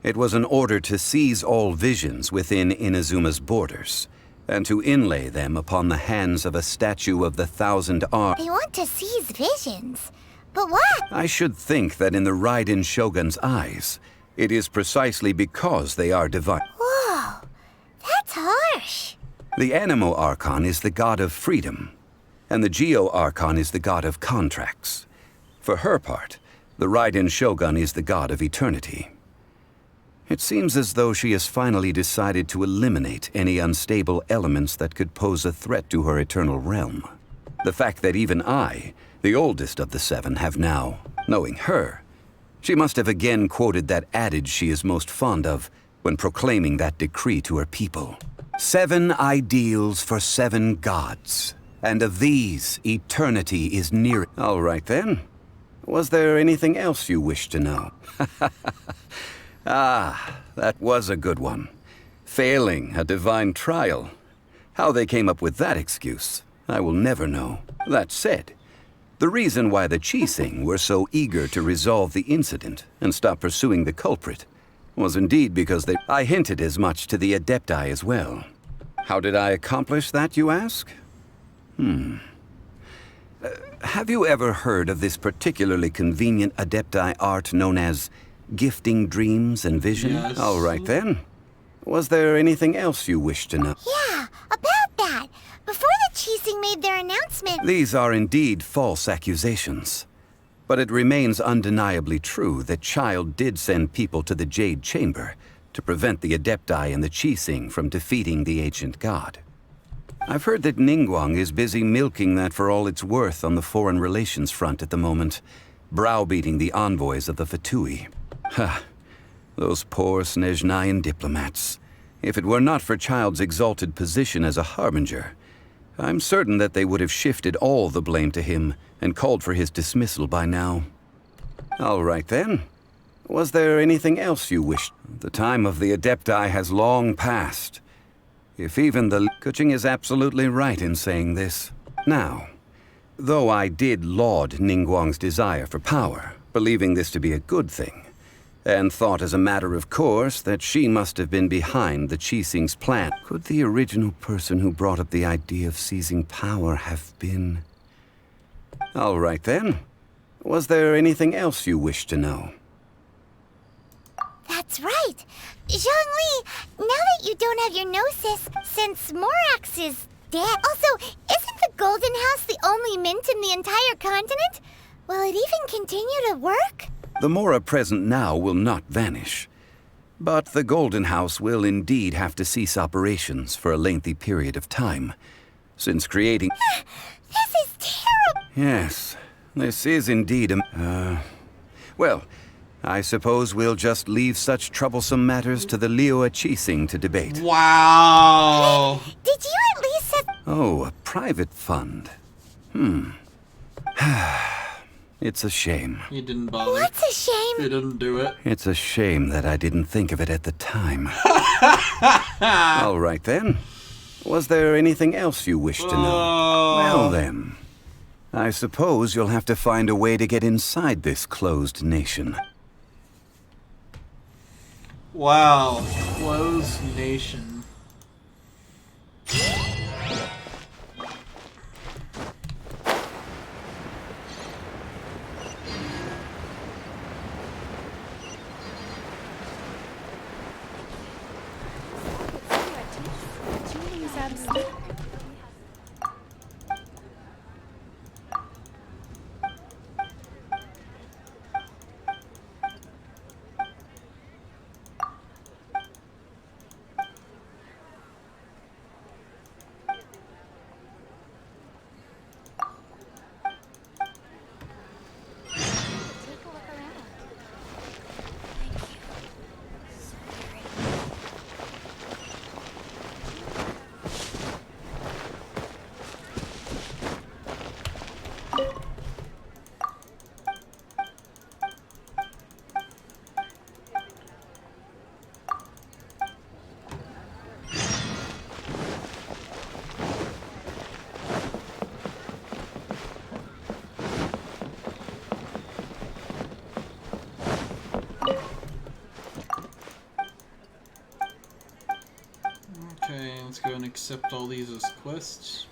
It was an order to seize all visions within Inazuma's borders, and to inlay them upon the hands of a statue of the Thousand Arms. They want to seize visions. But what? I should think that in the Raiden Shogun's eyes, it is precisely because they are divine. Whoa, that's harsh. The Animo Archon is the god of freedom, and the Geo Archon is the god of contracts. For her part, the Raiden Shogun is the god of eternity. It seems as though she has finally decided to eliminate any unstable elements that could pose a threat to her eternal realm. The fact that even I, the oldest of the seven, have now, knowing her, she must have again quoted that adage she is most fond of when proclaiming that decree to her people. 7 ideals for 7 gods, and of these, eternity is near. All right then. Was there anything else you wished to know? Ah, that was a good one. Failing a divine trial. How they came up with that excuse, I will never know. That said, the reason why the Qixing were so eager to resolve the incident and stop pursuing the culprit was indeed because I hinted as much to the Adepti as well. How did I accomplish that, you ask? Have you ever heard of this particularly convenient Adepti art known as gifting dreams and vision? Yes. All right then. Was there anything else you wished to know? Yeah, about that. Before the Qixing made their announcement... These are indeed false accusations. But it remains undeniably true that Child did send people to the Jade Chamber to prevent the Adepti and the Qixing from defeating the ancient god. I've heard that Ningguang is busy milking that for all it's worth on the foreign relations front at the moment, browbeating the envoys of the Fatui. Ha! Those poor Snezhnayan diplomats. If it were not for Child's exalted position as a harbinger, I'm certain that they would have shifted all the blame to him and called for his dismissal by now. All right then. Was there anything else you wished? The time of the Adepti has long passed. If even the Kuching is absolutely right in saying this. Now, though I did laud Ningguang's desire for power, believing this to be a good thing, and thought as a matter of course that she must have been behind the Qixing's plan, could the original person who brought up the idea of seizing power have been... All right then. Was there anything else you wished to know? That's right. Zhongli, now that you don't have your gnosis, since Morax is dead... Also, isn't the Golden House the only mint in the entire continent? Will it even continue to work? The Mora present now will not vanish. But the Golden House will indeed have to cease operations for a lengthy period of time, since creating... This is terrible! Yes, this is indeed a... Well, I suppose we'll just leave such troublesome matters to the Liyue Qixing to debate. Wow! Did you at least set... Oh, a private fund. It's a shame. You didn't bother. What's a shame? You didn't do it. It's a shame that I didn't think of it at the time. All right then. Was there anything else you wished to know? Well then, I suppose you'll have to find a way to get inside this closed nation. Wow. Closed nation. Okay, let's go and accept all these as quests.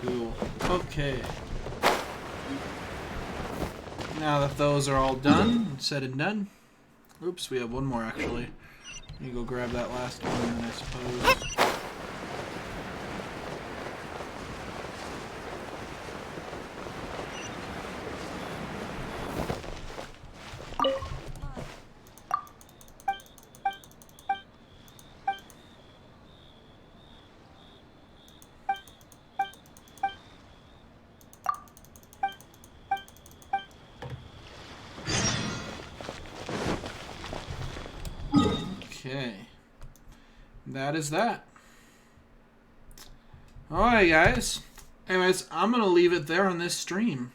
Cool. Okay. Now that those are all done, said and done. Oops, we have one more actually. You go grab that last one then, I suppose. Okay. That is that. Alright, guys. Anyways, I'm going to leave it there on this stream.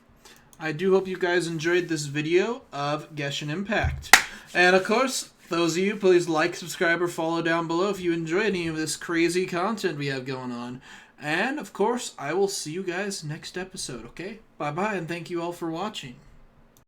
I do hope you guys enjoyed this video of Genshin Impact. And of course, those of you, please like, subscribe, or follow down below if you enjoy any of this crazy content we have going on. And of course, I will see you guys next episode, okay? Bye-bye, and thank you all for watching.